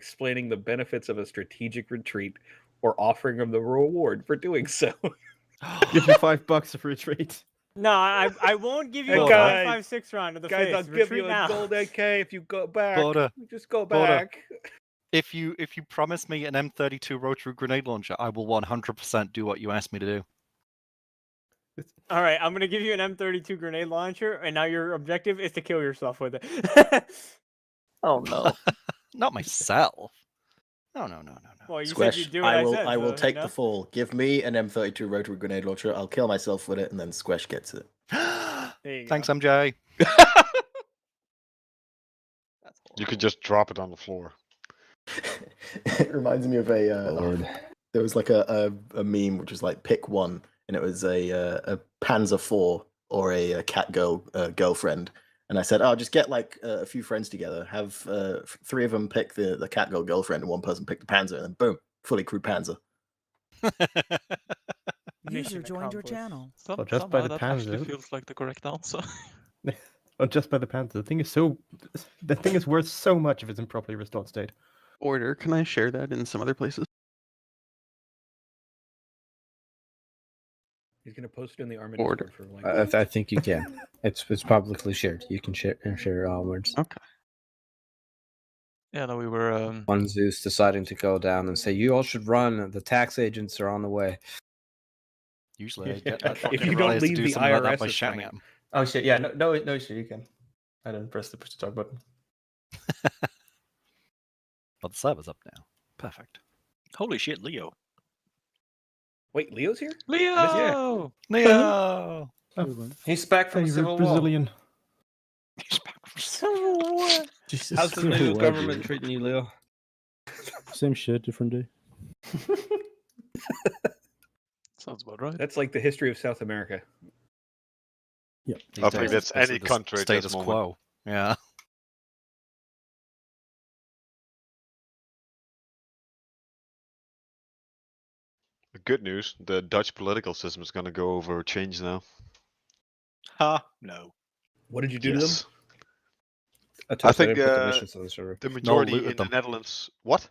explaining the benefits of a strategic retreat or offering them the reward for doing so. Give you $5 for retreat. No, I won't give you Hey, a guys. 5.56 round of the Guys, face. I'll give Retreat you a now. gold AK if you go back. Border. Just go Border. back. If you promise me an M32 rotary grenade launcher, I will 100% do what you asked me to do. All right, I'm gonna give you an M32 grenade launcher, and now your objective is to kill yourself with it. Oh no. Not myself. No. Well, you said Squash, you'd do what I said. I will so, take you know? the fall. Give me an M32 rotary grenade launcher. I'll kill myself with it, and then Squash gets it. There you Thanks, go. MJ. You could just drop it on the floor. It reminds me of Lord. there was like a meme which was like pick one, and it was a Panzer IV or a cat girl girlfriend. And I said, oh, just get like a few friends together, have 3 of them pick the cat girl girlfriend, and 1 person pick the Panzer, and then boom, fully crewed Panzer. Mission User joined your accomplished. channel. Well, just by Somehow the that actually Panzer. feels like the correct answer. Oh, just by the Panther. The thing is worth so much if it's in properly restored state. Order, can I share that in some other places? He's gonna post it in the army Order. Discord for like. I think you can. It's publicly shared. You can share all words. Okay. Yeah, no, we were. One Zeus deciding to go down and say, "You all should run. The tax agents are on the way." Usually, I get that If fucking you don't players to leave do the something like that IRS by is shouting coming. at them. Oh shit! Yeah, no issue. You can. I didn't press the push to talk button. But the server's up now. Perfect. Holy shit, Leo. Wait, Leo's here? Leo! Leo! He's back from Favorite Civil War. Brazilian. Civil War. Jesus, how's the new government treating you, Leo? Same shit, different day. Sounds about right. That's like the history of South America. Yep. I think that's any the country at this status moment. quo. Yeah. The good news, the Dutch political system is going to go over change now. Ha, no. What did you do to them? I think put the missions on the server. the majority looted in the them. Netherlands... What?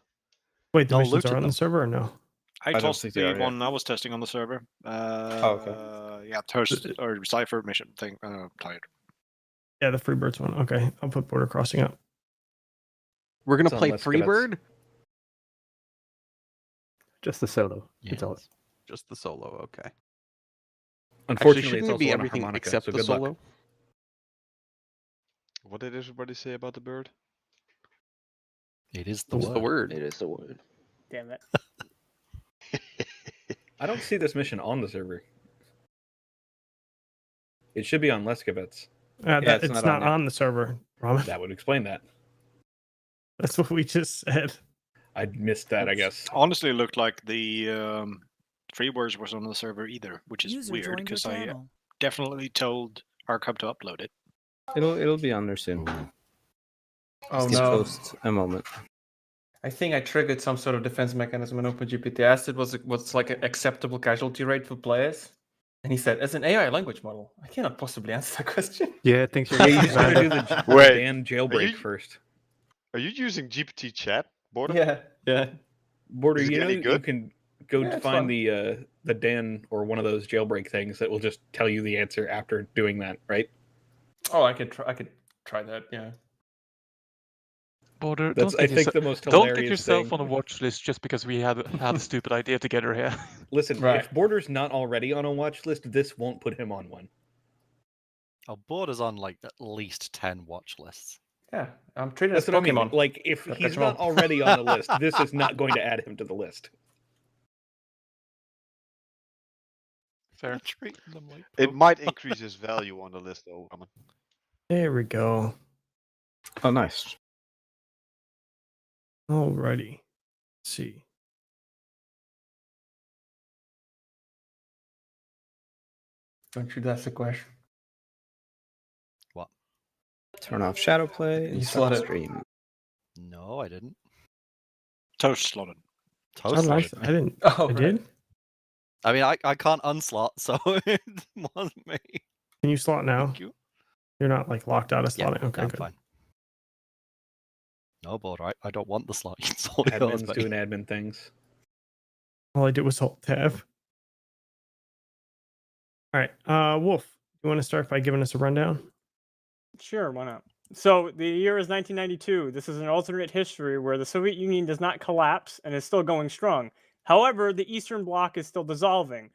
Wait, the No, missions looted are on them. the server or no? I don't tossed think the they are, yeah. one I was testing on the server. Okay. Yeah, Thirst or Cypher mission thing. Tired. Yeah, the Freebirds one. Okay, I'll put Border Crossing up. We're gonna It's on play Let's Go, that's- Freebird? Just the solo. Yeah. It's all. Just the solo, okay. Unfortunately, Actually, shouldn't it's it also be on a everything harmonica, except so the good luck. solo? What did everybody say about the bird? It is the What's word. the word? It is the word. Damn it. I don't see this mission on the server. It should be on Leskavets. It's it's not, not on there. on the server, Ramen. That would explain that. That's what we just said. I missed that, I guess. Honestly, it looked like the free words was on the server either, which is User weird joined your because I channel. definitely told Arcomm to upload it. It'll be on there soon. Oh Just no! post a moment. I think I triggered some sort of defense mechanism in OpenGPT. I asked it what's like an acceptable casualty rate for players, and he said, "As an AI language model, I cannot possibly answer that question." Yeah, thanks for Yeah, you just gotta do the Wait, Dan jailbreak you- first. Are you using GPT chat, Border? Yeah. Border, Is it you know any you good? can go Yeah, to it's find fun. the Dan or one of those jailbreak things that will just tell you the answer after doing that, right? Oh, I could try that. Yeah. Border, That's don't I get think yourself, the most don't hilarious get yourself thing. on a watch list just because we had a stupid idea together here. Listen, Right. if Border's not already on a watch list, this won't put him on one. Our board is on like at least 10 watch lists. Yeah. I'm treating it as That's what I mean. Pokemon. Like, if Got he's control. not already on the list, this is not going to add him to the list. Fair. Treating them like It might increase his value on the list, though. Roman. There we go. Oh, nice. Alrighty. Let's see. Don't you ask the question? What? Turn off shadow play You and slot start it. stream. No, I didn't. Toast slotted. I, Toast like, slotted I me. didn't. Oh, I did. I mean, I can't unslot, so it wasn't me. Can you slot now? Thank you. You're not like locked out of Yeah, slotting. Okay, I'm good. fine. No, but I don't want the slot. It's all yours, Admin's mate. doing admin things. All I did was Alt Tab. All right, Wolf, you want to start by giving us a rundown? Sure, why not? So the year is 1992. This is an alternate history where the Soviet Union does not collapse and is still going strong. However, the Eastern Bloc is still dissolving.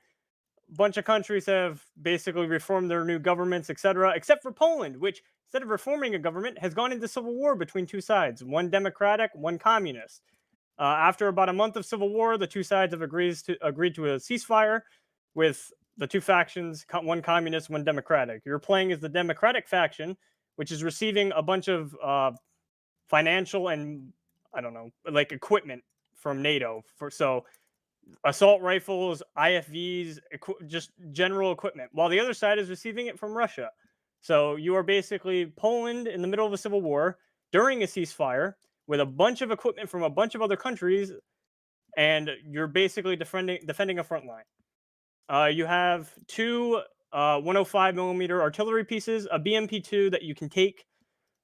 A bunch of countries have basically reformed their new governments, etc., except for Poland, which, instead of reforming a government, has gone into civil war between two sides, one democratic, one communist. After about a month of civil war, the two sides have agreed to a ceasefire with the two factions, one communist, one democratic. You're playing as the democratic faction, which is receiving a bunch of financial and, I don't know, like equipment from NATO. So assault rifles, IFVs, just general equipment, while the other side is receiving it from Russia. So you are basically Poland in the middle of a civil war during a ceasefire with a bunch of equipment from a bunch of other countries, and you're basically defending a front line. You have two 105 millimeter artillery pieces, a BMP-2 that you can take,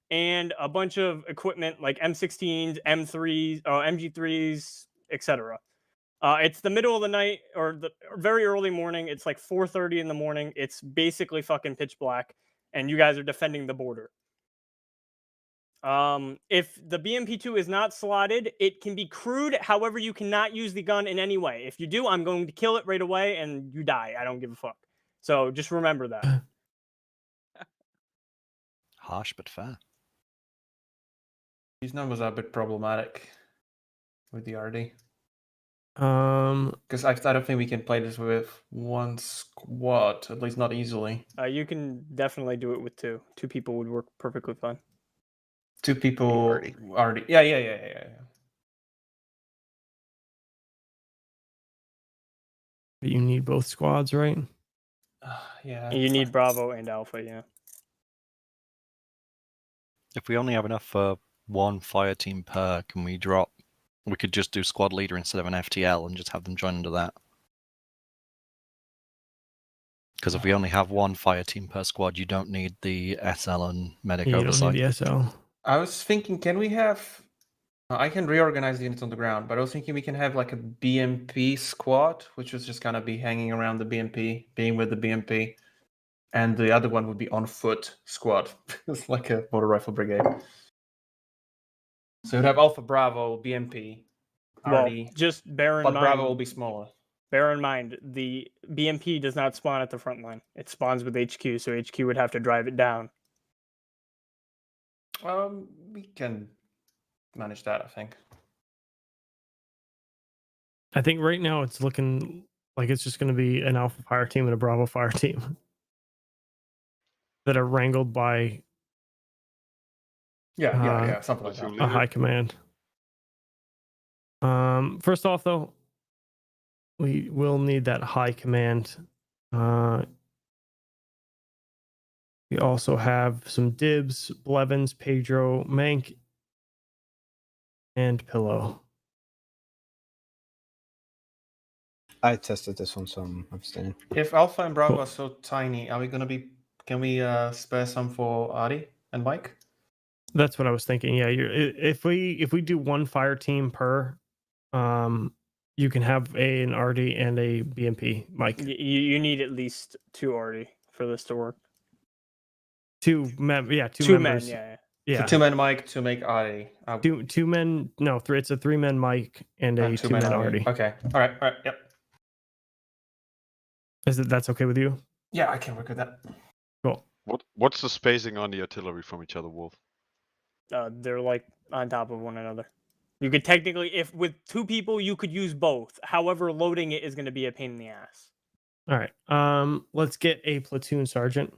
and a bunch of equipment like M16s, M3s, MG3s, etc. It's the middle of the night or the very early morning. It's like 4:30 in the morning. It's basically fucking pitch black, and you guys are defending the border. If the BMP-2 is not slotted, it can be crewed. However, you cannot use the gun in any way. If you do, I'm going to kill it right away, and you die. I don't give a fuck. So just remember that. Harsh but fair. These numbers are a bit problematic with the RD. Because I don't think we can play this with one squad, at least not easily. You can definitely do it with two. Two people would work perfectly fine. Two people already. Yeah. But you need both squads, right? Yeah. You need Bravo and Alpha, yeah. If we only have enough for one fire team per, can we drop? We could just do squad leader instead of an FTL and just have them join under that. Because if we only have one fire team per squad, you don't need the SL and medic You don't oversight. need the SL. I was thinking, can we have? I can reorganize the units on the ground, but I was thinking we can have like a BMP squad, which was just gonna be hanging around the BMP, being with the BMP, and the other one would be on foot squad. It's like a motor rifle brigade. So you'd have Alpha Bravo, BMP, Well, RD, just bear in but mind. Bravo will be smaller. Bear in mind, the BMP does not spawn at the front line. It spawns with HQ, so HQ would have to drive it down. We can manage that, I think. I think right now it's looking like it's just going to be an Alpha fire team and a Bravo fire team that are wrangled by Yeah, something like that. a high command. First off, though, we will need that high command. We also have some Dibs, Blevins, Pedro, Mank, and Pillow. I tested this one, so I'm abstaining. If Alpha and Bravo are so tiny, are we gonna be? Can we spare some for Adi and Mike? That's what I was thinking. Yeah, if we do one fire team per, you can have an RD and a BMP. Mike, You need at least two RD for this to work. two members. Men, yeah. So 2 men Mike to make Adi. Two men. No, three. It's a 3-man Mike and a 2-man RD. Okay. All right. Yep. That's okay with you? Yeah, I can work with that. Cool. What's the spacing on the artillery from each other, Wolf? They're like on top of one another. You could technically, if with two people, you could use both. However, loading it is going to be a pain in the ass. All right. Let's get a platoon sergeant.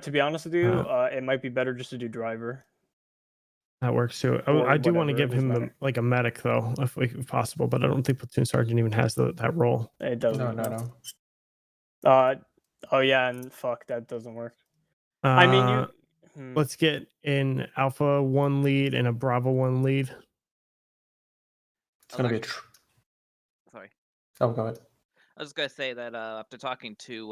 To be honest with you, it might be better just to do driver. That works too. Or I do want to whatever, give it doesn't him matter. like a medic though, if possible. But I don't think platoon sergeant even has that role. It doesn't. No. Oh yeah, and fuck, that doesn't work. I mean, let's get an Alpha 1 lead and a Bravo 1 lead. It's gonna be a. Sorry. Oh, go ahead. I was gonna say that after talking to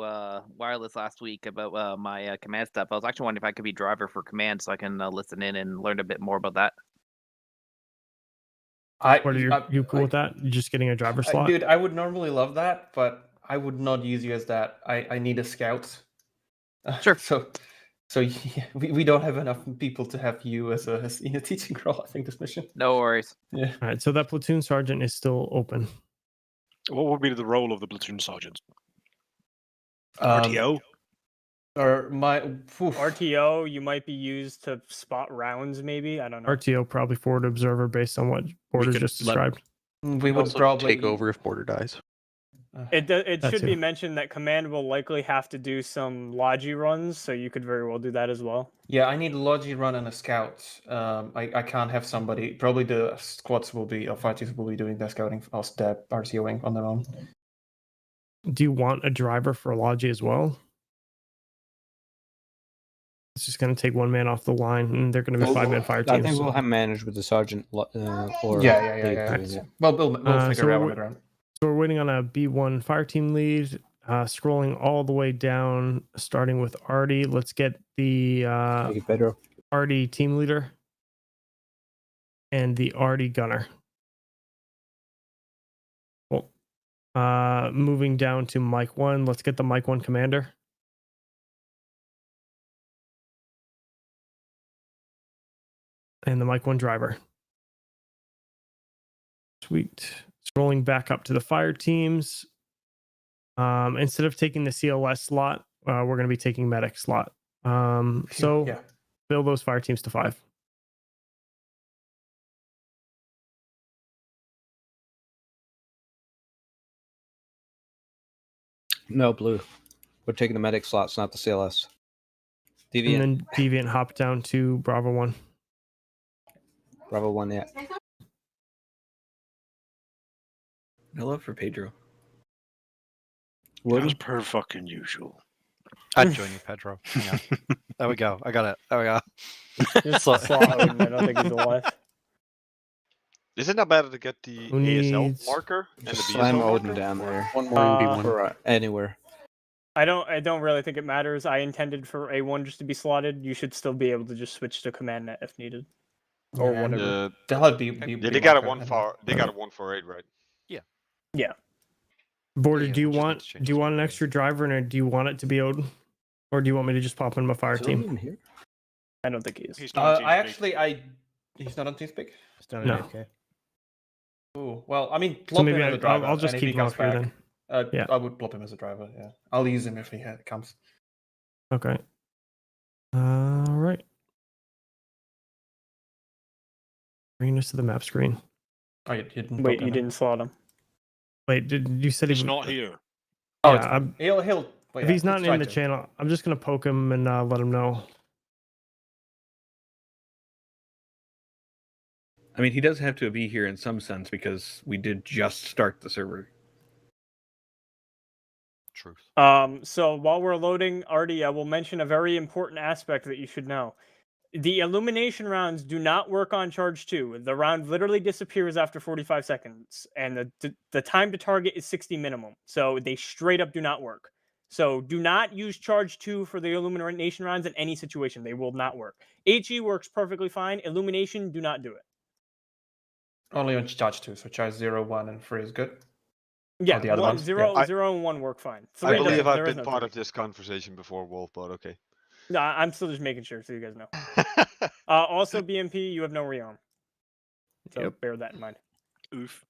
Wireless last week about my command stuff, I was actually wondering if I could be driver for command, so I can listen in and learn a bit more about that. What are you cool with that? You're just getting a driver slot? Dude, I would normally love that, but I would not use you as that. I need a scout. Sure. So yeah, we don't have enough people to have you as in a teaching role. I think this mission. No worries. Yeah. All right, so that platoon sergeant is still open. What would be the role of the platoon sergeant? Um, RTO? Or my RTO, you might be used to spot rounds, maybe. I don't know. RTO probably forward observer based on what Border could just let- described. We would Also probably take over if Border dies. It That should too. be mentioned that command will likely have to do some logi runs, so you could very well do that as well. Yeah, I need a logi run and a scout. I can't have somebody. Probably the squads will be, or fighters will be doing the scouting, or the RTOing on their own. Do you want a driver for Logi as well? It's just going to take one man off the line, and they're going to be 5-man fire teams. I think we'll have managed with the sergeant. Or Yeah. doing it. Well, we'll figure so it out on we're- the ground. So we're waiting on a B1 fire team lead, scrolling all the way down, starting with Artie. Let's get the Thank you, Pedro. Artie team leader and the Artie gunner. Cool. Moving down to Mike 1. Let's get the Mike 1 commander. And the Mike 1 driver. Sweet. Scrolling back up to the fire teams. Instead of taking the CLS slot, we're going to be taking medic slot. So Yeah. fill those fire teams to 5. No, blue. We're taking the medic slots, not the CLS. Deviant. And then Deviant hop down to Bravo 1. Bravo 1, yeah. No love for Pedro. As per fucking usual. I'd join you, Pedro. Hang on. There we go. I got it. There we go. Just slot Odin. I don't think he's alive. Isn't that better to get the Who ASL needs- marker and the Slam BSL Odin marker? down there. One more in B1. Or anywhere. I don't really think it matters. I intended for A1 just to be slotted. You should still be able to just switch to command net if needed. Or Yeah, whatever. They'll have Yeah, they got a 148, right? Yeah. Border, Yeah, do you we just need want to change do you the want an name. extra driver, and do you want it to be Odin, or do you want me to just pop him in my fire team? Here? I don't think he is. He's not He's not on TeamSpeak. Still No. AFK. Ooh, well, I mean, So plop maybe him as a driver. I'll just and if he keep him comes up here back, then. Yeah. I would plop him as a driver. Yeah, I'll use him if he comes. Okay. All right. Bringing us to the map screen. Oh, you didn't. Wait, plop you him. didn't slot him. Wait, did you said He's he not here. Oh, Yeah, it's I'm- he'll. Well, if yeah, he's not in trying the to. channel, I'm just gonna poke him and let him know. I mean, he does have to be here in some sense because we did just start the server. Truth. So while we're loading, Artie, I will mention a very important aspect that you should know. The illumination rounds do not work on charge 2. The round literally disappears after 45 seconds, and the time to target is 60 minimum. So they straight up do not work. So do not use charge 2 for the illumination rounds in any situation. They will not work. HE works perfectly fine. Illumination, do not do it. Only on charge 2, so charge 0, 1, and 3 is good. Yeah, the other ones? zero, Yeah. 0 and 1 work fine. I Three, believe there I've is been no part three. of this conversation before, Wolf, but okay. No, I'm still just making sure so you guys know. Also, BMP, you have no rearm. So Yep. bear that in mind. Oof.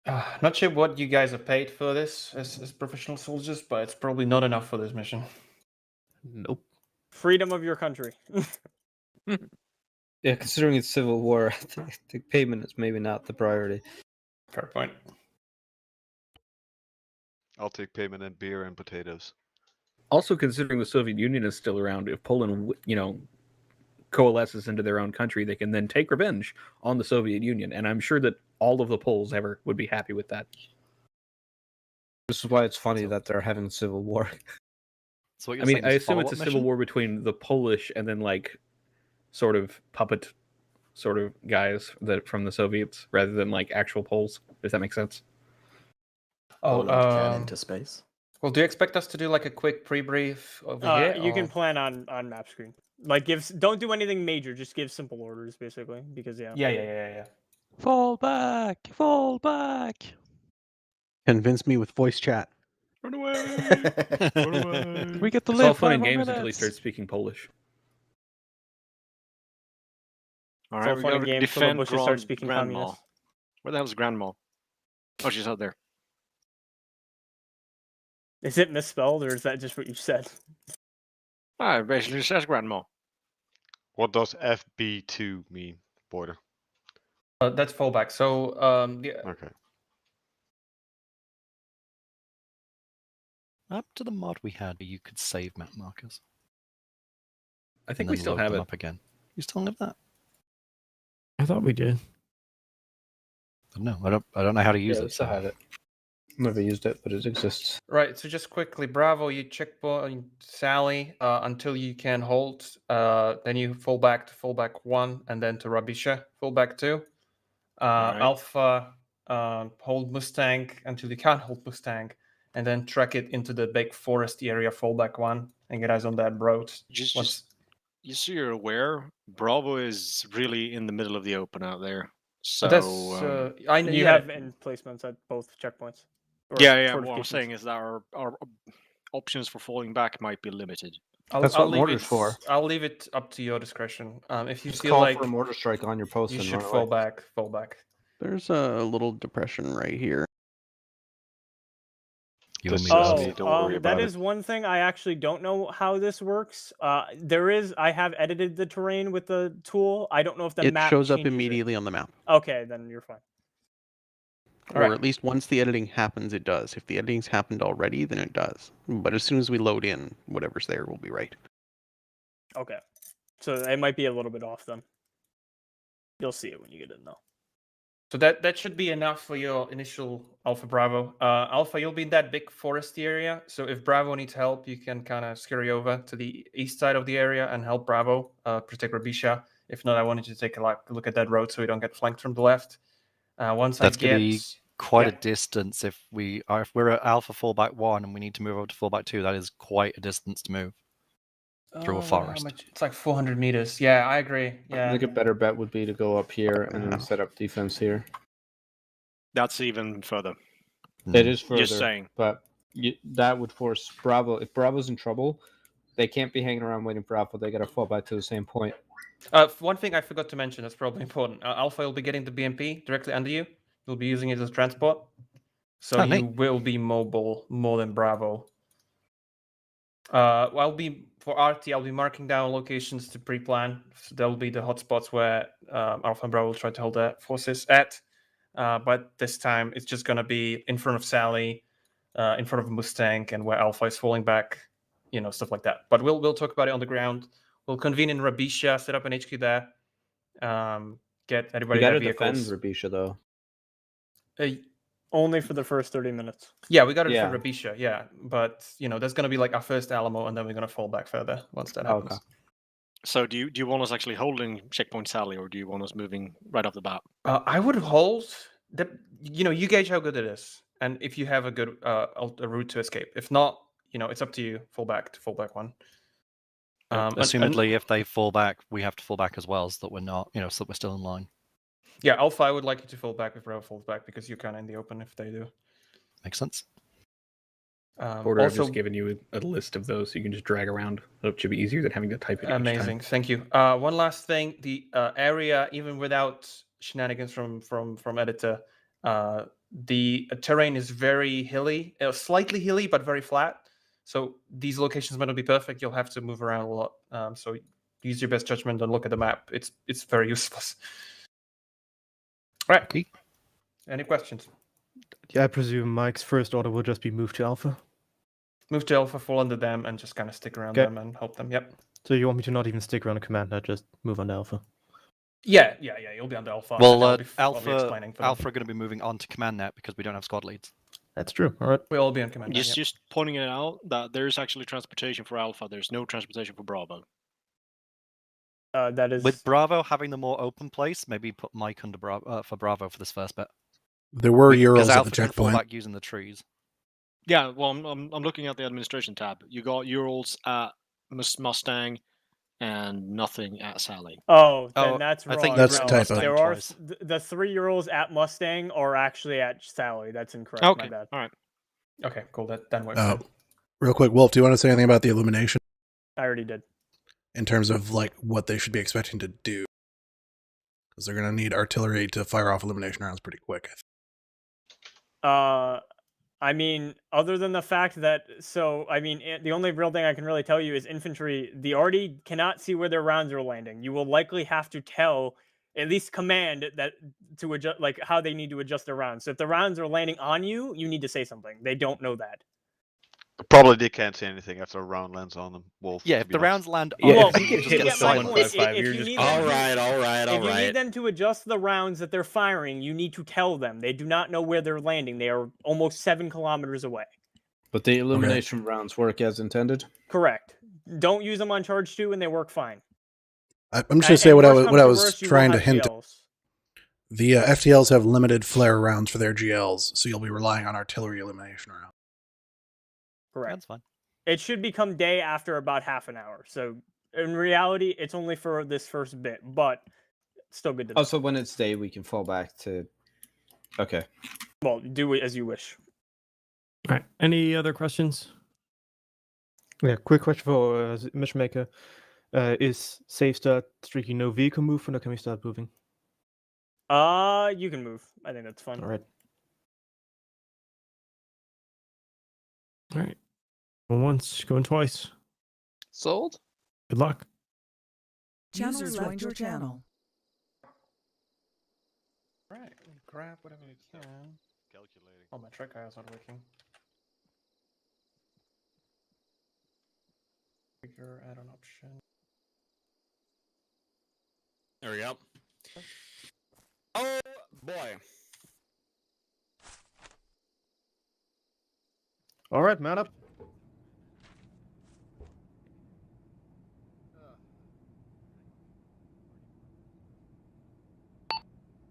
Not sure what you guys are paid for this as professional soldiers, but it's probably not enough for this mission. Nope. Freedom of your country. Yeah, considering it's civil war, I think payment is maybe not the priority. Fair point. I'll take payment and beer and potatoes. Also, considering the Soviet Union is still around, if Poland, coalesces into their own country, they can then take revenge on the Soviet Union, and I'm sure that all of the Poles ever would be happy with that. This is why it's funny that they're having civil war. So what I you're mean, saying I is assume it's a follow-up civil mission? war between the Polish and then sort of puppet sort of guys that from the Soviets rather than like actual Poles. If that makes sense. Oh, Poland can into space. Well, do you expect us to do like a quick pre-brief over here? You can or- plan on map screen. Like don't do anything major. Just give simple orders basically because Yeah. Fall back! Fall back! Convince me with voice chat. Run away! Run away! We get to It's all live fun 5 and more games until he minutes. starts speaking Polish. All It's right, all we fun and gotta games till the defend bushes start speaking Grandma. communist. Where the hell is Grandma? Oh, she's out there. Is it misspelled or is that just what you said? Ah, it basically says Grandma. What does FB2 mean, Border? That's fallback. So, Okay. Up to the mod we had, you could save map markers. I think and we then still load have them it. up again. You still have that? I thought we did. No, I don't know how to use Yeah, we it. still have it. Never used it, but it exists. right. So just quickly, Bravo, you checkpoint Sally until you can hold. Then you fall back to fullback 1, and then to Rabisha, fullback 2. Alright. Alpha, hold Mustang until you can't hold Mustang, and then track it into the big forest area, fullback 1, and get eyes on that road. Just so you're aware, Bravo is really in the middle of the open out there. So I know You have emplacements at both checkpoints. or yeah. What I'm fortifications. saying is that our options for falling back might be limited. That's what mortar's for. I'll leave it up to your discretion. If you Just feel call like for a mortar strike on your post you and should run fall away. back. There's a little depression right here. You and me, Oh, both. Don't worry that about is one thing I actually don't know how this works. I have edited the terrain with the tool. I don't know if the It map shows up changes it. immediately on the map. Okay, then you're fine. Or at least once the editing happens, it does. If the editing's happened already, then it does. But as soon as we load in, whatever's there will be right. Okay, so it might be a little bit off then. You'll see it when you get in though. So that should be enough for your initial Alpha Bravo. Alpha, you'll be in that big foresty area. So if Bravo needs help, you can kind of scurry over to the east side of the area and help Bravo protect Rabisha. If not, I wanted you to take a look at that road so we don't get flanked from the left. Once That's I going to get be quite yeah. a distance if we're at Alpha fullback 1 and we need to move over to fullback 2. That is quite a distance to move through a how forest. much? It's like 400 meters. Yeah, I agree. I Yeah. think a better bet would be to go up here and then set up defense here. That's even further. It is further, Just saying. but that would force Bravo. If Bravo's in trouble, they can't be hanging around waiting for Alpha. They got to fall back to the same point. One thing I forgot to mention that's probably important. Alpha will be getting the BMP directly under you. You'll be using it as transport. So you will be mobile more than Bravo. I'll be marking down locations to pre-plan. So there'll be the hotspots where Alpha and Bravo will try to hold their forces at. But this time it's just going to be in front of Sally, in front of Mustang, and where Alpha is falling back, stuff like that. But we'll talk about it on the ground. We'll convene in Rabisha, set up an HQ there, get everybody You got their to defend vehicles. Rabisha though. Only for the first 30 minutes. Yeah, we got to defend Rabisha. Yeah, but there's going to be like our first Alamo, and then we're going to fall back further once that happens. Okay. So do you want us actually holding checkpoint Sally, or do you want us moving right off the bat? I would hold. You gauge how good it is, and if you have a good a route to escape. If not, it's up to you. Fall back to fullback 1. Assumedly, if they fall back, we have to fall back as well, so that we're not, so that we're still in line. Yeah, Alpha, I would like you to fall back if Bravo falls back because you're kind of in the open if they do. Makes sense. Porter, I've just given you a list of those, so you can just drag around. It should be easier than having to type it. Amazing, thank you. One last thing: the area, even without shenanigans from editor, the terrain is very hilly, slightly hilly, but very flat. So these locations might not be perfect. You'll have to move around a lot. So use your best judgment and look at the map. It's very useful. Right. Okay. Any questions? Yeah, I presume Mike's first order will just be move to Alpha. Move to Alpha, fall under them, and just kind of stick around them and help them. Yep. So you want me to not even stick around a commander, just move on to Alpha? Yeah. You'll be under Alpha. Well, I'll be Alpha are going to be moving on to command net because we don't have squad leads. That's true. All right. We'll all be on command. Just pointing it out that there's actually transportation for Alpha. There's no transportation for Bravo. That is With Bravo having the more open place, maybe put Mike under Bravo for Bravo for this first bit. There were Because Urals at Alpha the can fall checkpoint. back using the trees. Yeah, well, I'm looking at the administration tab. You got Urals at Mustang, and nothing at Sally. Oh, then that's I wrong. think That's no, a typo. there are the 3 Urals at Mustang are actually at Sally. That's incorrect. Okay, My bad. all right. Okay, cool. That works. Oh, real quick, Wolf, do you want to say anything about the illumination I already did. in terms of like what they should be expecting to do? Because they're going to need artillery to fire off illumination rounds pretty quick. I mean, other than the fact that, the only real thing I can really tell you is infantry, the RD cannot see where their rounds are landing. You will likely have to tell, at least command, that to adjust, like how they need to adjust their rounds. So if the rounds are landing on you, you need to say something. They don't know that. Probably they can't say anything after a round lands on them. Wolf. Yeah, to if be the honest. rounds land Yeah, Well, if you get hit with my someone point. 5-5, If you're you just need all them to- right. If you need them to adjust the rounds that they're firing, you need to tell them. They do not know where they're landing. They are almost 7 kilometers away. But the illumination rounds work as intended. Correct. Don't use them on charge 2, and they work fine. I'm just going to say what I was worse, you will trying to have hint. GLs. The FTLs have limited flare rounds for their GLs, so you'll be relying on artillery illumination rounds. Correct. That's fine. It should become day after about half an hour. So in reality, it's only for this first bit, but still good to know. Also, when it's day, we can fall back to. Okay. Well, do it as you wish. All right. Any other questions? Yeah, quick question for Matchmaker. Is safe start streaky no vehicle move, or can we start moving? You can move. I think that's fun. All right. All right. Going once, going twice. Sold. Good luck. User joined your channel. Right, grab whatever we can. Calculating. Oh, my track guy is not working. Figure add-on option. There we go. Oh boy. All right, man up.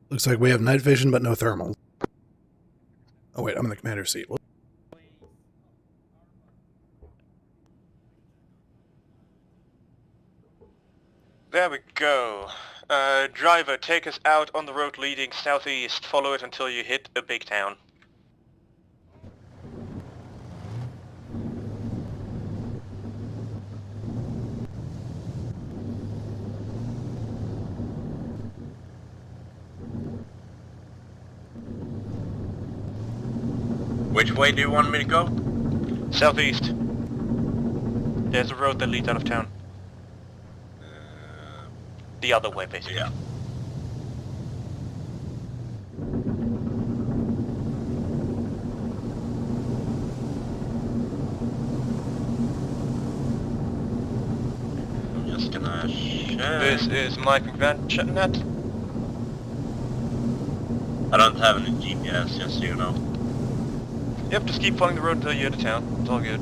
Looks like we have night vision, but no thermal. Oh wait, I'm in the commander's seat. There we go. Driver, take us out on the road leading southeast. Follow it until you hit a big town. Which way do you want me to go? Southeast. There's a road that leads out of town. The other way, basically. Yeah. I'm just gonna share. This is Mike McVan, Chatnet. I don't have any GPS, just so you know. Yep, just keep following the road until you hit a town. It's all good.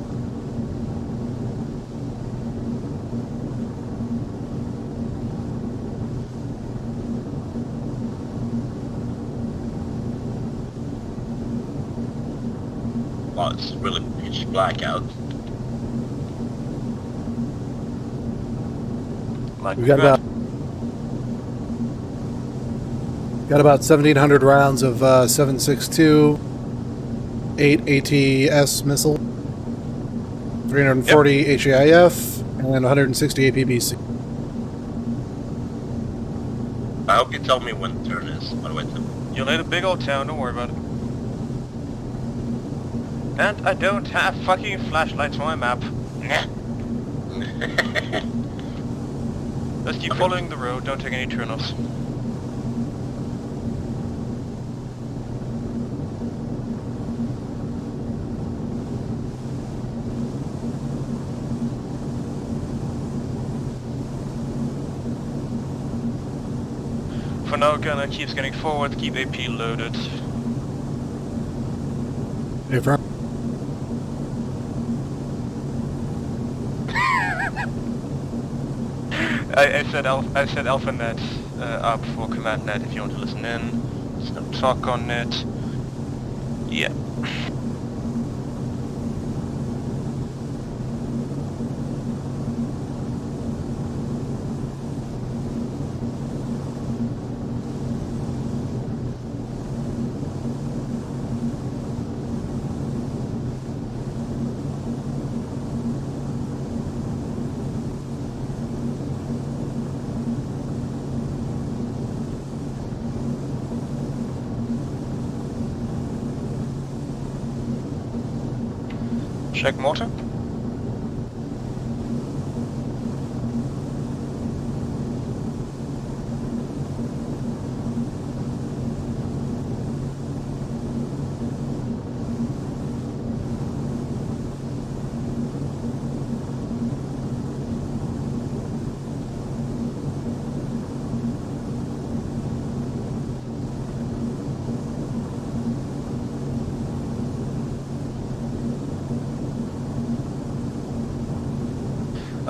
Well, it's really pitch black out. Mike We got McVan. about 1,700 rounds of 7.62, 8 ATS missile, 340 HAIF, and 160 APBC. I hope you tell me when the turn is, by the way, too. You'll hit a big old town, don't worry about it. And I don't have fucking flashlights on my map. Let's keep following the road, don't take any turn-offs. For now, gunner keeps getting forward, keep AP loaded. Hey, Frank. I said AlphaNet up for CommandNet if you want to listen in. There's no talk on it. Yeah. Check mortar.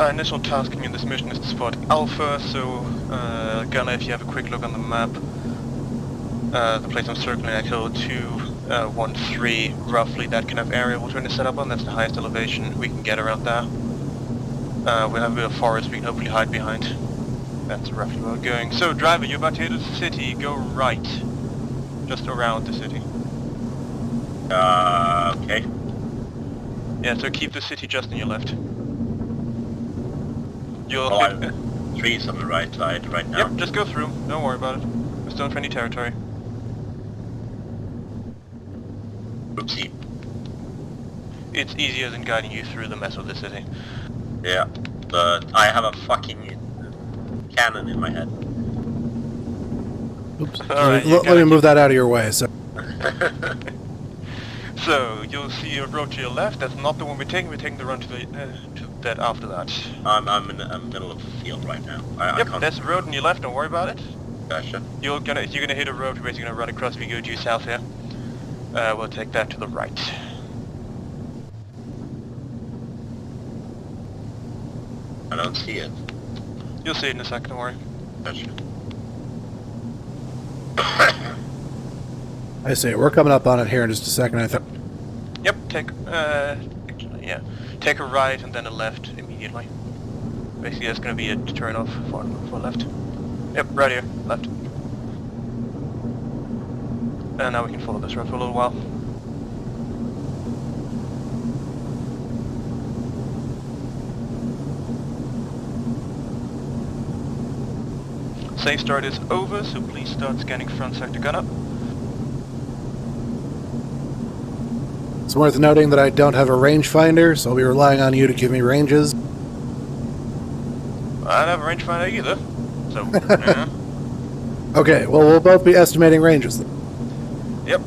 Initial tasking in this mission is to spot Alpha, so Gunner, if you have a quick look on the map, the place I'm circling at hill 213, roughly that kind of area we're trying to set up on. That's the highest elevation we can get around there. We have a bit of forest we can hopefully hide behind. That's roughly where we're going. So driver, you're about to hit the city, go right. Just around the city. Okay. Yeah, so keep the city just on your left. You'll Well, trees on the right side right now. Yep, just go through. Don't worry about it. We're still in friendly territory. Oopsie. It's easier than guiding you through the mess of the city. Yeah, but I have a fucking cannon in my head. Oops. Alright, let me move that out of your way. So. So you'll see a road to your left. That's not the one we're taking. We're taking the road to that after that. I'm in the middle of the field right now. I Yep, can't... that's the road on your left. Don't worry about it. Gotcha. You're gonna hit a road. We're basically gonna run across if you go due south here. We'll take that to the right. I don't see it. You'll see it in a second. Don't worry. Gotcha. I see. We're coming up on it here in just a second. I think. Yep. Take a right and then a left immediately. Basically, that's going to be a turn off for left. Yep, right here, left. And now we can follow this road for a little while. Safe start is over, so please start scanning front sector gunner. It's worth noting that I don't have a rangefinder, so I'll be relying on you to give me ranges. I don't have a rangefinder either, so yeah. Okay, well, we'll both be estimating ranges. Yep.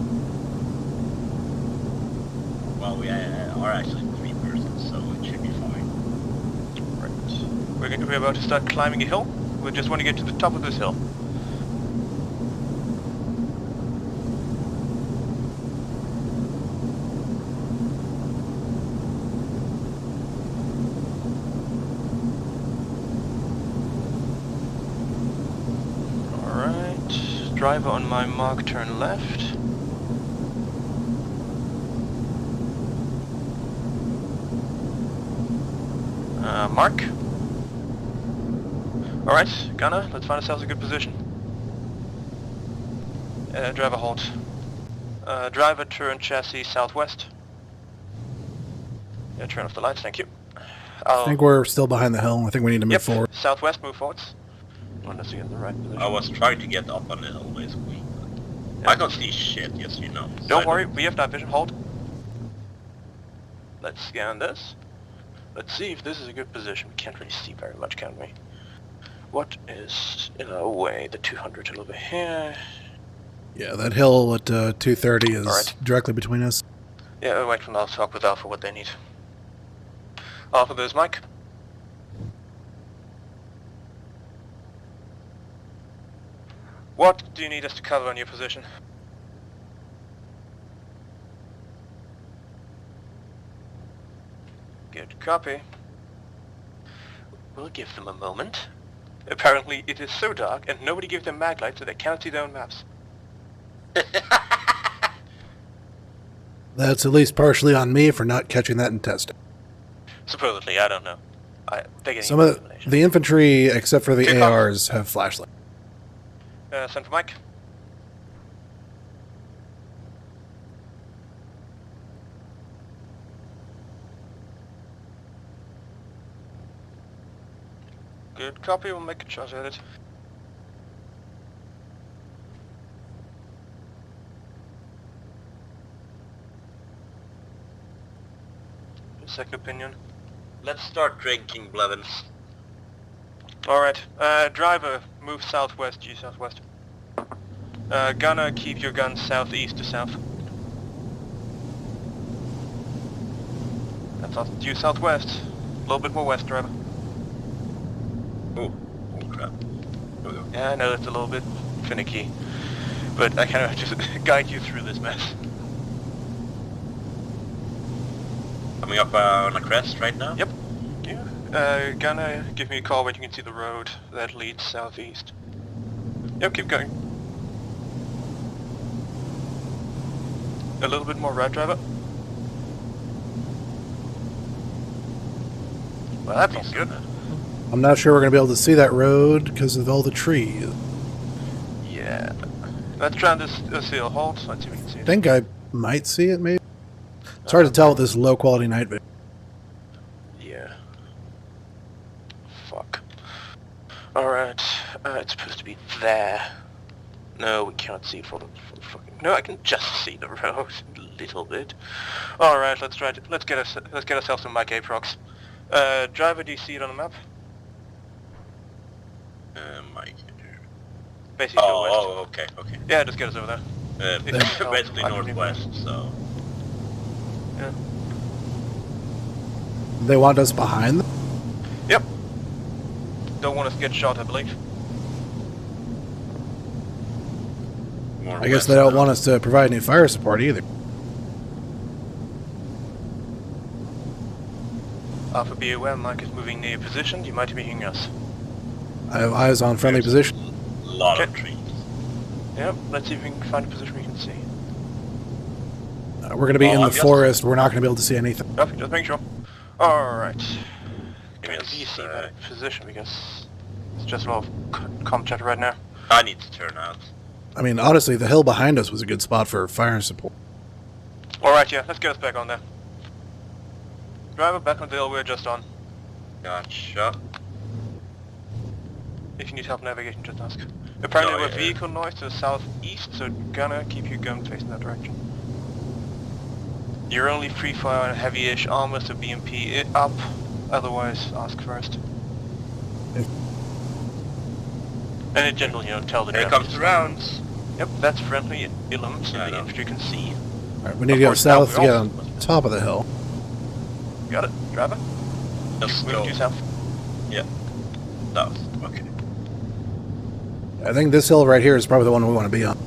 Well, we are actually 3 persons, so it should be fine. Right. We're about to start climbing a hill. We just want to get to the top of this hill. Alright. Driver on my mark, turn left. Mark. Alright, Gunner, let's find ourselves a good position. Driver halt. Driver turn chassis southwest. Yeah, turn off the lights, thank you. I think we're still behind the hill. I think we need to move forward. Southwest, move forwards. Well, let's get in the right position. I was trying to get up on the hill, basically. I don't see shit, yes you know. Don't worry, we have night vision, hold. Let's scan this. Let's see if this is a good position. We can't really see very much, can we? What is in our way? The 200 a little bit here. Yeah, that hill at 230 is Alright. directly between us. Yeah, we'll wait for now to talk with Alpha what they need. Alpha, there's Mike. What do you need us to cover on your position? Good copy. We'll give them a moment. Apparently, it is so dark, and nobody gives them mag light, so they cannot see their own maps. That's at least partially on me for not catching that in testing. Supposedly, I don't know. They're getting Some of the infantry, except for the ARs, have flashlight. Send for Mike. Good copy, we'll make a charge at it. Second opinion. Let's start drinking, Blevins. Alright, driver, move southwest, due southwest. Gunner, keep your gun southeast to south. That's us, due southwest. A little bit more west, driver. Oh crap. Yeah, I know it's a little bit finicky, but I kind of just guide you through this mess. Coming up on a crest right now? Yep. Yeah. Gunner, give me a call when you can see the road that leads southeast. Yep, keep going. A little bit more right, driver. Well, that feels good. I'm not sure we're going to be able to see that road because of all the trees. Yeah. Let's try this seal. Hold. Let's see if we can see I it. think I might see it, maybe. It's hard to tell with this low-quality night vision. Yeah. Fuck. Alright. It's supposed to be there. No, we can't see for the fucking... No, I can just see the road a little bit. Alright, let's try to... Let's get ourselves some Mike Aprox. Driver, do you see it on the map? Mike. Basically west. Oh, okay. Yeah, just get us over there. It's basically northwest, so... Yeah. They want us behind them? Yep. Don't want us to get shot, I believe. I guess they don't want us to provide any fire support either. Alpha BOM, Mike is moving near your position. You might be hearing us. I have eyes on friendly position. A lot of trees. Yep, let's see if we can find a position we can see. We're going to be in the forest. We're not going to be able to see anything. Yep, just make sure. Alright. Give me Can you see that position because it's just a lot of comm chatter right now. I need to turn out. I mean, honestly, the hill behind us was a good spot for fire support. Alright, yeah, let's get us back on there. Driver, back on the hill we're just on. Gotcha. If you need help navigating, just ask. Apparently No, we have yeah. vehicle noise to the southeast, so Gunner, keep your gun facing that direction. You're only free fire on heavy-ish armor, so BMP it up. Otherwise, ask first. And in general, you know, tell the Here driver. comes the rounds. Yep, that's friendly Ilum, so the infantry can see. Alright, we need to go south to get on top of the hill. Got it, driver? Let's Move go. due south. Yeah. South. Okay. I think this hill right here is probably the one we want to be on.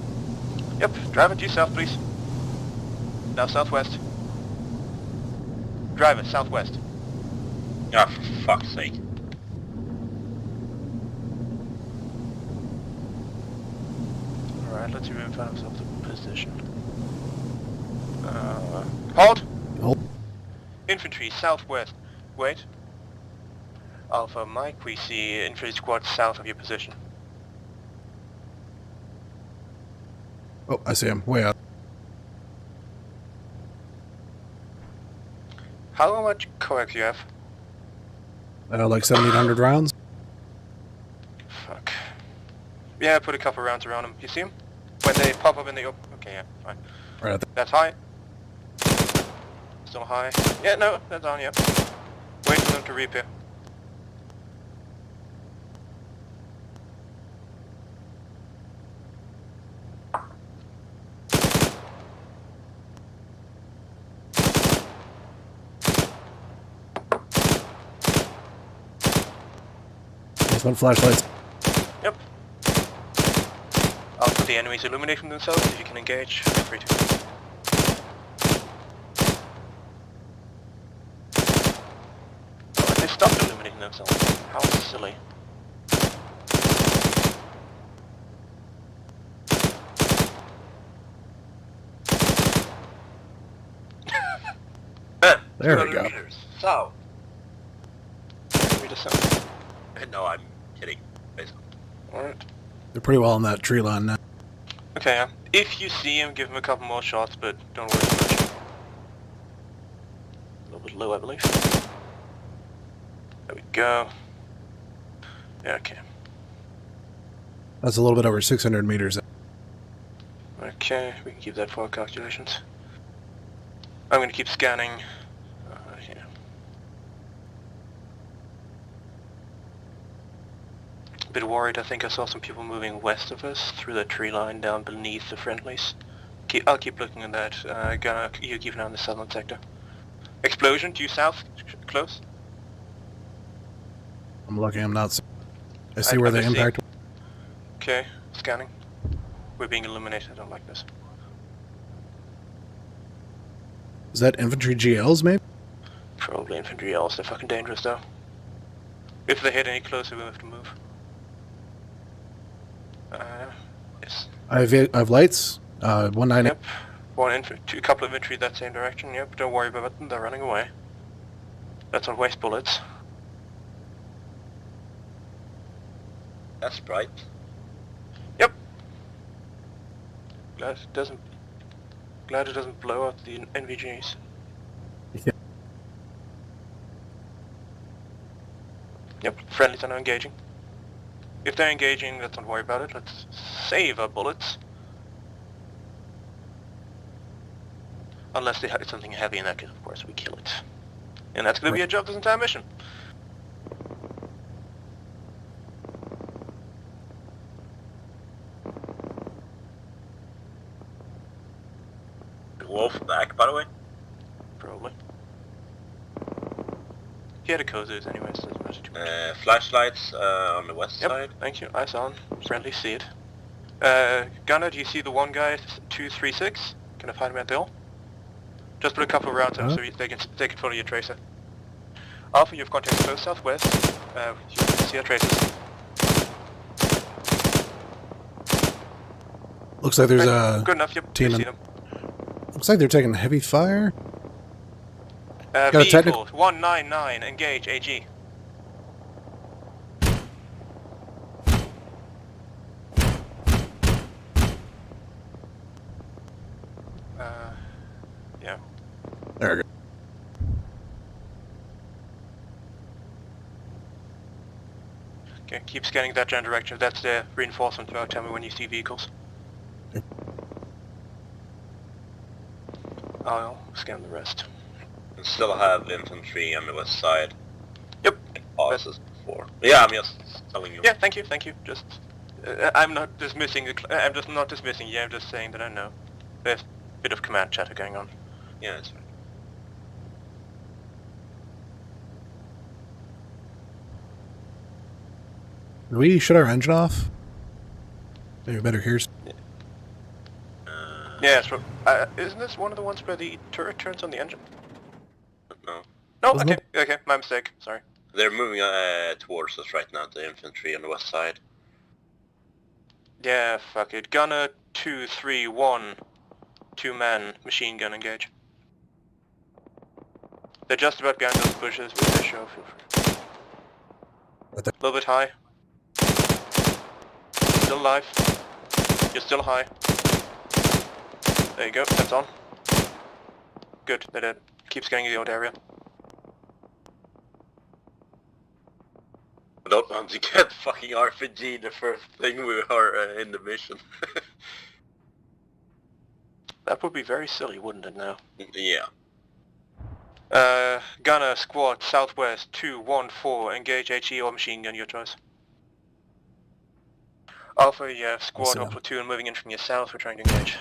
Yep, driver due south, please. Now southwest. Driver, southwest. Ah, for fuck's sake. Alright, let's see if we can find ourselves a position. Halt! Hold. Infantry, southwest. Wait. Alpha Mike, we see infantry squad south of your position. Oh, I see him. Way up. How much coax you have? Like 1,700 rounds. Fuck. Yeah, put a couple rounds around them. You see them? When they pop up in the open. Okay, yeah, fine. Right. That's high. Still high. Yeah, no, that's on, yep. Wait for them to repair. There's one flashlight. Yep. After the enemies illuminating themselves, if you can engage, feel free to. Oh, they stopped illuminating themselves. How silly. There we 200 go. meters south. Meters south. No, I'm kidding. Basically. Alright. They're pretty well on that tree line now. Okay, if you see him, give him a couple more shots, but don't worry too much. A little bit low, I believe. There we go. Yeah, okay. That's a little bit over 600 meters. Okay, we can keep that for our calculations. I'm going to keep scanning. Yeah. A bit worried, I think I saw some people moving west of us through the tree line down beneath the friendlies. I'll keep looking at that. You keep an eye on the southern sector. Explosion due south, close. I'm looking, I'm not. I see where the impact. Okay, scanning. We're being illuminated, I don't like this. Is that infantry GLs, maybe? Probably infantry Ls, they're fucking dangerous though. If they hit any closer, we'll have to move. Yes. I have lights. 190. Yep. A couple of infantry that same direction, yep. Don't worry about them, they're running away. Let's not waste bullets. That's bright. Yep. Glad it doesn't blow out the NVGs. Yeah. Yep, friendlies are now engaging. If they're engaging, let's not worry about it. Let's save our bullets. Unless they hit something heavy, in that case, of course, we kill it. And that's going to be a job this entire mission. Wolf back, by the way? Probably. He had a Kozus anyways, doesn't matter too much. Flashlights on the west Yep, side. thank you. Eyes on. Friendly, see it. Gunner, do you see the one guy, 236? Can I find him at the hill? Just put a couple around him so they can follow your tracer. Alpha, you've contact close southwest. You can see our tracers. Looks like there's a good enough. Yep, team. you see them. Looks like they're taking heavy fire. Got a Vehicle technical. 199, engage AG. Yeah. There we go. Okay, keep scanning that general direction. That's the reinforcement. Tell me when you see vehicles. I'll scan the rest. And still have infantry on the west side. Yep. As before. Yeah, I'm just telling you. Yeah, thank you. Just, I'm not dismissing I'm just not dismissing you. I'm just saying that I know. There's a bit of command chatter going on. Yeah, that's right. Did we shut our engine off? Maybe better here. Yeah, it's isn't this one of the ones where the turret turns on the engine? No. No, okay, my mistake. Sorry. They're moving towards us right now, the infantry on the west side. Yeah, fuck it. Gunner 231, 2-man, machine gun engage. They're just about behind those bushes with their show. Feel free. A little bit high. Still alive. You're still high. There you go, that's on. Good, they're dead. Keep scanning the old area. I don't want to get fucking RPG the first thing we are in the mission. That would be very silly, wouldn't it now? Yeah. Gunner, squad, southwest, 214, engage HE or machine gun, your choice. Alpha, you have squad or platoon moving in from your south, we're trying to engage.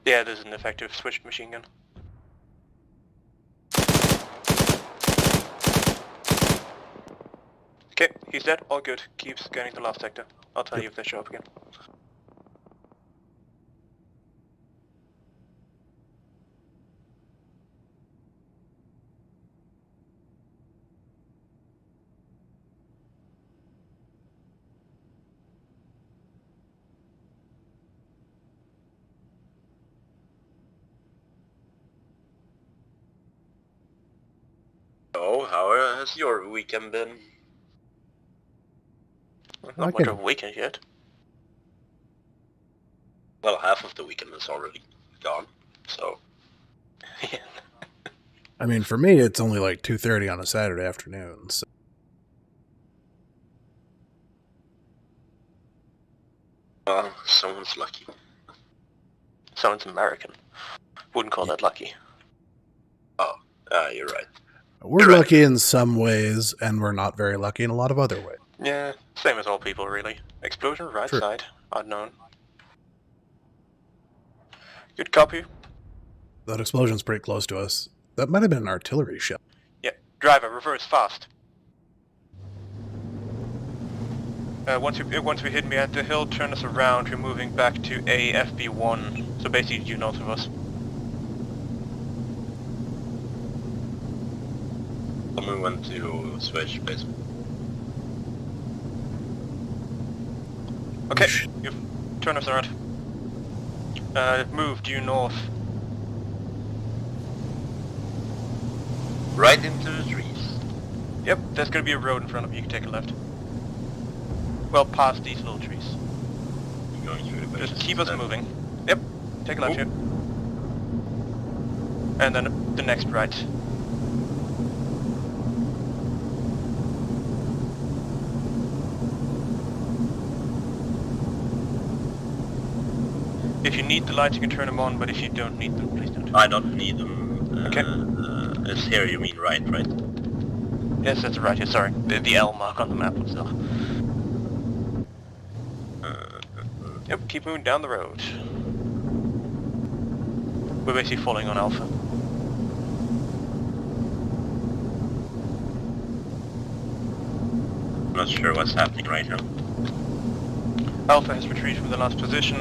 Yeah, there's an effective switched machine gun. Okay, he's dead, all good. Keep scanning the last sector. I'll tell you if they show up again. has your weekend been? Not I much can- of a weekend yet. Well, half of the weekend is already gone, so. I mean, for me, it's only like 2:30 on a Saturday afternoon. So. Well, someone's lucky. Someone's American. Wouldn't call that lucky. Oh, you're right. We're lucky in some ways, and we're not very lucky in a lot of other ways. Yeah, same as all people, really. Explosion, right True. side, unknown. Good copy. That explosion's pretty close to us. That might have been an artillery shell. Yeah, driver, reverse fast. Once we hit me at the hill, turn us around. We're moving back to AFB1, so basically due north of us. Someone went to switch, basically. Okay, you turn us around. Move due north. Right into the trees. Yep, there's gonna be a road in front of you. You can take a left. Well, past these little trees. You're going through the Just keep us moving. Yep, take a left here. And then the next right. If you need the lights, you can turn them on, but if you don't need them, please don't. I don't need them. Okay. It's here, you mean right? Yes, that's right, yeah, sorry. The L mark on the map itself. Yep, keep moving down the road. We're basically following on Alpha. I'm not sure what's happening right now. Alpha has retreated from the last position,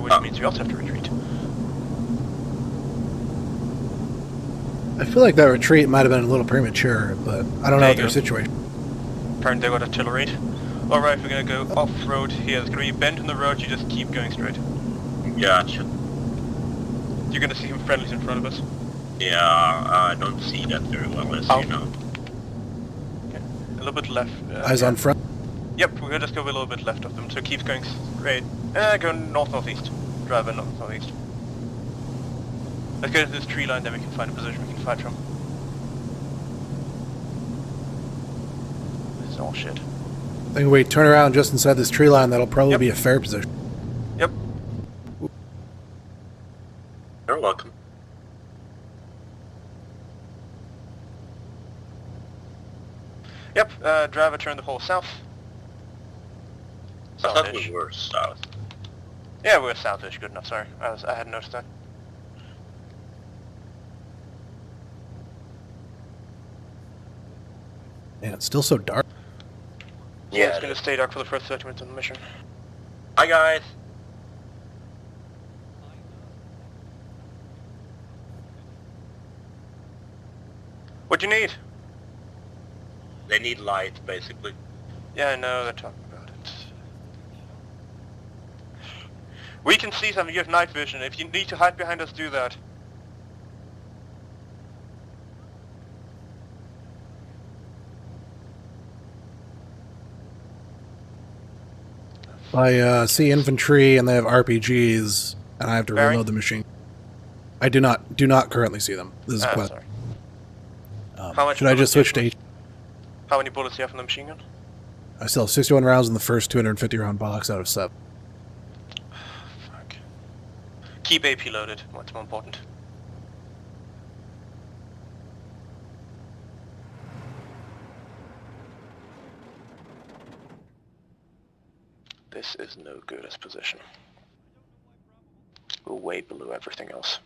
which means we also have to retreat. I feel like that retreat might have been a little premature, but I don't know what their situation. Apparently they got artillery. Alright, we're gonna go off-road here. There's gonna be a bend in the road, you just keep going straight. Gotcha. You're gonna see some friendlies in front of us. Yeah, I don't see that very well, as you know. Okay. A little bit left. Eyes on front. Yep, we're gonna just go a little bit left of them, so keep going straight. Go north-northeast. Drive north-northeast. Let's go to this tree line, then we can find a position we can fight from. This is all shit. I think we turn around just inside this tree line. That'll probably be a fair position. Yep. You're welcome. Yep, driver turn the whole south. I thought we were south. Yeah, we're southish, good enough, sorry. I hadn't noticed that. Man, it's still so dark. Yeah, it's gonna stay dark for the first 30 minutes of the mission. Hi guys! What do you need? They need light, basically. Yeah, I know, they're talking about it. We can see something, you have night vision. If you need to hide behind us, do that. I see infantry and they have RPGs, and I have to reload the machine. I do not currently see them. This is a question. How much should I just switch to H? How many bullets do you have in the machine gun? I still have 61 rounds in the first 250 round box out of 7. Fuck. Keep AP loaded, what's more important. This is no good as position. We're way below everything else.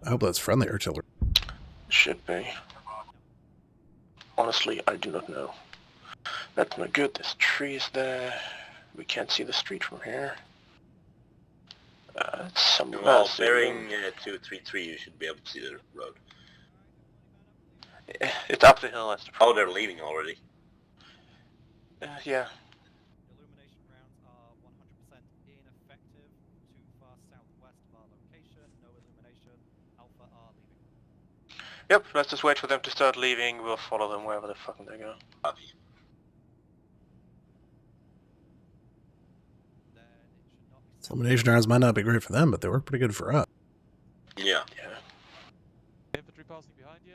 I hope that's friendly artillery. Should be. Honestly, I do not know. That's not good. There's trees there. We can't see the street from here. Somewhere Well, else. bearing 233, you should be able to see the road. It's up the hill, that's the problem. Oh, they're leaving already. Yeah. Yep, let's just wait for them to start leaving. We'll follow them wherever the fuck they go. Copy. Elimination rounds might not be great for them, but they work pretty good for us. Yeah. Infantry passing behind you.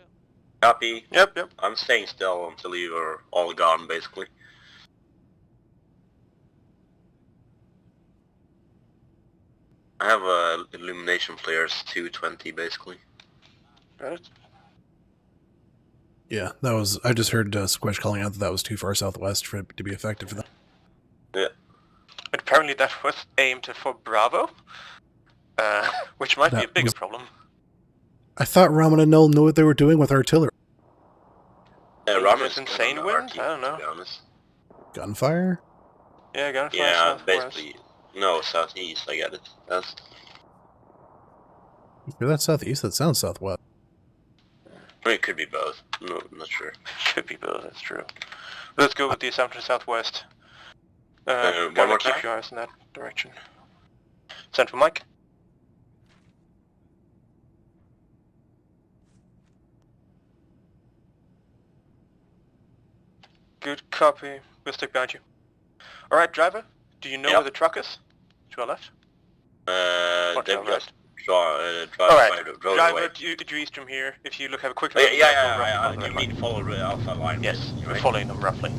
Copy. Yep. I'm staying still until you are all gone, basically. I have illumination flares 220, basically. Got it. Yeah, that was. I just heard Squish calling out that was too far southwest for it to be effective for them. Yeah. But apparently that was aimed for Bravo, which might be a bigger problem. I thought Ramen and Null knew what they were doing with artillery. Ramen's insane wind? I don't know. To be honest. Gunfire? Yeah, gunfire. Yeah, southwest. basically. No, southeast. I get it. That's. If that's southeast, that sounds southwest. I mean, it could be both. No, I'm not sure. Could be both. That's true. Let's go with the assumption southwest. One Gotta more keep time? your eyes in that direction. Send for Mike. Good copy. We'll stick behind you. Alright, driver. Do you know where the truck is? To our left? They've just Alright, road driver away. due east from here. If you have a quick Oh, look. yeah. You mean follow the alpha line? Yes, right? we're following them roughly.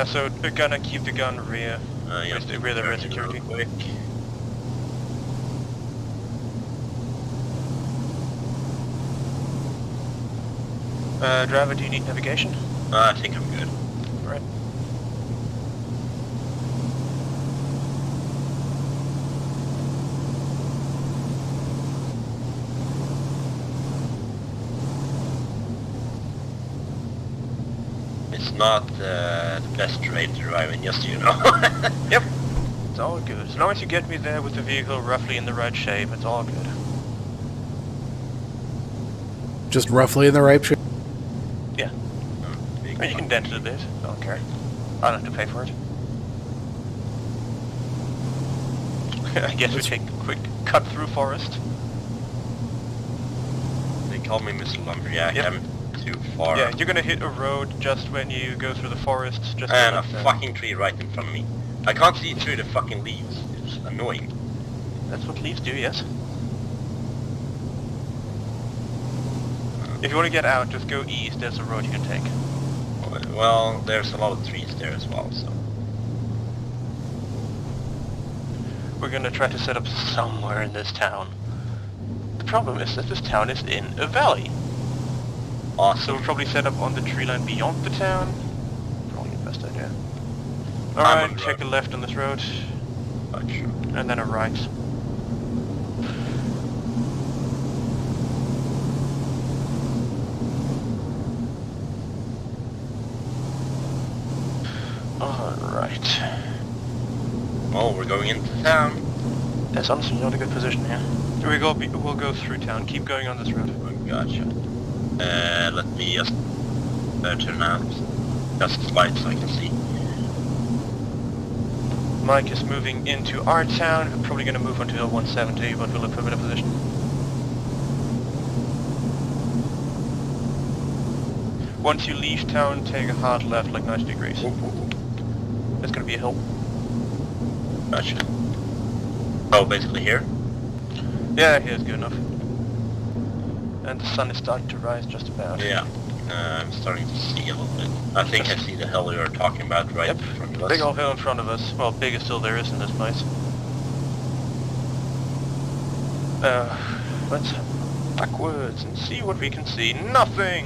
So we're gonna keep the gun rear. Yeah, rear the rear security. Quick. Driver, do you need navigation? I think I'm good. Right. It's not the best terrain to drive in, just so you know. Yep. It's all good. As long as you get me there with the vehicle roughly in the right shape, it's all good. Just roughly in the right shape. Yeah. I mean, you can dent it a bit. I don't care. I don't have to pay for it. I guess we take a quick cut through forest. They call me Mr. Lumberjack. Yep. I'm too far. Yeah, you're gonna hit a road just when you go through the forest. Just And a left there. fucking tree right in front of me. I can't see through the fucking leaves. It's annoying. That's what leaves do, yes. If you want to get out, just go east. There's a road you can take. Well, there's a lot of trees there as well, so. We're gonna try to set up somewhere in this town. The problem is that this town is in a valley. Awesome. So we'll probably set up on the tree line beyond the town. Probably the best idea. Alright, take a left on this road. And then a right. Alright. Well, we're going into town. That's honestly not a good position here. We'll go through town. Keep going on this road. Gotcha. Let me just turn out. Just slight so I can see. Mike is moving into our town. We're probably going to move onto Hill 170, but we'll look for a better position. Once you leave town, take a hard left like 90 degrees. That's going to be a hill. Gotcha. Oh, basically here? Yeah, here's good enough. And the sun is starting to rise just about. Yeah. I'm starting to see a little bit. I think I see the hill you're talking about right in front of us. Big old hill in front of us. Well, big as still there is in this place. Let's head backwards and see what we can see. Nothing!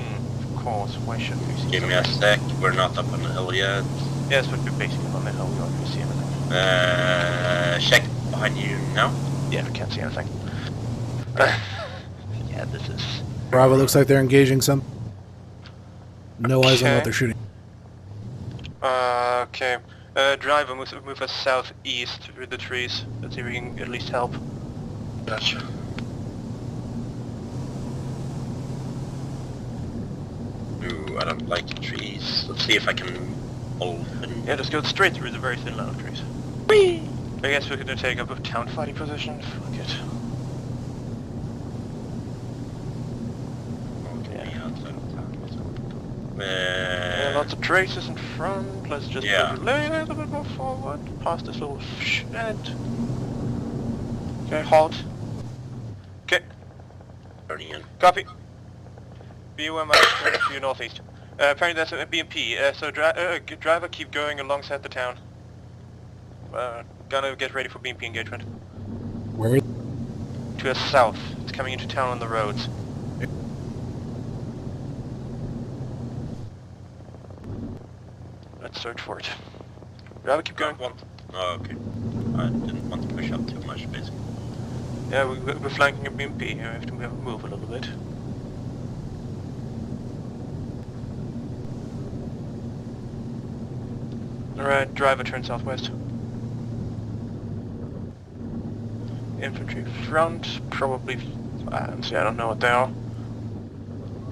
Of course, why should we see Give me a sec. We're not up on the hill yet. Yes, but we're basically on the hill. We don't really see anything. Check behind you now. Yeah, we can't see anything. Yeah, this is... Bravo looks like they're engaging some. No eyes on Okay. what they're shooting. Okay. Driver, move us southeast through the trees. Let's see if we can at least help. Gotcha. Ooh, I don't like the trees. Let's see if I can open. Yeah, just go straight through the very thin line of trees. Whee! I guess we're gonna take up a town fighting position. Fuck it. Lots of traces in front. Let's just Yeah. move a little bit more forward, past this little shed. Okay, halt. Okay. Turning in. Copy. BUM to your northeast. Apparently that's a BMP, so driver keep going alongside the town. Gonna get ready for BMP engagement. Where is To the south. It's coming into town on the roads. Let's search for it. Driver, keep going. Oh, okay. I didn't want to push up too much, basically. Yeah, we're flanking a BMP. We have to move a little bit. Alright, driver, turn southwest. Infantry front, probably... see, I don't know what they are.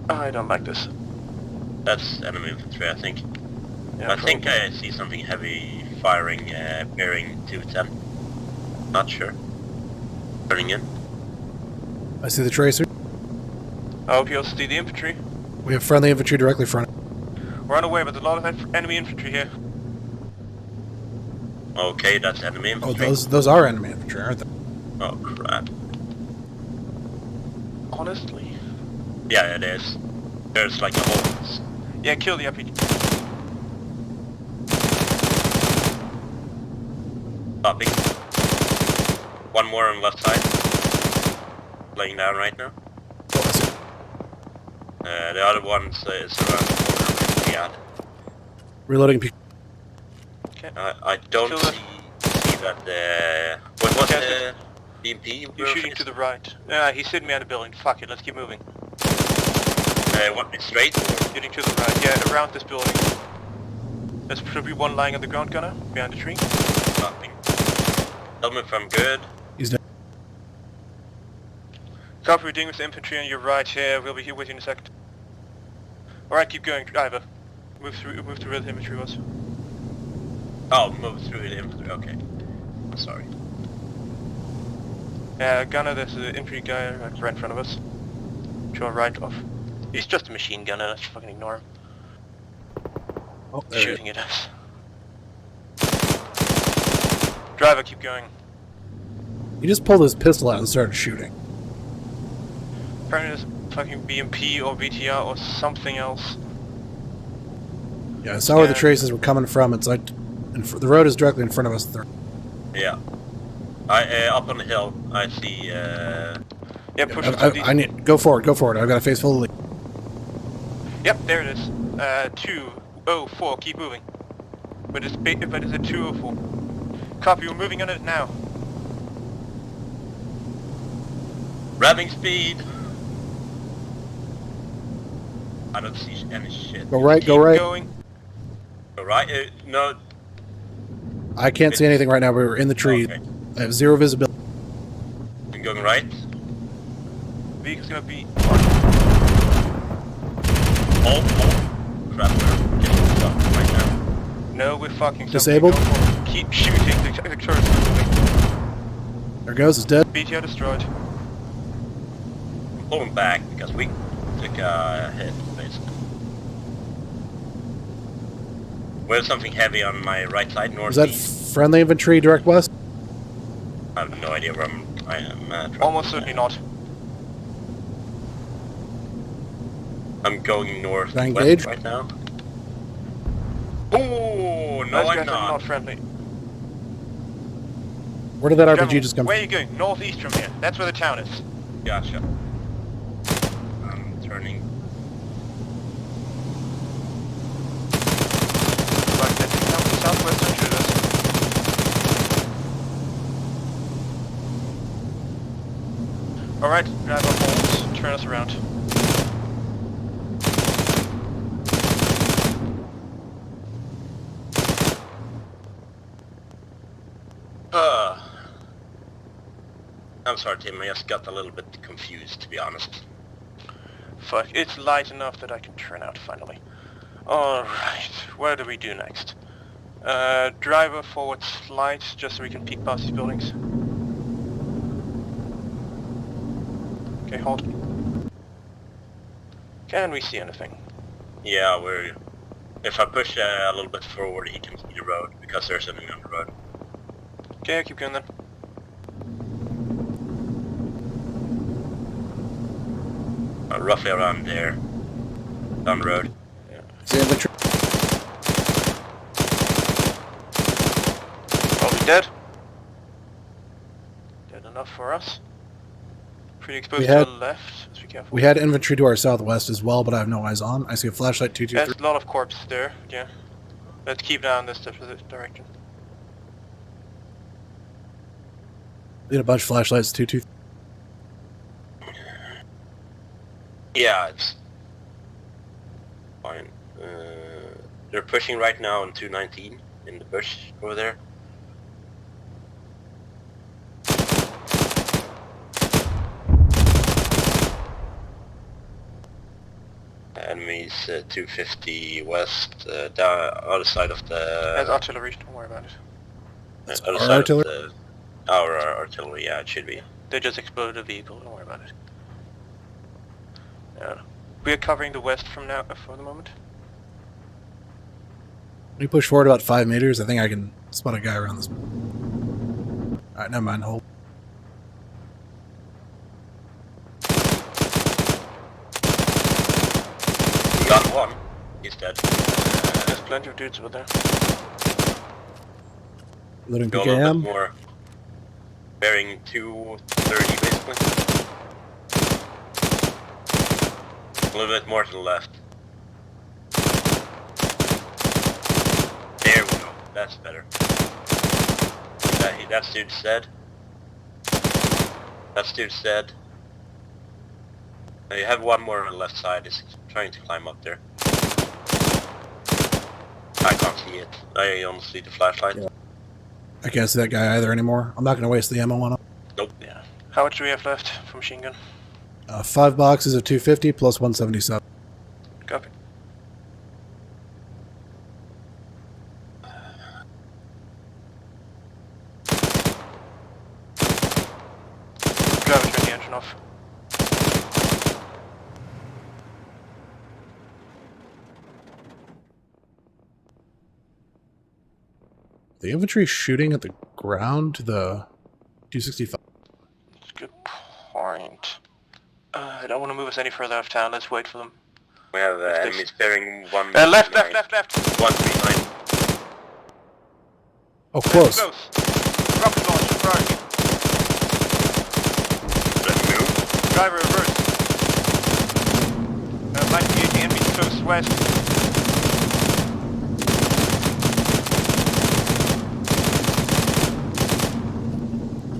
I don't like this. That's enemy infantry, I think. Yeah, I think I see something heavy firing, bearing 210. Not sure. Turning in. I see the tracer. I hope you also see the infantry. We have friendly infantry directly in front. We're on the way, but there's a lot of enemy infantry here. Okay, that's enemy Oh, infantry. those are enemy infantry, aren't they? Oh, crap. Honestly. Yeah, it is. There's like a whole... Yeah, kill the RPG. Copy. One more on left side. Laying down right now. The other one's is around the corner. Yeah. Reloading. Okay. I don't see that. What was the BMP? You're shooting to the right. He's hitting me on the building. Fuck it, let's keep moving. What, straight? Or? Shooting to the right. Yeah, around this building. There's probably one lying on the ground, gunner, behind the tree. Nothing. Tell me if I'm good. He's dead. Copy, we're dealing with the infantry on your right here. We'll be here with you in a second. Alright, keep going, driver. Move to where the infantry was. Oh, move through the infantry. Okay. Sorry. Gunner, there's an infantry guy right in front of us. To our right off. He's just a machine gunner, let's fucking ignore him. Oh, He's shooting at us. Driver, keep going. He just pulled his pistol out and started shooting. Apparently there's fucking BMP or VTR or something else. Yeah, I saw where the traces were coming from. It's like the road is directly in front of us. Yeah. Up on the hill, I see. Yeah, push it. I need go forward. Go forward. I've got a face full of lead. Yep, there it is. 204. Keep moving. But it's a 204. Copy. We're moving on it now. Ramming speed. I don't see any shit. Go right. Go right. Going. Go right. No. I can't see anything right now. We're in the tree. Okay. I have zero visibility. I'm going right. Vehicle's gonna be. Oh, crap! We're getting stuck right now. No, we're fucking. Disabled. Keep shooting. The turret's moving. There goes. It's dead. BTR destroyed. I'm pulling back because we took a hit, basically. There's something heavy on my right side, Is northeast. that friendly infantry direct west? I have no idea where I am at. Almost certainly not. I'm going north Did I engage? right now. Oh, no, Those I'm guys are not. not friendly. Where did that RPG General, just come where from? are you going? Northeast from here. That's where the town is. Gotcha. I'm turning. Right, that's southwestern shooters. Alright, grab our holes, turn us around. I'm sorry, Tim. I just got a little bit confused, to be honest. Fuck, it's light enough that I can turn out finally. Alright, what do we do next? Driver forward slide, just so we can peek past these buildings. Okay, halt. Can we see anything? Yeah, we're... If I push a little bit forward, he can see the road, because there's enemy on the road. Okay, keep going then. Roughly around there. Down the road. Probably dead. Dead enough for us. Pretty exposed to the left. Let's be careful. We had infantry to our southwest as well, but I have no eyes on. I see a flashlight 223. There's a lot of corpses there, yeah. Let's keep down this direction. Need a bunch of flashlights 223. Yeah, it's fine. They're pushing right now on 219 in the bush over there. Enemies 250 west, down other side of the. There's artillery. Don't worry about it. Other our side artillery? of the, our artillery. Yeah, it should be. They just exploded a vehicle. Don't worry about it. Yeah. We are covering the west from now for the moment. We push forward about 5 meters. I think I can spot a guy around this. Alright, never mind. Hold. We got one. He's dead. There's plenty of dudes over there. Loading Go a little bit PKM. more. Bearing 230 basically. A little bit more to the left. There we go. That's better. That dude's dead. That dude's dead. Now you have one more on the left side. He's trying to climb up there. I can't see it. I only see the flashlight. Yeah. I can't see that guy either anymore. I'm not going to waste the ammo on him. Nope. Yeah. How much do we have left for machine gun? 5 boxes of 250 plus 177. Copy. Driver, turn the engine off. The infantry shooting at the ground to the 265. That's a good point. I don't want to move us any further out of town. Let's wait for them. We have enemies bearing 1. Left. 139. Oh, close. Rocket launch, approach. Let's move. Driver, reverse. 98 enemies close west.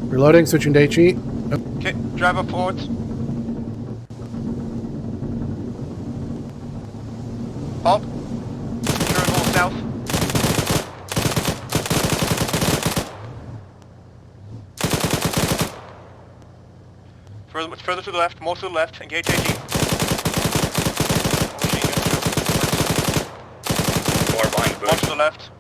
Reloading, switching to HE. Okay, drive up forwards. Halt. Turn all south. Further to the left, more to the left, engage AG. More behind the bush. More to the left.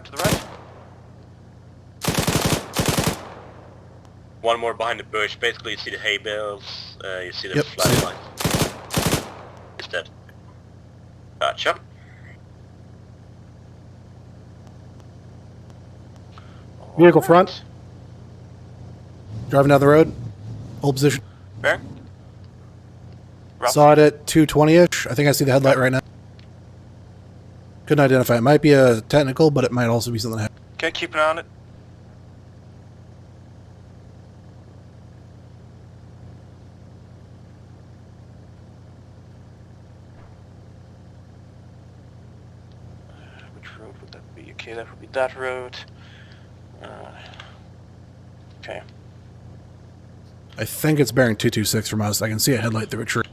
To the right. One more behind the bush. Basically, you see the hay bales. You see the Yep, flashlight. He's dead. Gotcha. Vehicle front. Driving down the road. Hold position. Bearing. Saw it at 220-ish. I think I see the headlight right now. Couldn't identify. It might be a technical, but it might also be something. Okay, keep an eye on it. Which road would that be? Okay, that would be that road. Okay. I think it's bearing 226 from us. I can see a headlight through a tree.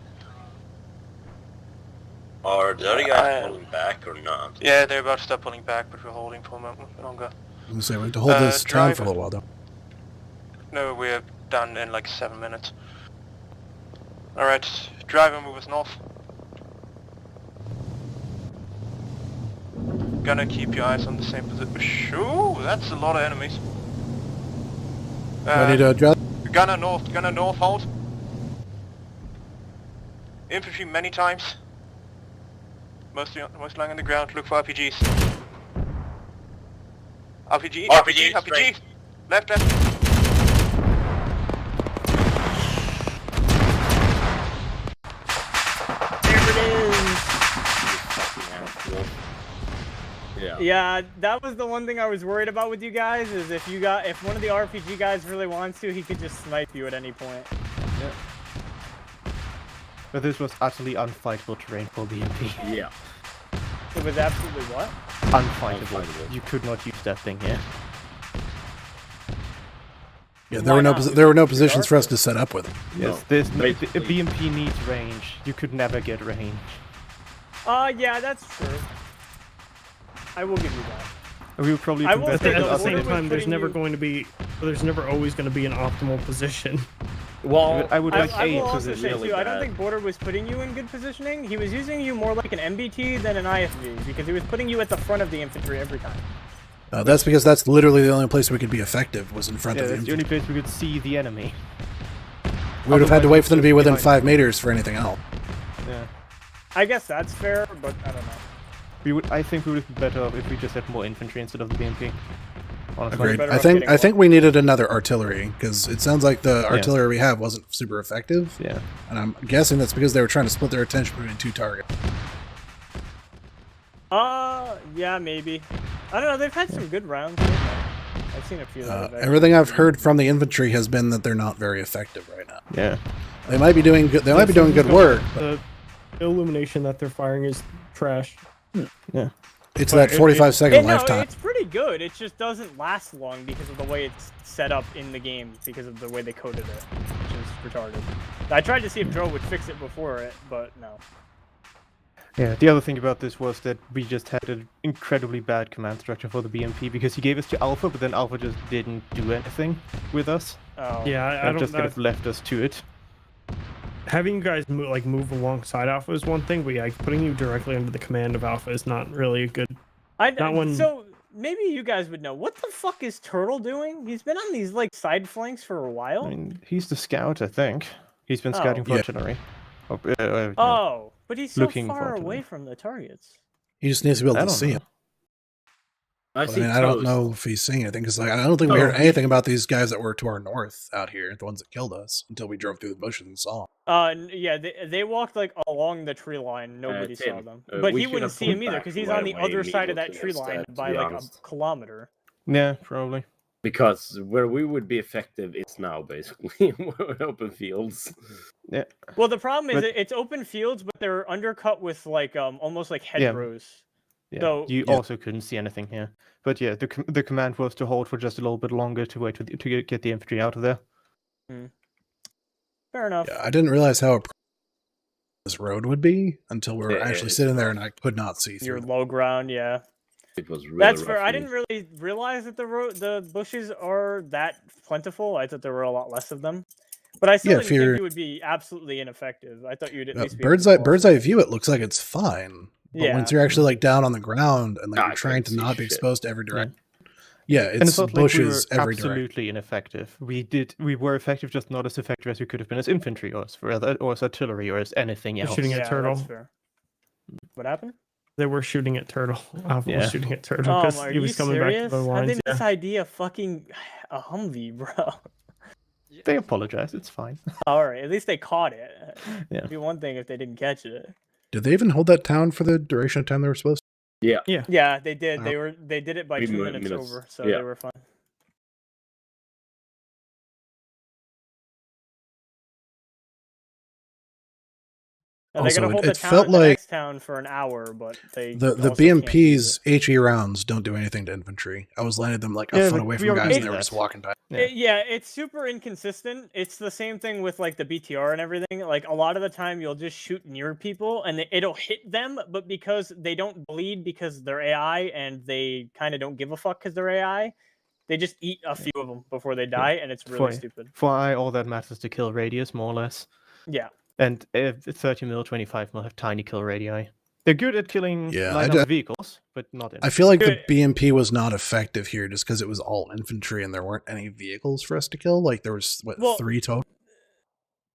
Are the other guys pulling back or not? Yeah, they're about to stop pulling back, but we're holding for a moment longer. I'm going to say we have to hold this town for a little while, though. No, we're done in like 7 minutes. Alright, driver, move us north. Gonna keep your eyes on the same position. Shoo, that's a lot of enemies. Ready to adjust? Gunner north, hold. Infantry many times. Most lying on the ground, look for RPGs. RPG. Left. There it is. Yeah, that was the one thing I was worried about with you guys, is if one of the RPG guys really wants to, he could just snipe you at any point. Yeah. But this was utterly unfightable terrain for BMP. Yeah. It was absolutely what? Unfightable. You could not use that thing here. Yeah, there were no positions for us to set up with. Yes, there's no, BMP needs range. You could never get range. Yeah, that's true. I will give you that. We would probably. I will say at the the same border time, was there's putting never always going to be an optimal position. Well, I would like I will also position. say really too, I don't bad. think Border was putting you in good positioning. He was using you more like an MBT than an IFV, because he was putting you at the front of the infantry every time. That's because that's literally the only place we could be effective was in front Yeah, of the that's the only place we could see the enemy. We would have had to wait for them to be within 5 meters for anything else. Yeah. I guess that's fair, but I don't know. I think we would be better off if we just had more infantry instead of the BMP. Honestly. Agreed. I think we needed another artillery because it sounds like the artillery we have wasn't super effective. Yeah. And I'm guessing that's because they were trying to split their attention between 2 targets. Yeah, maybe. I don't know. They've had some good rounds. I've seen a few. Everything I've heard from the infantry has been that they're not very effective right now. Yeah. They might be doing good. They might be doing good work. But The illumination that they're firing is trash. Yeah. It's that 45-second lifetime. No, it's pretty good. It just doesn't last long because of the way it's set up in the game, because of the way they coded it, which is retarded. I tried to see if Dro would fix it before it, but no. Yeah, the other thing about this was that we just had an incredibly bad command structure for the BMP because he gave us to Alpha, but then Alpha just didn't do anything with us. Oh. Yeah, I don't just kind of left us to it. Having you guys move alongside Alpha is one thing, but yeah, putting you directly under the command of Alpha is not really a good. So maybe you guys would know, what the fuck is Turtle doing? He's been on these like side flanks for a while. I mean, he's the scout, I think. He's been scouting for artillery. Oh, but he's so looking far for away from the targets. He just needs to be able to see him. I don't know if he's seeing anything because I don't think we heard anything about these guys that were to our north out here, the ones that killed us, until we drove through the bushes and saw them. Yeah, they walked like along the tree line. Nobody saw them, but he wouldn't see him either because he's on the other side of that tree line by like a kilometer. Yeah, probably. Because where we would be effective is now basically open fields. Yeah. Well, the problem is it's open fields, but they're undercut with like almost like hedgerows. Yeah, so you also couldn't see anything here. But yeah, the command was to hold for just a little bit longer to wait to get the infantry out of there. Fair enough. Yeah, I didn't realize how this road would be until we were actually sitting there and I could not see through. Your low ground, yeah. It was really That's fair. rough. I didn't really realize that the bushes are that plentiful. I thought there were a lot less of them. But I still didn't think you would be absolutely ineffective. I thought you'd at least be bird's eye view. It looks like it's fine. But once you're actually like down on the ground and like you're trying to not be exposed to every direction. Yeah, it's bushes like we were every direction. Absolutely ineffective. We were effective, just not as effective as we could have been as infantry or as artillery or as anything else. Shooting at Turtle. That's fair. What happened? They were shooting at Turtle. Alpha was shooting at Turtle Oh, because are he was you coming serious? back to the How lines. did this idea fucking a Humvee, bro? They apologize. It's fine. All right, at least they caught it. Yeah. It'd be one thing if they didn't catch it. Did they even hold that town for the duration of time they were supposed to? Yeah. Yeah, they did. They did it by 2 minutes over, so they were fine. And they're gonna hold the town felt the like next town for an hour, but they the also BMP's HE rounds don't do anything to infantry. I was landing them like a foot away from guys and they were just walking by. Yeah, it's super inconsistent. It's the same thing with like the BTR and everything. Like a lot of the time, you'll just shoot near people and it'll hit them, but because they don't bleed because they're AI and they kind of don't give a fuck because they're AI, they just eat a few of them before they die, and it's really stupid. For all that matters to kill radius, more or less. Yeah. And 30 mil, 25 mil have tiny kill radii. They're good at killing light armored vehicles, but not infantry. I feel like the BMP was not effective here just because it was all infantry and there weren't any vehicles for us to kill. Like there was 3 total.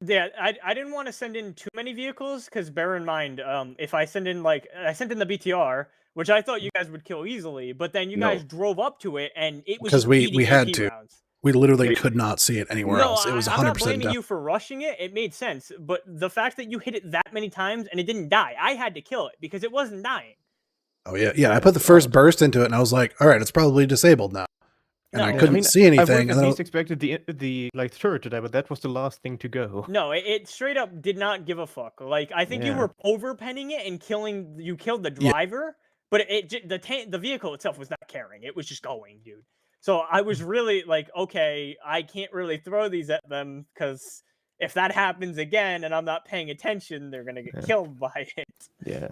Yeah, I didn't want to send in too many vehicles because bear in mind, if I sent in I sent in the BTR, which I thought you guys would kill easily, but then you guys drove up to it and it was Because we eating had AP to. rounds. We literally could not see it anywhere else. It was 100%. I'm not blaming you for rushing it. It made sense, but the fact that you hit it that many times and it didn't die, I had to kill it because it wasn't dying. Oh yeah. I put the first burst into it and I was like, all right, it's probably disabled now. And I couldn't see anything. I would at least expected the turret to die, but that was the last thing to go. No, it straight up did not give a fuck. Like I think you were overpenning it and you killed the driver, but the vehicle itself was not caring. It was just going, dude. So I was really like, okay, I can't really throw these at them because if that happens again and I'm not paying attention, they're gonna get killed by it. Yeah.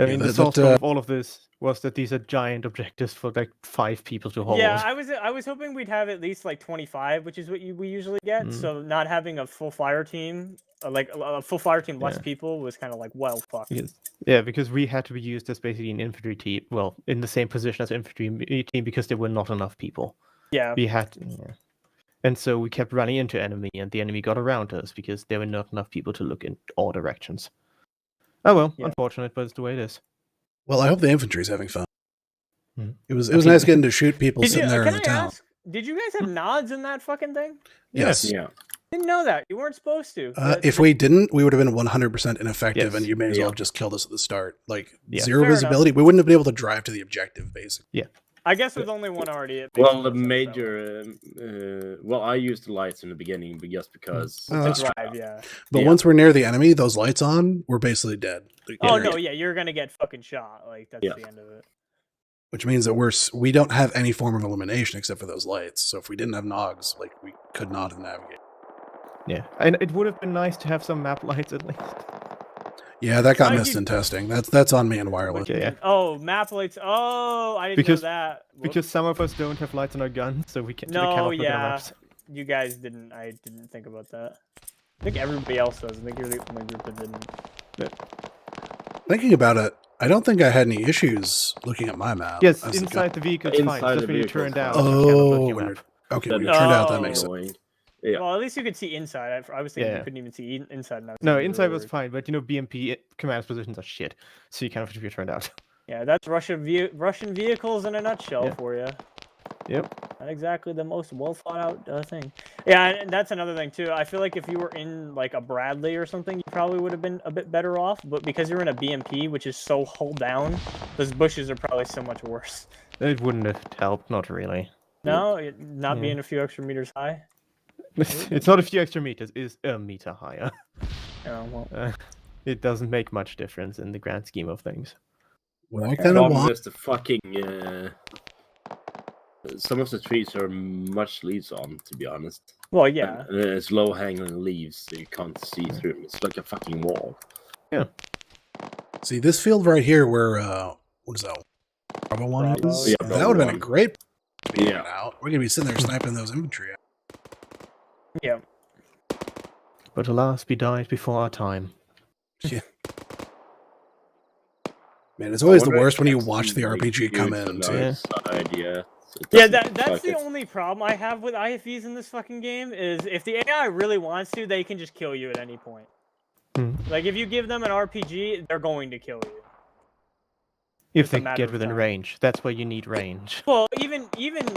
I mean, the source of all of this was that these are giant objectives for like 5 people to hold. Yeah, I was hoping we'd have at least like 25, which is what we usually get. So not having a full fire team, like a full fire team less people, was kind of like, well, fuck. Yeah, because we had to be used as basically an infantry team. Well, in the same position as infantry team because there were not enough people. Yeah. We had, and so we kept running into enemy, and the enemy got around us because there were not enough people to look in all directions. Oh well, unfortunate, but it's the way it is. Well, I hope the infantry's having fun. It was nice getting to shoot people sitting there in the town. Did you guys have nods in that fucking thing? Yes. Yeah. Didn't know that. You weren't supposed to. If we didn't, we would have been 100% ineffective, and you may as well have just killed us at the start. Like, zero visibility. We wouldn't have been able to drive to the objective, basically. Yeah. I guess with only one already. Well, the major. Well, I used the lights in the beginning, but just because. But once we're near the enemy, those lights on, we're basically dead. No, you're gonna get fucking shot. Like that's the end of it. Which means that we don't have any form of illumination except for those lights. So if we didn't have Nogs, like we could not have navigated. Yeah, and it would have been nice to have some map lights at least. Yeah, that got missed in testing. That's on me and wireless. Yeah. Oh, map lights. Oh, I didn't know that. Because some of us don't have lights on our guns, so we can't. You guys didn't. I didn't think about that. I think everybody else does. I think you're the only group that didn't. Thinking about it, I don't think I had any issues looking at my map. Yes, inside the vehicle, it's fine. Just when you turned out. Oh, when you turned out, that makes sense. Yeah. Well, at least you could see inside. I was thinking you couldn't even see inside. No, inside was fine, but BMP command positions are shit, so you kind of have to be turned out. Yeah, that's Russian vehicles in a nutshell for you. Yep. Not exactly the most well thought out thing. Yeah, and that's another thing too. I feel like if you were in like a Bradley or something, you probably would have been a bit better off. But because you're in a BMP, which is so hull down, those bushes are probably so much worse. It wouldn't have helped, not really. No, not being a few extra meters high. It's not a few extra meters; it's a meter higher. Oh, well. It doesn't make much difference in the grand scheme of things. What I kind of want is the fucking. Some of the trees are much leaves on, to be honest. Well, yeah. And it's low hanging leaves, so you can't see through them. It's like a fucking wall. Yeah. See this field right here, where what is that? Bravo 1 is. Yeah, that would have been a great. Yeah. We're gonna be sitting there sniping those infantry out. Yeah. But alas, we died before our time. Yeah. Man, it's always the worst when you watch the RPG come in. Yeah, that's the only problem I have with IFVs in this fucking game is if the AI really wants to, they can just kill you at any point. Like if you give them an RPG, they're going to kill you. If they get within range, that's why you need range. Well, even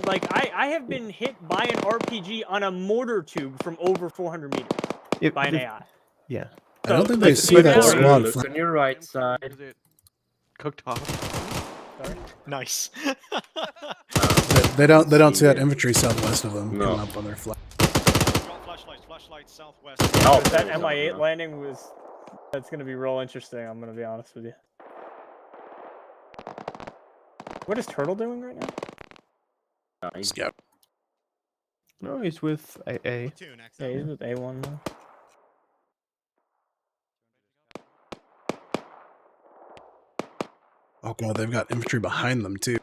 like I have been hit by an RPG on a mortar tube from over 400 meters by an AI. Yeah. I don't think they see that squad. Look on your right side. Cooked off. Sorry. Nice. They don't see that infantry southwest of them coming up on their flag. Flashlight southwest. Oh, that MI8 landing that's gonna be real interesting. I'm gonna be honest with you. What is Turtle doing right now? Scout. No, he's with AA. Yeah, he's with A1 now. Oh god, they've got infantry behind them too.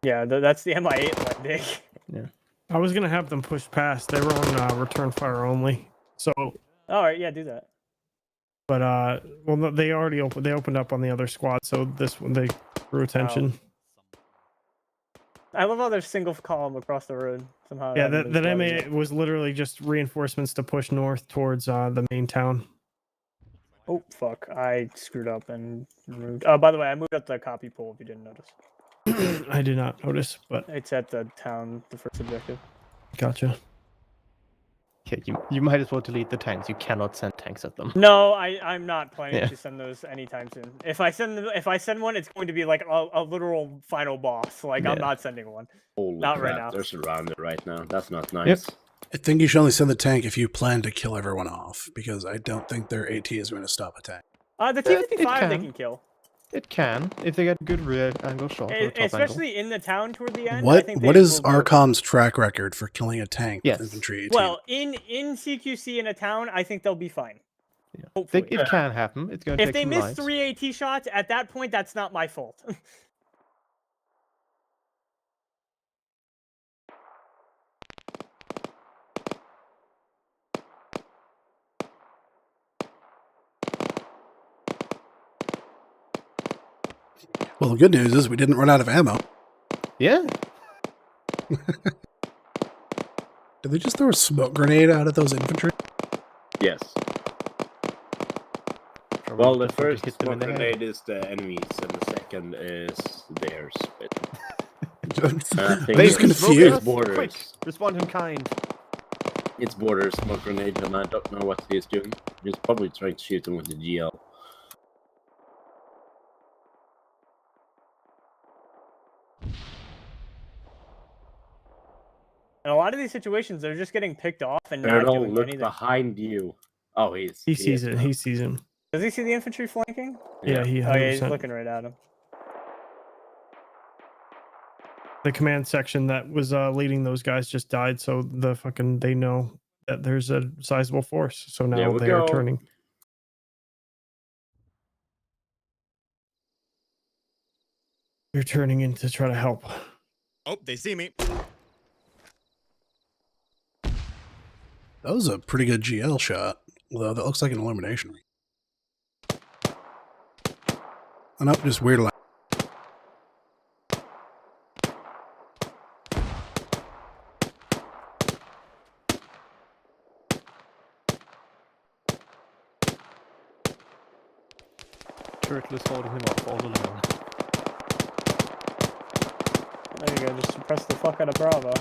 Yeah, that's the MI8 landing. Yeah. I was gonna have them push past. They were on return fire only. So. All right, yeah, do that. But well, no, they already opened up on the other squad, so this one they drew attention. I love how there's single column across the road somehow. Yeah, that MA was literally just reinforcements to push north towards the main town. Oh fuck! I screwed up and moved. Oh, by the way, I moved up the copy pool. If you didn't notice. I did not notice, but it's at the town. The first objective. Gotcha. Yeah, you might as well delete the tanks. You cannot send tanks at them. No, I'm not planning to send those anytime soon. If I send one, it's going to be like a literal final boss. Like I'm not sending one. Holy not crap, right now. they're surrounded right now. That's not nice. I think you should only send the tank if you plan to kill everyone off, because I don't think their AT is going to stop a tank. The T-55 they can kill. It can if they get good rear angle shot. Especially in the town toward the end. I What think what is Arcomm's track record for killing a tank with infantry AT? Well, in CQC in a town, I think they'll be fine. Yeah. Hopefully. It can happen. It's going to if take they some miss lives. 3 AT shots, at that point, that's not my fault. Well, the good news is we didn't run out of ammo. Yeah. Did they just throw a smoke grenade out at those infantry? Yes. Well, the first smoke grenade is the enemies, and the second is theirs. They just confused. Borders. Quick, respond in kind. It's borders smoke grenade, and I don't know what he's doing. He's probably trying to shoot them with the GL. In a lot of these situations, they're just getting picked off and not Errol, doing look anything. behind you. Oh, He sees it. He sees him. Does he see the infantry flanking? Yeah, he. Oh yeah, he's 100%. looking right at him. The command section that was leading those guys just died, so they know that there's a sizable force. So There now we they're go. turning. They're turning in to try to help. Oh, they see me. That was a pretty good GL shot. Although that looks like an elimination. Oh, no, just weird line. Turtle is holding him off all alone. There you go. Just suppress the fuck out of Bravo.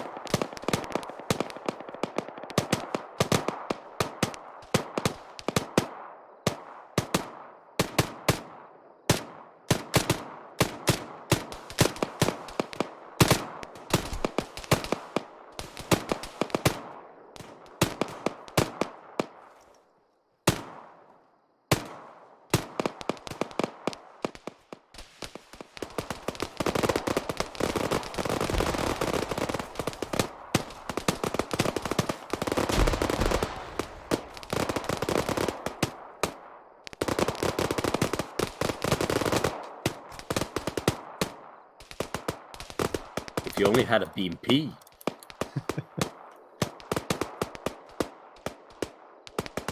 If you only had a BMP.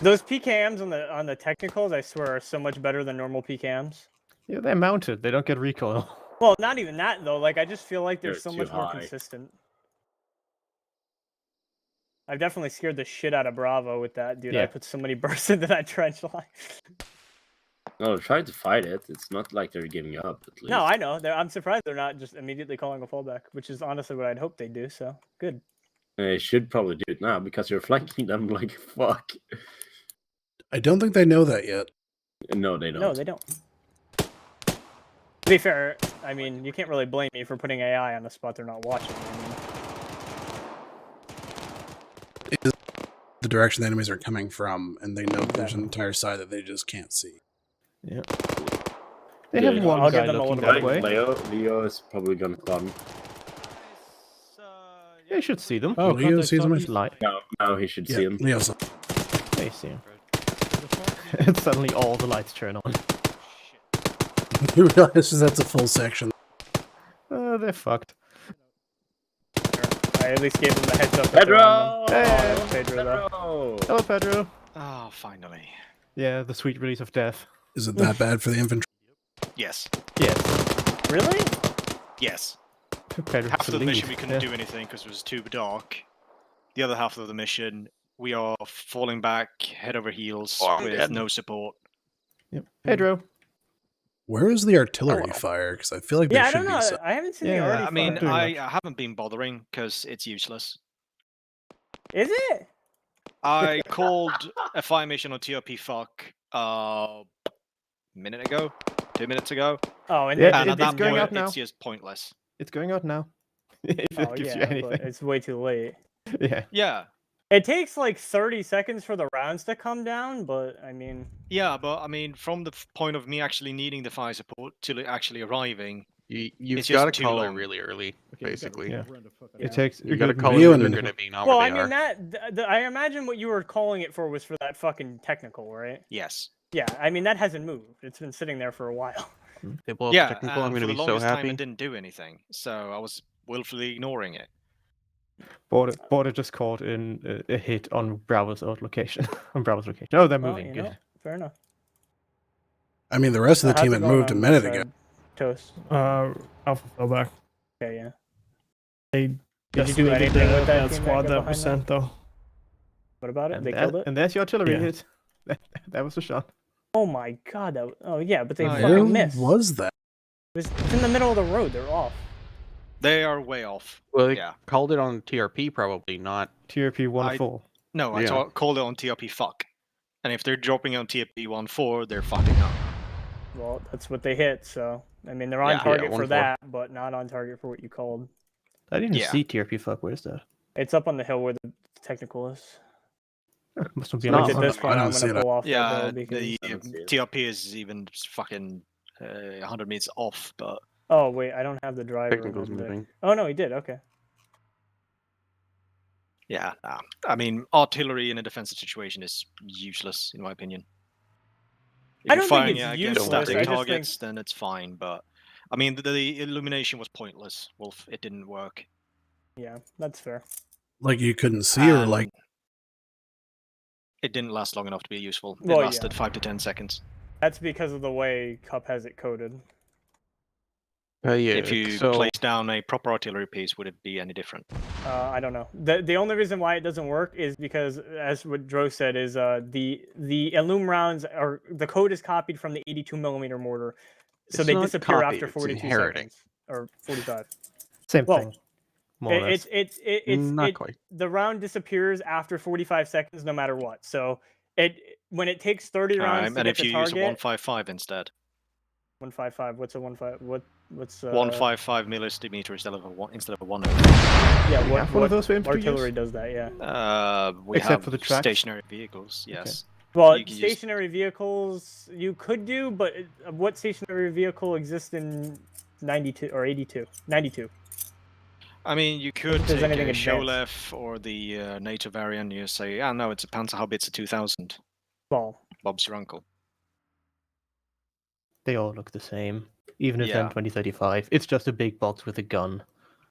Those PKMs on the technicals, I swear, are so much better than normal PKMs. Yeah, they're mounted. They don't get recoil. Well, not even that though. Like I just feel like they're They're so too much more high. consistent. I've definitely scared the shit out of Bravo with that, dude. I Yeah. put so many bursts into that trench line. No, try to fight it. It's not like they're giving up, at least. No, I know. I'm surprised they're not just immediately calling a fallback, which is honestly what I'd hope they do. So good. They should probably do it now, because you're flanking them like fuck. I don't think they know that yet. No, they don't. No, they don't. To be fair, I mean, you can't really blame me for putting AI on the spot they're not watching. I mean, Is the direction the enemies are coming from, and they know there's an entire side that they just can't see. Yeah. They have one I'll guy give them a looking little that bit. way. Leo is probably gonna come. Yeah, you should see them. Oh, Leo sees them. Light. Now he should see him. Leo's They see him. And suddenly all the lights turn on. You realize that's a full section. They're fucked. I at least gave them the heads up. Pedro! Hey, Pedro, though. Hello, Pedro. Oh, finally. Yeah, the sweet release of death. Is it that bad for the infantry? Yes. Yes. Really? Yes. Pedro Half of the lead. mission we couldn't do anything because it was too dark. The other half of the mission, we are falling back head over heels with no support. Yep. Pedro. Where is the artillery fire? Because I feel like there I should don't be know. some. I haven't seen the arty I mean, fire. I haven't been bothering because it's useless. Is it? I called a fire mission on TRP fuck a minute ago, 2 minutes ago. Oh, and Yeah, at it's that going point, out now. it's just pointless. It's going out now. If Oh it gives you yeah, anything. but it's way too late. Yeah. Yeah. It takes like 30 seconds for the rounds to come down, but I mean. Yeah, but I mean, from the point of me actually needing the fire support till it actually arriving, You've it's got to just too call it long. really early, basically. Yeah. It takes. You got to call You it when they're and- going to be, not Well, where I they mean are. I imagine what you were calling it for was for that fucking technical, right? Yes. Yeah, I mean that hasn't moved. It's been sitting there for a while. They blow up Yeah, the technical, I'm and going for to the be so longest time happy. it didn't do anything, so I was willfully ignoring it. Border just caught in a hit on Bravo's old location. On Bravo's location. Oh, they're Well, moving. you Good. know, fair enough. I mean, the rest of the How's team it had going moved a on minute this ago. side, Toast. Alpha fell back. Okay, yeah. They Did you do decimated anything with that team that squad got that behind was them? sent though? What about it? And They that- killed it? And there's your artillery Yeah. hit. That was a shot. Oh my god, oh yeah, but they Oh, yeah. Where fucking missed. was that? It's in the middle of the road, they're off. They are way off. Well, they Yeah. called it on TRP probably, not... TRP 1-4. No, I Yeah. called it on TRP fuck. And if they're dropping on TRP 1-4, they're fucking up. Well, that's what they hit, so I mean they're on Yeah. target Yeah, for 1-4. that, but not on target for what you called. I didn't Yeah. see TRP fuck. Where's that? It's up on the hill where the technical is. Must be Look on at this I one. don't I'm see gonna it. pull off that Yeah, hill because. the I don't see it. TRP is even fucking 100 meters off, but Oh wait, I don't have the driver. Technical's in the- moving. Oh no, he did. Okay. yeah, nah. I mean, artillery in a defensive situation is useless, in my opinion. If I you're don't think firing it's it against useless, static I just targets, then it's fine. But I mean, the illumination was pointless. Wolf, it didn't work. Yeah, that's fair. Like you couldn't see, or And like it didn't last long enough to be useful. It Well, yeah. lasted 5 to 10 seconds. That's because of the way Cup has it coded. Yeah, If you so... place down a proper artillery piece, would it be any different? I don't know. The only reason why it doesn't work is because, as what Dro said, is the Illum rounds are the code is copied from the 82mm mortar, so It's they not disappear copied, after it's 42 inheriting. seconds or 45. Same Well, thing. More or less. Not quite. The round disappears after 45 seconds, no matter what. So when it takes 30 rounds to and get if the you use a target, 155 instead, 155. What's a 15? What's 155 millimeter instead of a 1. Yeah, what, have one of those for infantry artillery use? does that? Yeah. We Except have for the tracks? stationary vehicles. Yes. Well, You can use- stationary vehicles you could do, but what stationary vehicle exists in 92 or 82? 92. I mean, you could If there's take anything a advanced. Sholev or the NATO variant. You say, "Ah, no, it's a Panzerhaubitze 2000." Well, Bob's your uncle. They all look the same. Even if Yeah. they're in 2035. It's just a big box with a gun.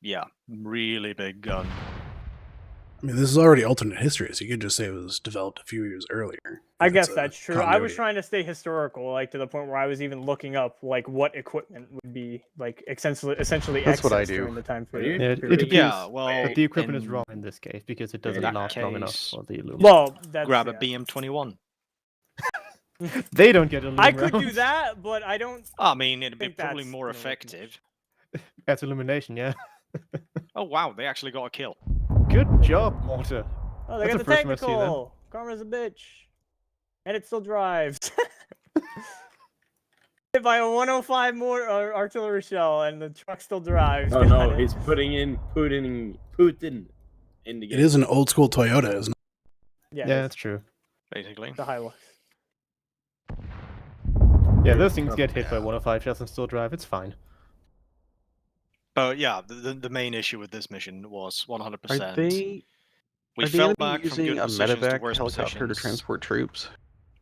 Yeah, really big gun. I mean, this is already alternate history, so you could just say it was developed a few years earlier. I If guess it's a that's true. I was continuity. trying to stay historical, like to the point where I was even looking up like what equipment would be like essentially That's what I excess do. during the time Are you period. Yeah, it pretty- appears Yeah, well, that the equipment is in wrong in this case because it doesn't that last long enough case- for the Illum. Well, that's grab a yeah. BM-21. They don't get Illum I could do rounds. that, but I don't. I mean, it'd be think probably that's more gonna work much. effective. That's illumination, yeah. Oh wow, they actually got a kill. Good job, Mortar. Oh, they That's got the the first time I see that. technical. Karma's a bitch, and it still drives. Hit by a 105 more artillery shell, and the truck still drives. Oh Got no, it. he's putting in Putin in the It game. is an old school Toyota, isn't it? Yeah, Yeah, it's that's true. Basically. the Hilux. Yeah, those things get hit by 105 shells and still drive. It's fine. But yeah, the main issue with this mission was 100%. Are they... We Are the fell enemy back from using good a positions to medevac worse helicopter to positions transport troops?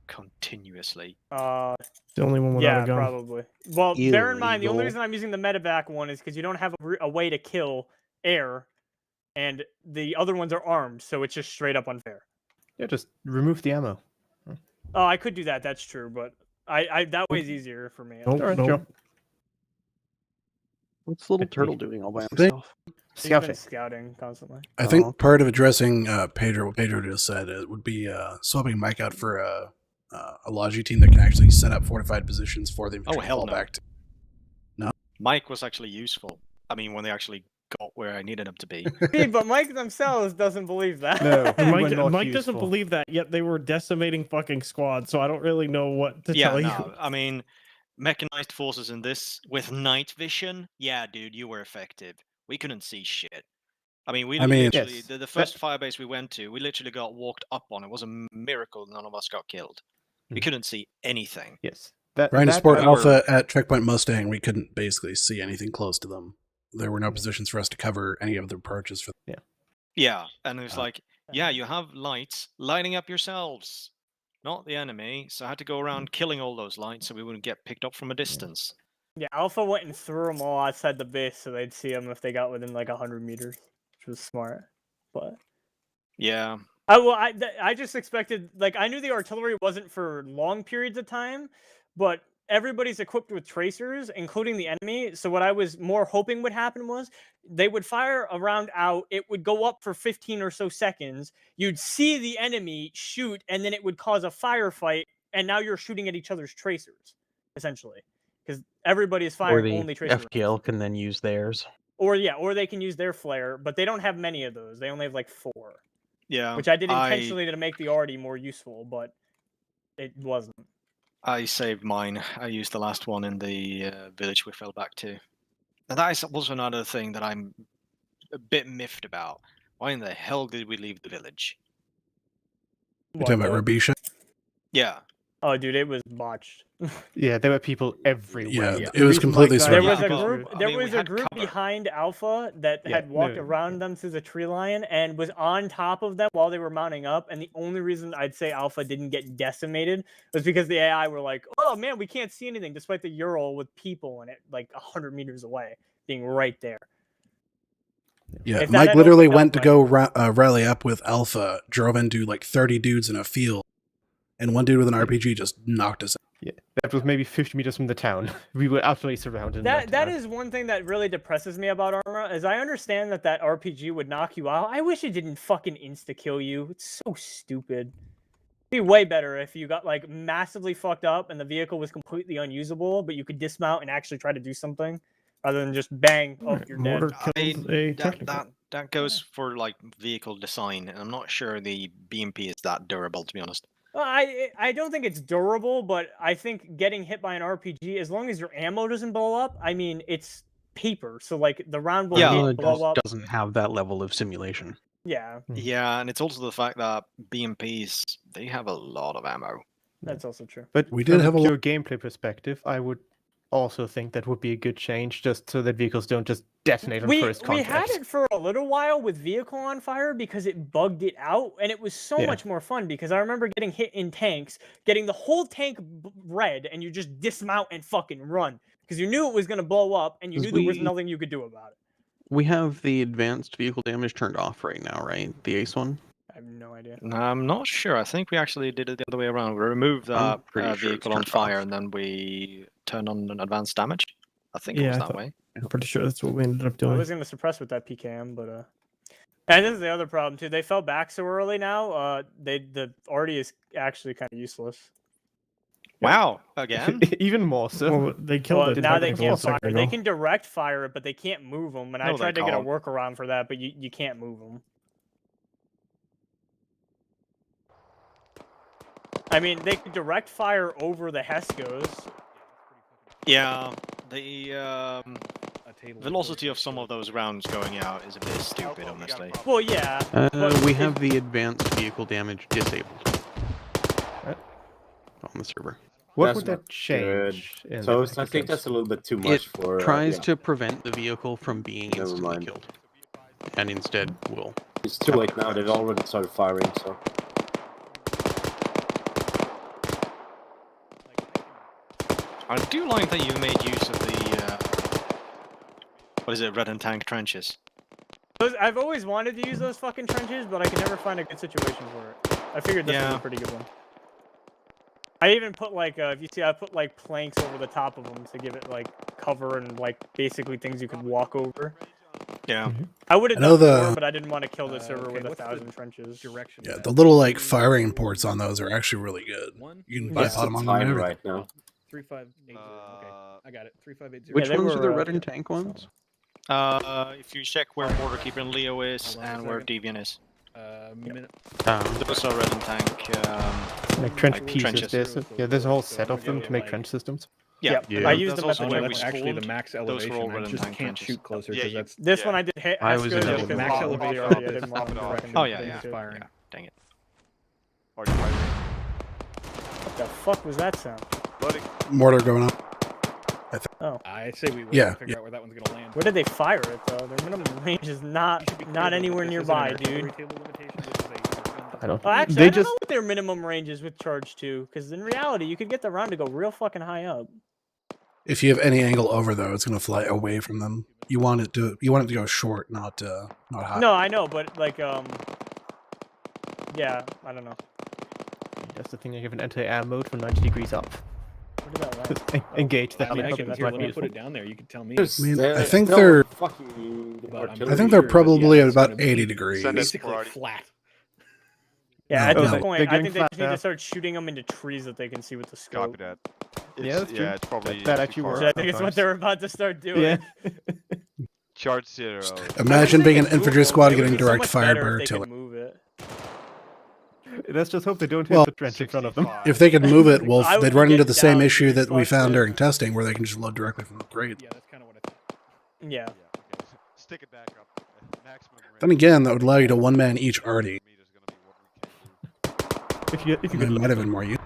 continuously. Uh, The only one without yeah, a gun. probably. Well, bear in mind, the only Illegal. reason I'm using the medevac one is because you don't have a way to kill air, and the other ones are armed, so it's just straight up unfair. Yeah, just remove the ammo. Oh, I could do that. That's true, but I that way's easier for me. Nope, nope. What's little turtle doing all by himself? He's been scouting constantly. I think part of addressing Pedro, what Pedro just said, would be swapping Mike out for a Logi team that can actually set up fortified positions for the infantry to hell fall no. back to. No? Mike was actually useful. I mean, when they actually got where I needed them to be. See, but Mike themselves doesn't believe that. No, Mike doesn't believe that, yet they were decimating fucking squads, so I don't really know what to tell you. I mean, mechanized forces in this with night vision, yeah, dude, you were effective. We couldn't see shit. I mean, literally, yes, the first firebase we went to, we literally got walked up on. It was a miracle none of us got killed. We couldn't see anything. Yes. Trying to support Alpha at Checkpoint Mustang, we couldn't basically see anything close to them. There were no positions for us to cover any of the approaches for them. Yeah, and it was like, yeah, you have lights lighting up yourselves, not the enemy. So I had to go around killing all those lights so we wouldn't get picked up from a distance. Yeah, Alpha went and threw them all outside the base so they'd see them if they got within like 100 meters, which was smart. But yeah, I just expected, like, I knew the artillery wasn't for long periods of time, but everybody's equipped with tracers, including the enemy. So what I was more hoping would happen was they would fire a round out. It would go up for 15 or so seconds. You'd see the enemy shoot, and then it would cause a firefight. And now you're shooting at each other's tracers, essentially, because everybody is firing only tracers. FTL can then use theirs. Or they can use their flare, but they don't have many of those. They only have like 4. Yeah, which I did intentionally to make the arty more useful, but it wasn't. I saved mine. I used the last one in the village we fell back to. And that is also another thing that I'm a bit miffed about. Why in the hell did we leave the village? You're talking about Rabisha? Yeah. Oh, dude, it was botched. Yeah, there were people everywhere. Yeah, it was completely There was a group. There was a group behind Alpha that had walked around them through the tree line and was on top of them while they were mounting up. And the only reason I'd say Alpha didn't get decimated was because the AI were like, "Oh man, we can't see anything," despite the Ural with people in it, like 100 meters away, being right there. Yeah, Mike literally went to go rally up with Alpha, drove into like 30 dudes in a field, and one dude with an RPG just knocked us out. Yeah, that was maybe 50 meters from the town. We were absolutely surrounded. That is one thing that really depresses me about Armor, is I understand that RPG would knock you out. I wish it didn't fucking insta-kill you. It's so stupid. It'd be way better if you got like massively fucked up and the vehicle was completely unusable, but you could dismount and actually try to do something, rather than just bang, you're dead. That goes for like vehicle design, and I'm not sure the BMP is that durable, to be honest. I don't think it's durable, but I think getting hit by an RPG, as long as your ammo doesn't blow up, I mean, it's paper, so like the round will blow up. Doesn't have that level of simulation. Yeah. Yeah, and it's also the fact that BMPs, they have a lot of ammo. That's also true. But we did have a pure gameplay perspective. I would also think that would be a good change, just so that vehicles don't just detonate on first contact. We had it for a little while with vehicle on fire because it bugged it out, and it was so much more fun because I remember getting hit in tanks, getting the whole tank red, and you just dismount and fucking run because you knew it was going to blow up, and you knew there was nothing you could do about it. We have the advanced vehicle damage turned off right now, right? The ACE one? I have no idea. I'm not sure. I think we actually did it the other way around. We removed that vehicle on fire, and then we turned on an advanced damage. I think it was that way. I'm pretty sure that's what we ended up doing. I was going to suppress with that PKM, but and this is the other problem too. They fell back so early now. The arty is actually kind of useless. Wow! Again, even more so. Well, they killed it. Now they can't fire. They can direct fire it, but they can't move them. And I tried to get a workaround for that, but you can't move them. I mean, they could direct fire over the Heskos. Yeah, the velocity of some of those rounds going out is a bit stupid, honestly. Well, yeah. We have the advanced vehicle damage disabled on the server. What would that change? So I think that's a little bit too much for. It tries to prevent the vehicle from being instantly killed, and instead will. It's too late now. They've already started firing, so. I do like that you made use of the what is it, red and tank trenches. I've always wanted to use those fucking trenches, but I can never find a good situation for it. I figured this was a pretty good one. I even put like if you see, I put like planks over the top of them to give it like cover and like basically things you could walk over. Yeah. I would have I know done more, but I didn't want to kill the server with 1,000 trenches. Direction. Yeah, the little like firing ports on those are actually really good. You can What's bypass the them on time them. right now? 3580. Okay, I got it. 3580. Which they ones are the were, red and tank ones? If you check where Border Keeper and Leo is Hold on a and where second. Deviant is. Minute. Those are red and tank. Like trench like pieces. trenches. There's a whole set of them to make trench systems. Yeah, I used them as also a when weapon. we That's actually the spawned, max those were elevation. all I red and just tank can't trenches. shoot closer Yeah, because that's This one I did hit. I was in Asco the because max of the elevation. area. I Is didn't want them to top recommend Oh, yeah, things yeah. to. firing. Dang it. Already firing. What the fuck was that sound? Loading. Mortar going up. Oh, I say we wait Yeah, and figure out where that one's gonna land. where did they fire it though? Their minimum range is not anywhere nearby, dude. I don't. Well, actually, They I don't just know what their minimum range is with charge 2, because in reality, you could get the round to go real fucking high up. If you have any angle over though, it's gonna fly away from them. You want it to go short, not high. No, I know, but like yeah, I don't know. That's the thing. I have an anti-air mode for 90 degrees up. Where did that land? Engage the I mean, I helicopter. can That's here, quite let me beautiful. put it down there. You can tell me. I mean, I There's think still they're fucking But I'm artillery I think they're here. probably yeah, at it's gonna about be 80 degrees. Send us basically priority. flat. Yeah, No, at this no. point, They're I going think they flat just need to now. start shooting them into trees that they can see with the Copy scope. that. Yeah, that's true. Yeah, it's probably That too actually far. works. Which I think is what sometimes. they're about to start doing. Yeah. Charge 0. Imagine being an infantry squad It would getting be so direct much fired better by if they could artillery. move it. Let's just hope they don't hit Well, the trench in front of them. 65. If they could move it, well, I would they'd be run into getting the same down issue to that we fuck found it. during testing, where they can just load directly from the grade. Yeah, that's kind of what I thought. Yeah. Okay, stick it back up. Maximum range. Then again, that would allow you to one man each arty. If you It could might have been more useful.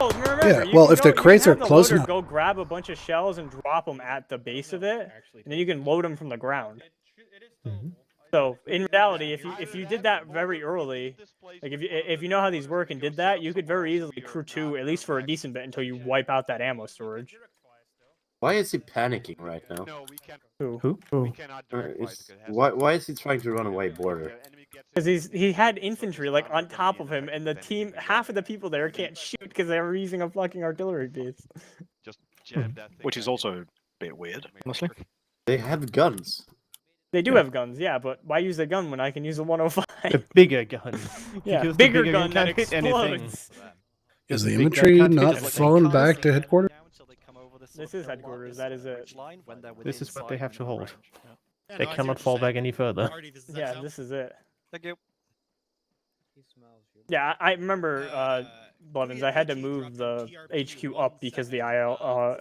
Oh, remember, Yeah, you well, can if the you can crates have are the close loader enough- go grab a bunch of shells and drop them at the base of it, and then you can load them from the ground. So in reality, if you did that very early, like if you know how these work and did that, you could very easily crew 2 at least for a decent bit until you wipe out that ammo storage. Why is he panicking right now? No, we can't. Who? We cannot direct fight because it has Why is he trying to run away, Border? Because he had infantry like on top of him, and the team, half of the people there can't shoot because they were using a fucking artillery base. just jab that thing Which is back. also a bit weird, honestly. They have guns. They do have guns, yeah, but why use a gun when I can use a 105? a bigger gun. Yeah, Because the bigger bigger gun that can't hit anything. explodes. Is the Big guy infantry can't hit not anything. fallen back to headquarters? This is headquarters. That is it. This is what they have to hold. Yeah, They no, I see cannot what you're fall saying. back any further. Priority, does that Yeah, sound? this is it. Thank you. Yeah, I remember, Blevins, I had to move the HQ up because the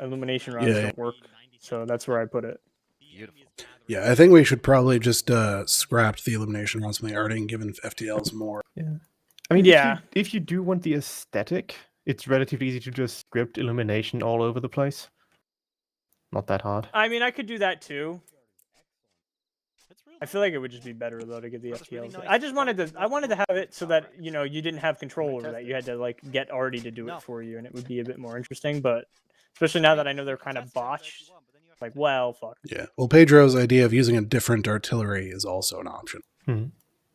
illumination rounds Yeah. don't work. So that's where I put it. Yeah, I think we should probably just scrap the elimination rounds from the arting, given FTLs more. Yeah. I mean, Yeah. if you do want the aesthetic, it's relatively easy to just script illumination all over the place. Not that hard. I mean, I could do that too. I feel like it would just be better though to get the FTLs. I just wanted to have it so that you didn't have control over that. You had to like get Artie to do it for you, and it would be a bit more interesting. But especially now that I know they're kind of botched, like, well, fuck. Yeah. Well, Pedro's idea of using a different artillery is also an option.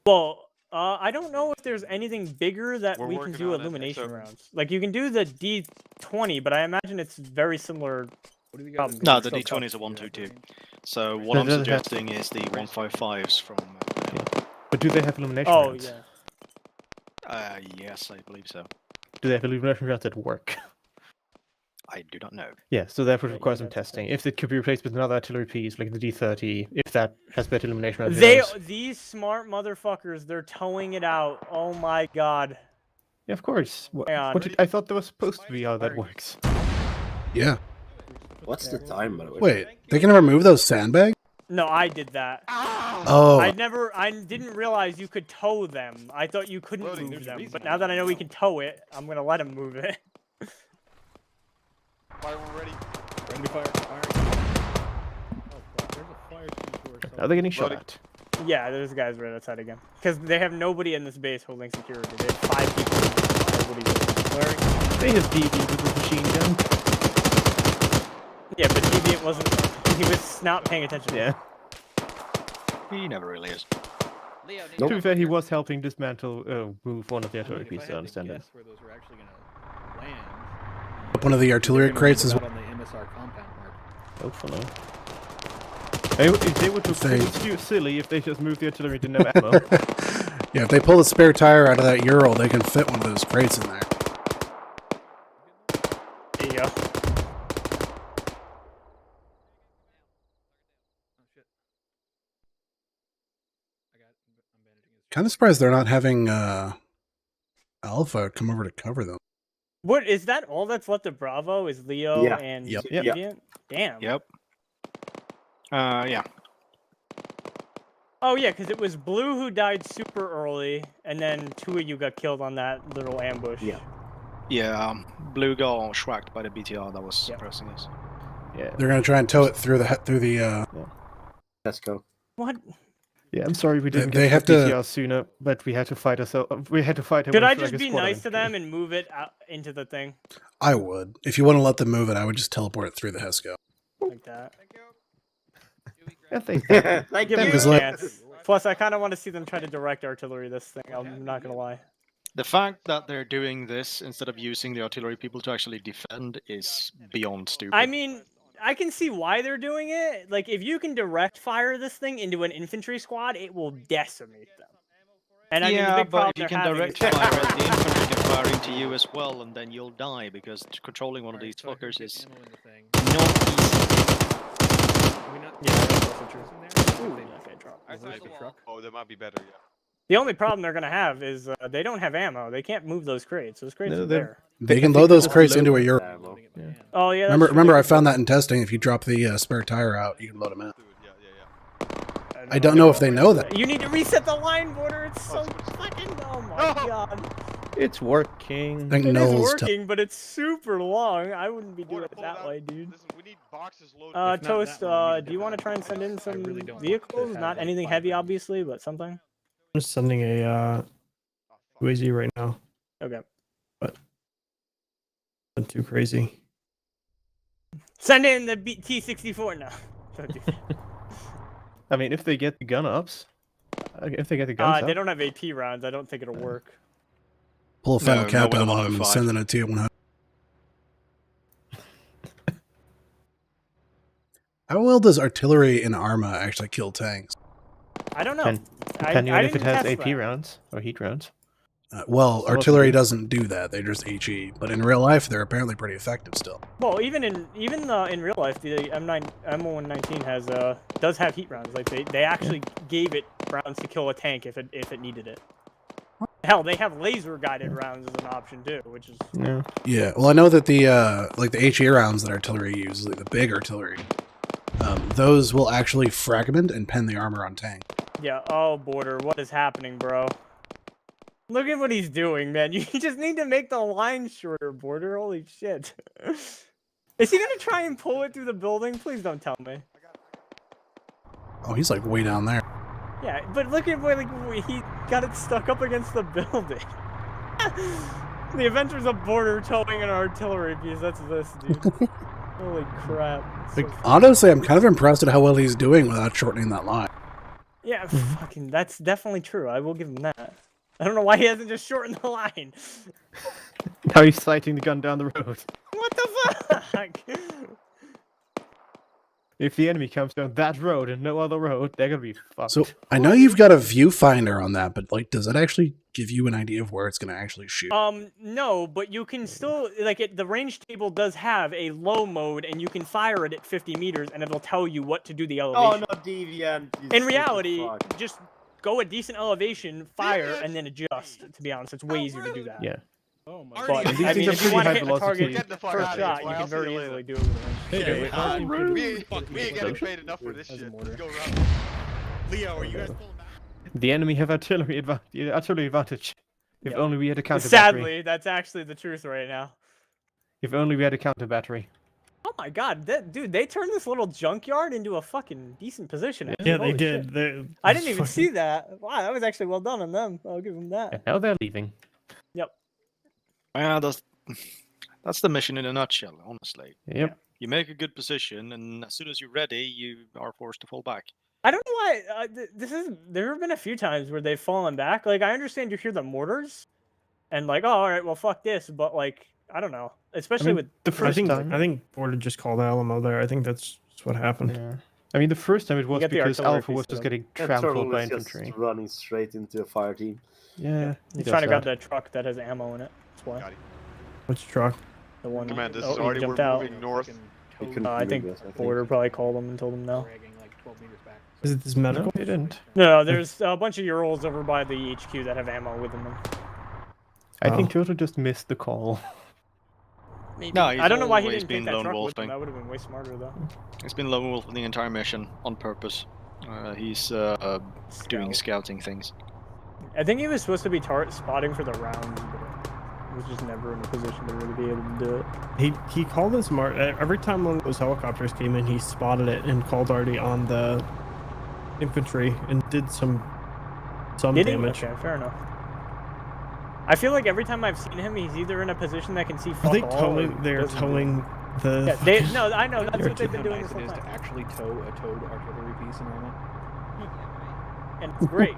Well, I don't know if there's anything bigger that We're we can working do on it, illumination so- rounds. Like you can do the D20, but I imagine it's very similar. Problem, 'cause No, it's the still D20 is a tough. 122. So what No, I'm it doesn't have- suggesting is the 155s from. But do they have illumination Oh rounds? yeah. Yes, I believe so. Do they have illumination rounds that work? I do not know. Yeah, so that would require some testing. If it could be replaced with another artillery piece, like the D30, if that has better illumination rounds. These smart motherfuckers, they're towing it out. Oh my god. Yeah, of course. Hang on. I thought that was supposed to be how that works. Yeah. What's the time, by the way? Wait, they can remove those sandbags? No, I did that. Oh. I didn't realize you could tow them. I thought you couldn't move them. But now that I know we can tow it, I'm gonna let him move it. Fire ready. Friendly fire. Fire. There's a fire team Are they getting shot Loading. at? Yeah, there's guys right outside again. Because they have nobody in this base holding security. They have 5 people. They have Deviant with a machine gun. Yeah, but Deviant wasn't. He was not paying attention. Yeah. He never really is. To be fair, he was helping dismantle, move one of the artillery pieces, I understand that. Where those are actually gonna land. drop one of the artillery crates as well. On the MSR compound, Mark. Hopefully. If they would be silly if they just moved the artillery to no ammo. Yeah, if they pull the spare tire out of that Ural, they can fit one of those crates in there. There you go. Kind of surprised they're not having Alpha come over to cover them. What is that? All that's left of Bravo is Leo Yeah. and Yep. Deviant? Damn. Yep. Yeah. Oh yeah, because it was Blue who died super early, and then 2 of you got killed on that little ambush. Yeah. Yeah. Blue got schwacked by the BTR that was pressing us. Yeah. They're gonna try and tow it through the. Tesco. What? Yeah, I'm sorry we didn't They get have the to- BTR sooner, but we had to fight ourselves. We had to fight. Could our way I through, just like, a be squad nice of- to them and move it out into the thing I would. If you want to let them move it, I would just teleport it through the HESCO. like that? Thank Give me a Because, like- chance. Plus, I kind of want to see them try to direct artillery this thing. I'm not gonna lie. The fact that they're doing this instead of using the artillery people to actually defend is beyond stupid. I mean, I can see why they're doing it. Like, if you can direct fire this thing into an infantry squad, it will decimate them. And I mean, the big but problem if you they're can having direct is- fire it, the infantry can fire into you as well, and then you'll die because controlling one of these fuckers is not easy. Yeah, that's also true. Ooh, okay, drop. Oh, that might be better. Yeah. The only problem they're gonna have is they don't have ammo. They can't move those crates. Those crates No, are they're- there. They can load those crates into a Ural. Oh yeah. that's Remember, true. I found that in testing. If you drop the spare tire out, you can load them out. I don't know if they know that. You need to reset the line border. It's so fucking. Oh my god. It's working. I think It is Noel's working, but it's super long. I wouldn't be doing it that way, dude. Toast, do you want to try and send in some vehicles? Not anything heavy, obviously, but something. I'm just sending a UAZ right now. Okay. But not too crazy. Send in the T-64 now. Don't do that. I mean, if they get the gun ups, if they get the guns up. They don't have AP rounds. I don't think it'll work. Pull a final No, countdown no, on them and 105. send in a T-100. How well does artillery in Arma actually kill tanks? I don't know. Depending I on if it didn't has test AP that. rounds or heat rounds. Well, So artillery what's doesn't do that. They just HE. But in real life, they're apparently pretty effective still. Well, even in real life, the M119 has does have heat rounds. Like they actually gave it rounds to kill a tank if it needed it. Hell, they have laser guided rounds as an option too, which is Yeah. Well, I know that the like the HE rounds that artillery uses, like the big artillery, those will actually fragment and pen the armor on tank. yeah. Oh, border, what is happening, bro? Look at what he's doing, man. You just need to make the line shorter, border. Holy shit. Is he gonna try and pull it through the building? Please don't tell me. Oh, he's like way down there. Yeah, but look at where he got it stuck up against the building. The Avengers of Border towing an artillery piece. That's this, dude. Holy crap. Like, honestly, I'm kind of impressed at how well he's doing without shortening that line. Yeah, fucking, that's definitely true. I will give him that. I don't know why he hasn't just shortened the line. Now he's sighting the gun down the road. What the fuck? If the enemy comes down that road and no other road, they're gonna be fucked. So I know you've got a viewfinder on that, but like, does it actually give you an idea of where it's going to actually shoot? No, but you can still, like, the range table does have a low mode, and you can fire it at 50 meters, and it'll tell you what to do the elevation. Oh, no, Deviant. In reality, just go a decent elevation, fire, and then adjust. To be honest, it's way easier to do that. Yeah. Oh my But, And these I things mean, are if you pretty want to high hit the target velocity. Get the fuck first out of shot, here. you I'll can see very you later. easily do it with a range. Hey, We ain't getting paid enough for this shit. Let's go around. Leo, are you guys pulling back? The enemy have artillery advantage. If Yep. only we had a counter battery. Sadly, that's actually the truth right now. If only we had a counter battery. Oh my god, dude, they turned this little junkyard into a fucking decent position. Actually. Yeah, they Holy did. shit. I didn't even see that. Wow, that was actually well done on them. I'll give them that. And now they're leaving. Yep. Yeah, that's the mission in a nutshell, honestly. Yep. You make a good position, and as soon as you're ready, you are forced to fall back. I don't know why. There have been a few times where they've fallen back. Like, I understand you hear the mortars, and like, oh, all right, well, fuck this. But like, I don't know, especially with the first time. I think Border just called Alamo there. I think that's what happened. Yeah. I mean, the first time it was get the because artillery Alpha was piece just up. getting That trampled turtle by is just infantry. running straight into a fire team. Yeah, He's trying to grab that truck that has ammo in it. That's why. Which truck? The one. Command, this oh, is he already jumped we're out. moving north. I think Border probably called him and told him no. Is it this medical? No, they didn't. No, there's a bunch of Urals over by the HQ that have ammo within them. I think Turtle just missed the call. Maybe. No, he's I don't know why he always didn't take been that lone truck with him. wolfing. That would have been way smarter though. He's been lone wolfing the entire mission on purpose. He's doing scouting things. I think he was supposed to be spotting for the rounds, but he was just never in a position to really be able to do it. He called his mark every time one of those helicopters came in. He spotted it and called already on the infantry and did some damage. Okay, fair enough. I feel like every time I've seen him, he's either in a position that can see fuck Are they all. towing? or They're doesn't do towing it. the. Yeah, no, I know. That's what they've been doing How this nice whole it is time. to actually tow a towed artillery piece in Roma. And it's great.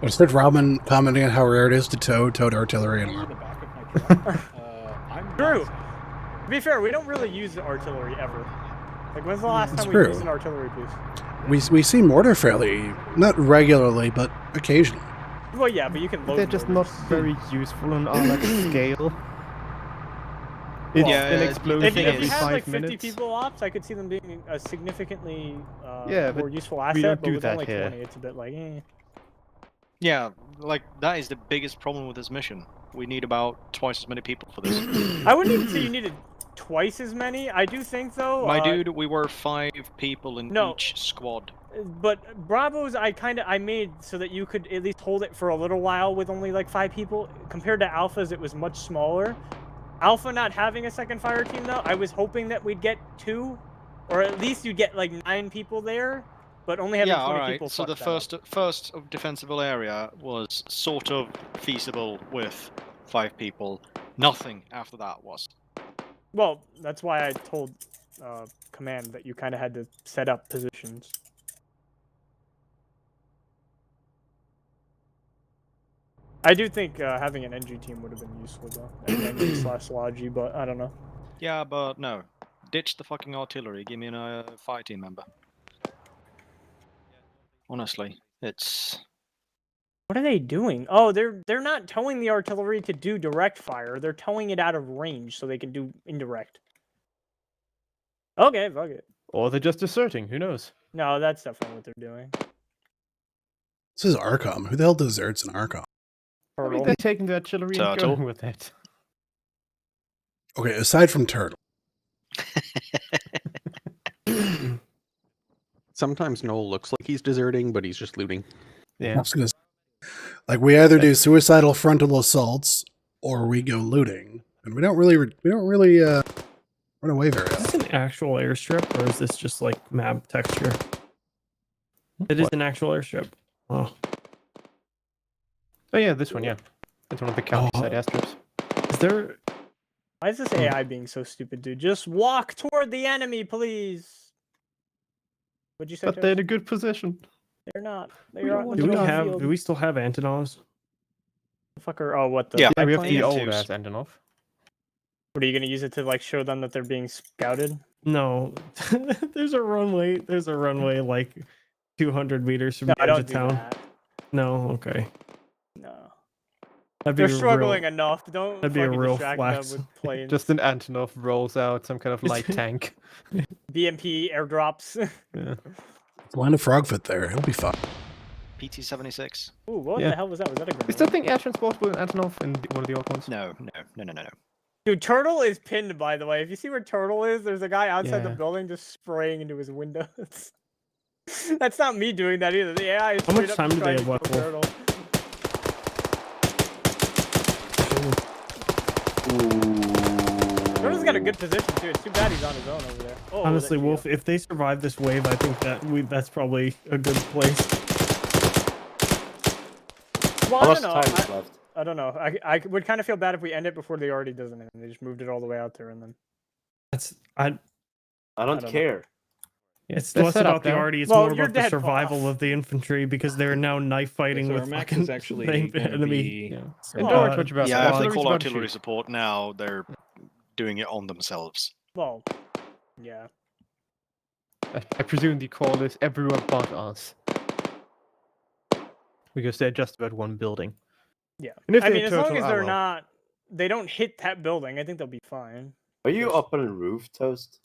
Instead of Robin commenting on how rare it is to towed artillery in armor. True. To be fair, we don't really use artillery ever. Like, when's the last It's time true. we used an artillery piece? We see mortar fairly, not regularly, but occasionally. Well, yeah, but you can load They're just mortars. not very useful on our like, scale. It's Yeah, an if explosion If every you had 5 like 50 minutes. people ops, I could see them being a significantly Yeah, more but useful we asset. don't But do with that only here. 20, it's a bit like, eh. Yeah, like that is the biggest problem with this mission. We need about twice as many people for this. I wouldn't even say you needed twice as many. I do think though. My dude, we were 5 people in No. each squad. But Bravos, I made so that you could at least hold it for a little while with only like 5 people. Compared to Alphas, it was much smaller. Alpha not having a second fire team though, I was hoping that we'd get 2, or at least you'd get like 9 people there. But only having Yeah, 20 alright. people. So the fucked that up. first defensible area was sort of feasible with 5 people. Nothing after that was. Well, that's why I told command that you kind of had to set up positions. I do think having an NG team would have been useful though, NG/Logi, but I don't know. Yeah, but no. Ditch the fucking artillery. Give me a fire team member. Honestly, it's... What are they doing? Oh, they're not towing the artillery to do direct fire. They're towing it out of range so they can do indirect. Okay, fuck it. Or they're just deserting. Who knows? No, that's definitely what they're doing. This is Arcomm. Who the hell deserts in Arcomm? I mean, they're taking the artillery and Turtle. going with it. Okay, aside from Turtle. Sometimes Noel looks like he's deserting, but he's just looting. I was gonna say, like we either do suicidal frontal assaults or we go looting, and we don't really run away very Is this often. an actual airstrip or is this just like map texture? It is an actual airstrip. Oh. Oh yeah, this one, yeah. It's one of the countryside airstrips. Is there... Why is this AI being so stupid, dude? Just walk toward the enemy, please. What'd you say? But they're in a good position. They're not. We They're don't on want the Do we to middle have? field. Do we still have Antonovs? Fucker. Oh, what the? Yeah, Yeah, we have biplane? the old twos. ass Antonov. What are you gonna use it to like show them that they're being scouted? No. There's a runway. There's a runway like 200 meters from No, the I edge don't of do town. that. No. Okay. No. That'd be They're a struggling real, enough. Don't that'd be a fucking real distract flex. them with planes. Just an Antonov rolls out some kind of light tank. BMP airdrops. Yeah. Line of Frogfoot there. It'll be fun. PT-76. Ooh, what Yeah. the hell was that? Was that a grenade? Is that thing air transportable in Antonov in one of the old ones? No. Dude, Turtle is pinned, by the way. If you see where Turtle is, there's a guy outside the Yeah. building just spraying into his windows. That's not me doing that either. The AI is How much straight up time do they trying have to left, kill Wolf? Turtle. Turtle's got a good position too. It's too bad he's on his own over there. Oh, Honestly, that Wolf, if they survive this wave, I think that's probably a good place. Well, How I much don't know. time is left? I don't know. I would kind of feel bad if we end it before they already does anything. They just moved it all the way out there and then. That's I don't know. care. It's They're less set up about the now. arty, it's Well, more you're about the dead, survival boss. of the infantry because they're now knife fighting so our with max fucking is actually the gonna enemy. be- Yeah. And don't worry much about Yeah, that. if they Artillery's call about to artillery shoot. support now, they're doing it on themselves. Well, yeah. I presume the call is everyone but us. Because they're just about one building. Yeah. And if I they mean, had as long turtle as they're ammo- not, they don't hit that building, I think they'll be fine. Are you up on the roof, Toast?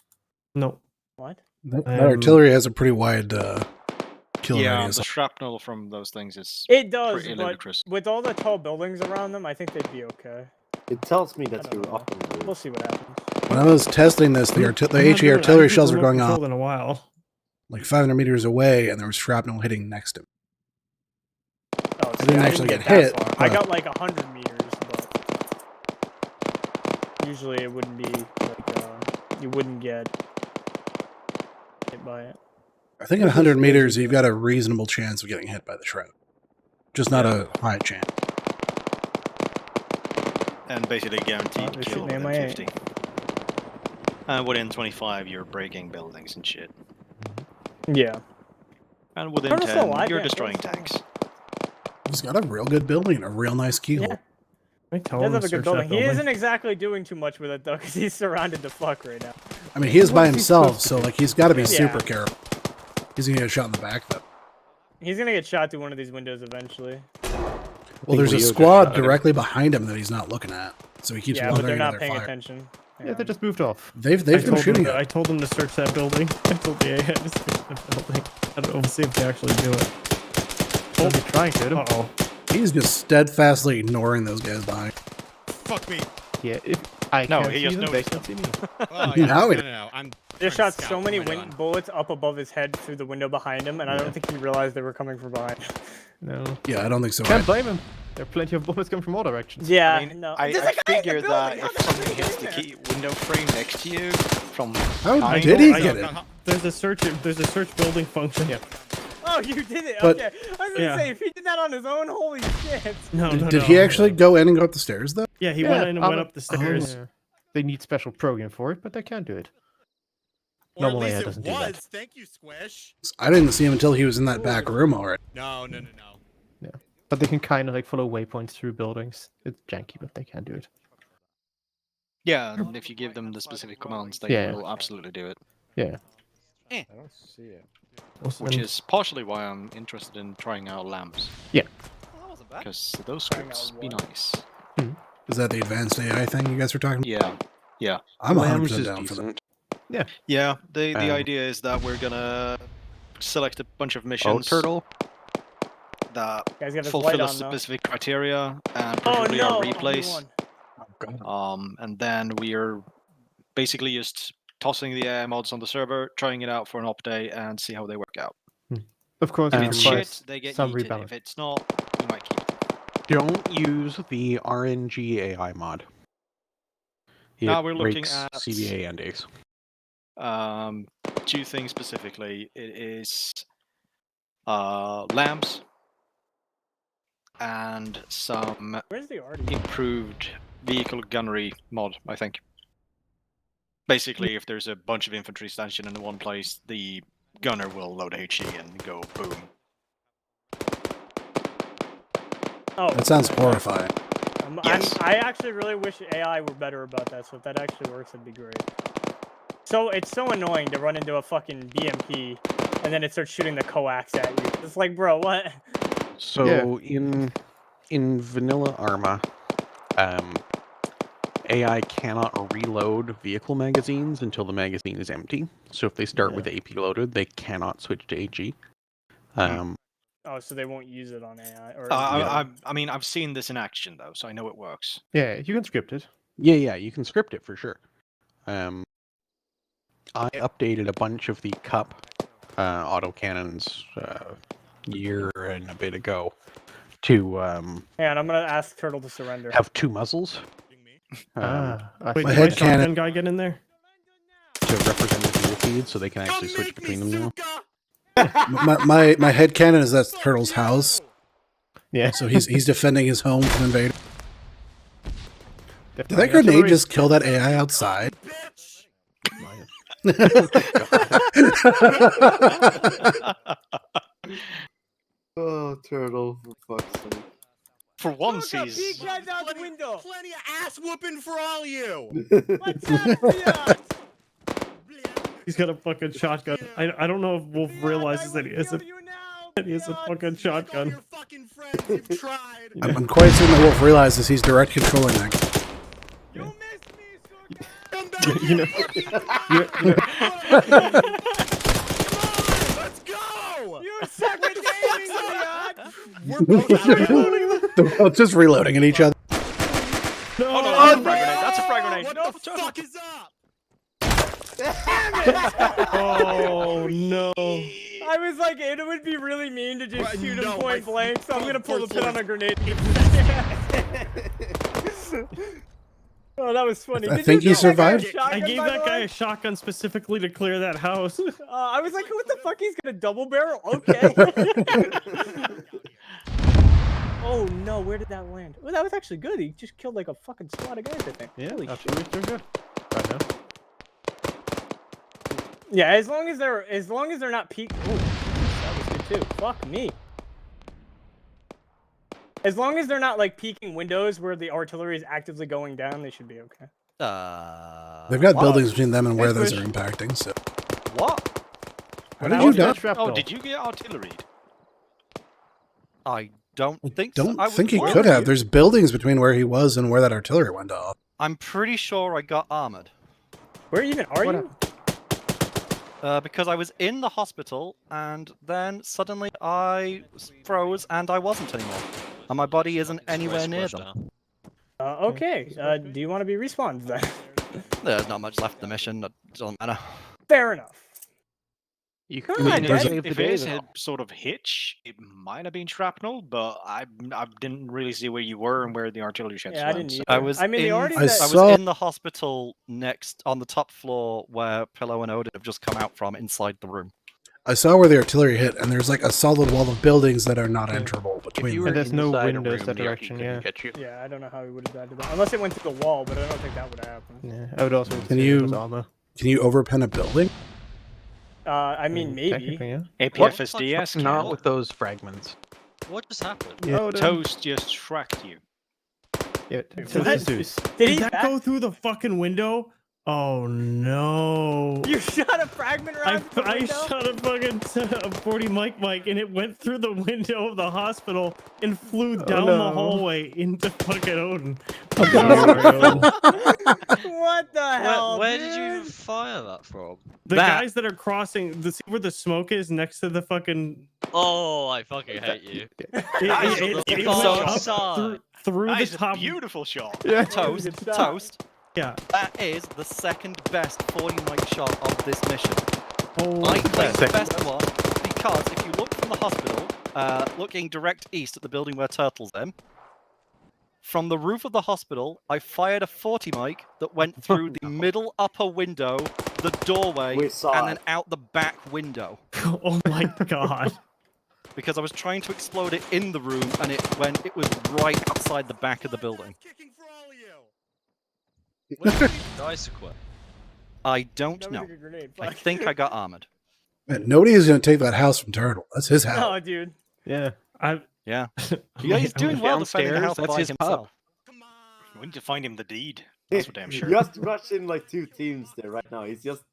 No. What? That artillery has a pretty wide kill Yeah, radius. the shrapnel from those things is It does, pretty but ludicrous. with all the tall buildings around them, I think they'd be okay. It tells me I that don't you're know. up on the roof. We'll see what happens. When I was testing this, the HE artillery shells were going off in a while. like 500 meters away, and there was shrapnel hitting next to me. Oh, I didn't actually get hit. that far. I but- got like 100 meters, but usually it wouldn't be like you wouldn't get hit by it. I think at 100 meters, you've got a reasonable chance of getting hit by the shroud. Just not a high chance. And basically guaranteed they're kill shooting within MIA. 50. And within 25, you're breaking buildings and shit. Yeah. And within Turtle's still 10, alive, you're yeah, destroying Turtle's tanks. He's got a real good building, a real nice keyhole. I tell He him does to have a good search building. that He building. isn't exactly doing too much with it though, because he's surrounded the fuck right now. I mean, he is by What is he himself, supposed to so do? like he's got to be Yeah. super careful. He's gonna get shot in the back though. He's gonna get shot through one of these windows eventually. Well, there's a Leo just squad shot him. directly behind him that he's not looking at, so he keeps Yeah, but wandering they're not under paying fire. attention. Yeah, they just moved off. They've I been told shooting them, at I told them to search that building. I told the AI to search that building. I don't know. We'll see if they actually do it. Oh, he's trying to hit him. Uh-oh. He's just steadfastly ignoring those guys behind. Fuck me. Yeah, if I No, can't he see has them, no they wisdom. can't see me. Oh, Now it- no. I'm Just trying shot to so scout many right on. bullets up above his head through the window behind him, and I don't think he realized they were coming from behind. No. Yeah, I don't think so. Can't blame him. There are plenty of bullets coming from all directions. Yeah, I mean, no. I There's a guy in the figure that building! How if the fuck something did he hits get the in there? key window frame next to you from How behind, did he I get don't it? There's a search building function. Yeah. Oh, you did it. But- Okay. I was gonna Yeah. say if he did that on his own, holy shit. No, no, Did no. he actually go in and go up the stairs though? Yeah, he Yeah, went in and went I'm- up the stairs. Yeah. They need special program for it, but they can do it. Or Normal at AI least it doesn't do that. was. Thank you, Squish. I didn't see him until he was in that back room already. No. Yeah. But they can kind of like follow waypoints through buildings. It's janky, but they can do it. Yeah, and if you give them the specific commands, they Yeah. will absolutely do it. Yeah. I don't see it. Which is partially why I'm interested in trying out lamps. Yeah. Because those scripts be nice. Is that the advanced AI thing you guys were talking about? Yeah. I'm Lambs 100% is down for that. decent. Yeah, the Um, idea is that we're gonna select a bunch of Oh, missions turtle. that Guy's got his fulfill light a on, though. specific criteria and Oh preferably no! are only replays. one. And then we are basically just tossing the AI mods on the server, trying it out for an op day, and see how they work out. Of course, If it it's requires shit, they get some yeeted. rebalance. If it's not, you might keep it. Don't use the RNG AI mod. It Now we're looking breaks at- CBA endings. Two things specifically. It is lamps and some Where's the arty? improved vehicle gunnery mod, I think. Basically, if there's a bunch of infantry stationed in one place, the gunner will load HE and go boom. Oh, That sounds horrifying. Yes. I actually really wish AI were better about that. So if that actually works, it'd be great. So it's so annoying to run into a fucking BMP and then it starts shooting the coax at you. It's like, bro, what? So in vanilla Arma, AI cannot reload vehicle magazines until the magazine is empty. So if they start with AP loaded, they cannot switch to AG. Oh, so they won't use it on AI. Or I mean, I've seen this in action though, so I know it works. Yeah, you can script it. Yeah, you can script it for sure. I updated a bunch of the cup autocannons year and a bit ago to And I'm gonna ask Turtle to surrender. have two muzzles. Wait, My did head shotgun cannon. guy get in there? To represent the dual feed, so they can actually switch between them now. My head cannon is that's Turtle's house. Yeah. So he's defending his home from invaders. Did that Definitely grenade artillery. just kill that AI outside? Oh, turtle, for fuck's sake. For once, Look up, he's. peek out the window. Plenty of ass whooping for all you. What's up, Fiat? He's got a fucking shotgun. I don't know if Wolf realizes that he has a fucking shotgun. I'm quite certain that Wolf realizes he's direct controlling that. You know, Let's go! You suck at gaming, Fiat! We're both reloading. They're both just reloading at each other. No, Oh, no, that's a frag grenade. That's a frag grenade. What the fuck is up? Oh no! I was like, it would be really mean to just shoot him point blank, so I'm gonna pull the pin on a grenade. Oh, that was funny. I think he survived. I gave that guy a shotgun specifically to clear that house. I was like, what the fuck? He's gonna double barrel? Okay. Oh no, where did that land? Well, that was actually good. He just killed like a fucking squad of guys, I think. Yeah, Holy absolutely shit. doing good. Right now. Yeah, as long as they're not peak. Ooh, that was good too. Fuck me. As long as they're not like peeking windows where the artillery is actively going down, they should be okay. They've got buildings between them and where those are impacting. So What? how did you die? Oh, did you get artilleried? I don't think Don't so. think he could have. There's buildings between where he was and where that artillery went off. I'm pretty sure I got armored. Where even are you? Because I was in the hospital, and then suddenly I froze, and I wasn't anymore. And my body isn't anywhere near them. Okay. Do you want to be respawned then? There's not much left of the mission. It doesn't matter. Fair enough. You I mean, if it is a sort of hitch, it might have been shrapnel, but I didn't really see where you were and where the artillery shots Yeah, I went. didn't I was I mean, in, they already I said- was in the hospital next on the top floor where Pillow and Odin have just come out from inside the room. I saw where the artillery hit, and there's like a solid wall of buildings that are not enterable between them. And there's no windows that direction, yeah. Yeah, I don't know how he would have died to that. Unless it went through the wall, but I don't think that would have happened. Yeah, I would also Can you overpen a building? I mean, maybe. Technically, yeah. APFSDS Not can. with those fragments. What just happened? Yeah. Toast just tracked you. Yeah, What? Zeus. Did that go through the fucking window? Oh no! You shot a fragment round through the I window? shot a fucking 40 mic and it went through the window of the hospital and flew down the hallway into fucking Odin. What the hell? Where did you fire that from? The guys that are crossing, see where the smoke is next to the fucking. Oh, I fucking hate you. It went up through That the is a top. beautiful shot. Yeah. Toast. Yeah. That is the second best 40 mic shot of this mission. Oh, I claim the best one because if you look from the hospital, looking direct east at the building where Turtle's in, from the roof of the hospital, I fired a 40 mic that went through the middle upper window, the doorway, and then out the back window. Oh my god. Because I was trying to explode it in the room, and it was right outside the back of the building. Nice equip. I don't know. I think I got armored. Man, nobody is going to take that house from Turtle. That's his house. No, dude. Yeah. Yeah. Yeah, he's doing well defending the house Downstairs, that's by his himself. We need to find him the deed. That's for damn sure. Just rush in like 2 teams there right now. He's just.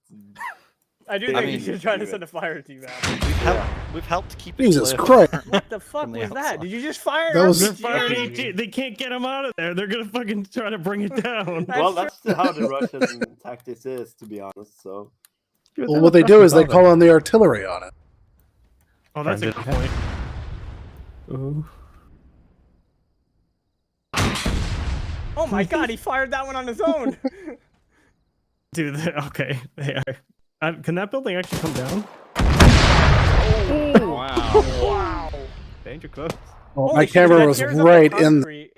I do think you should try to send a fire team out. We've helped keep it Jesus clear Christ. What the fuck from the was that? outside. Did you just fire? That was- RPG? They can't get him out of there. They're gonna fucking try to bring it down. Well, that's how the Russian tactics is, to be honest. So. Well, what they do is they call on the artillery on it. Oh, that's a good point. Ooh. Oh my god, he fired that one on his own. Dude, okay. They are. Can that building actually come down? Oh, Wow. wow. Danger close. Well, Holy my shit, camera that was tears up the right in. concrete.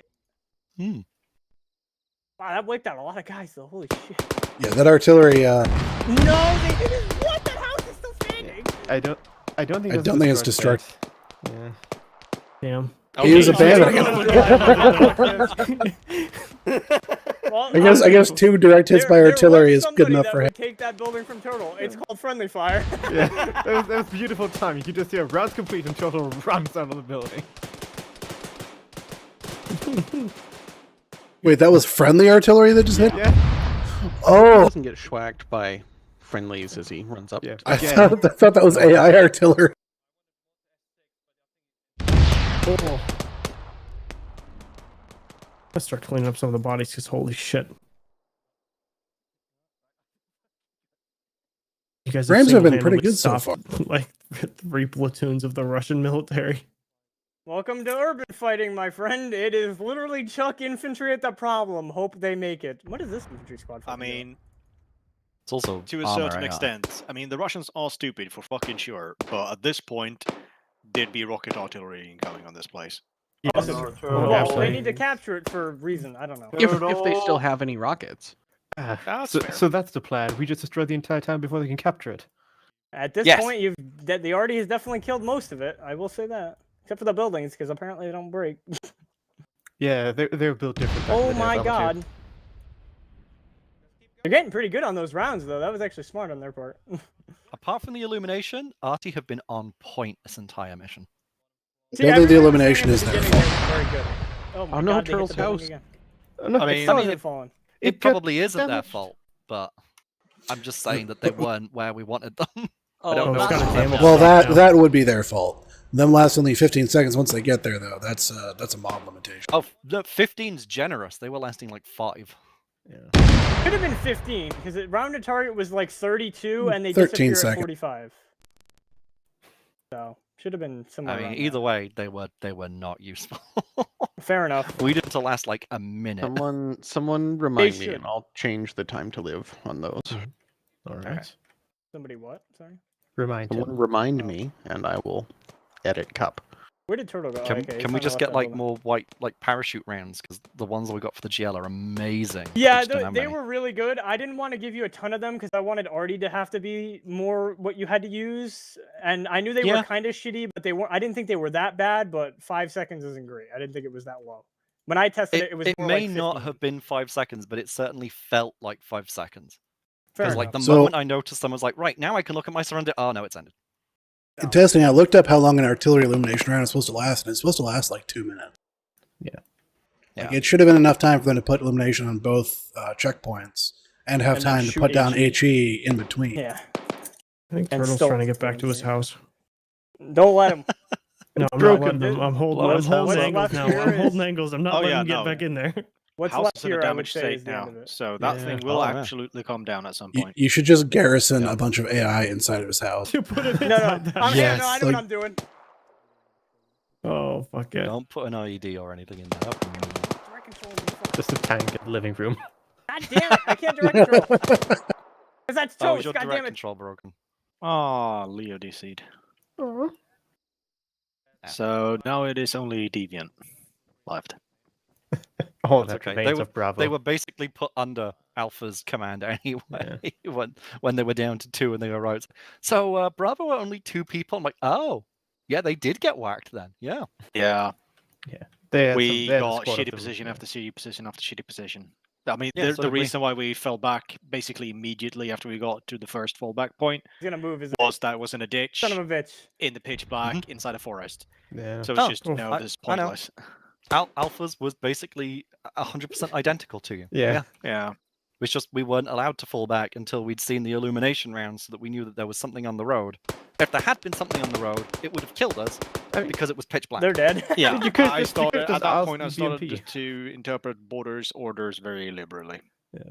Wow, that wiped out a lot of guys though. Holy shit. Yeah, that artillery. No, they didn't. What? The house is still standing. I don't think. I don't think it's destructive. Yeah. Damn. He was abandoning Well, I guess 2 direct hits by artillery is good enough for him. Take that building from Turtle. It's called friendly fire. Yeah, that was beautiful time. You could just hear rounds complete and Turtle runs out of the building. Wait, that was friendly artillery that just hit? Yeah. Oh! He doesn't get schwacked by friendlies as he runs up. Yeah. I thought that was AI artillery. Oh. Let's start cleaning up some of the bodies because holy shit. You guys Rams have been pretty single-handedly good so stopped, far. Like 3 platoons of the Russian military. Welcome to urban fighting, my friend. It is literally Chuck infantry at the problem. Hope they make it. What is this infantry squad? I mean, It's also to a armor certain AI. extent. I mean, the Russians are stupid for fucking sure, but at this point, there'd be rocket artillery incoming on this place. Yes. Yeah, well, they need to capture it for a reason. I don't know. If they still have any rockets. So that's the plan. We just destroy the entire town before they can capture it. At this Yes. point, the arty has definitely killed most of it. I will say that, except for the buildings, because apparently they don't break. Yeah, they're built different. back in Oh the day, my Bravo too. god. They're getting pretty good on those rounds, though. That was actually smart on their part. Apart from the illumination, Arty have been on point this entire mission. I don't think the illumination is their fault. Very good. Oh my Oh no, god, they hit Turtle's the building house. again. Oh, no, I mean, Some of it fallen. It probably isn't their damaged. fault, but I'm just saying that they weren't where we wanted them. I Oh, don't know. it's got a damage. Well, right now. that would be their fault. Them last only 15 seconds once they get there, though. That's a mob limitation. Oh, the 15's generous. They were lasting like 5. Could have been 15 because it rounded target was like 32 and they 13 disappear at seconds. 45. So should have been somewhere. I mean, around either way, they were not useful. there. Fair enough. We didn't to last like a minute. Someone remind me, should. and I'll change the time to live on those. All right. Somebody what? Sorry. Remind Someone him. remind me, and I will edit cup. Where did Turtle go? Can, Okay, can we just get like more white parachute rounds? Because the ones that we got for the GL are amazing. Yeah, We just don't have they many. were really good. I didn't want to give you a ton of them because I wanted Artie to have to be more what you had to use, and I knew they were Yeah. kind of shitty, but they weren't. I didn't think they were that bad, but 5 seconds isn't great. I didn't think it was that low. When I tested it, it was It more may like not 15. have been 5 seconds, but it certainly felt like 5 seconds. Fair Because like the enough. So- moment I noticed someone was like, right, now I can look at my surrender. Oh no, it's ended. In testing, I looked up how long an artillery illumination round is supposed to last, and it's supposed to last like 2 minutes. Like, it should have been enough time for them to put illumination on both checkpoints and have And then time to shoot put down HE. HE in between. Yeah. I think And Turtle's still- trying to get back to his house. Don't let him. No, I'm broken. not letting him. I'm holding What's angles left now. here I'm is- holding angles. I'm not Oh, letting yeah, him get no. back in there. What's House left is in a here, I would damaged say, state is the now, end of it. so that Yeah. thing will Oh, yeah. absolutely calm down at some You, point. you should just garrison a bunch of AI inside of his house. You put it No, no, inside that. yeah, no, I Yes, know what like- I'm doing. Oh fuck it. Don't put an IED or anything in there. Direct control is fucking- Just a tank in the living room. God damn it! I can't direct control. Because that's Oh, is toast. your God direct damn it. control broken? Ah, Leo DC'd. So now it is only Deviant left. Oh, That's that okay. remains of Bravo. They were basically put under Alpha's command anyway when they were down to 2 and they were out. So Bravo are only 2 people. I'm like, oh, yeah, they did get whacked then. Yeah. Yeah. They had We some- they had a got squad of shitty them, position yeah. after shitty position after shitty position. I mean, Yeah, so the did we. reason why we fell back basically immediately after we got to the first fallback point He's gonna move his was that it was in a ditch son of a bitch. in the pitch black inside a forest. Yeah. So it's Oh, just, well, no, this is I know. pointless. Alpha's was basically 100% identical to you. Yeah. Yeah. It's just we weren't allowed to fall back until we'd seen the illumination round so that we knew that there was something on the road. If there had been something on the road, it would have killed us because it was pitch black. They're dead. Yeah, You could I just- you started, could just at that ask point I the started BMP. just to interpret borders orders very liberally. Yeah.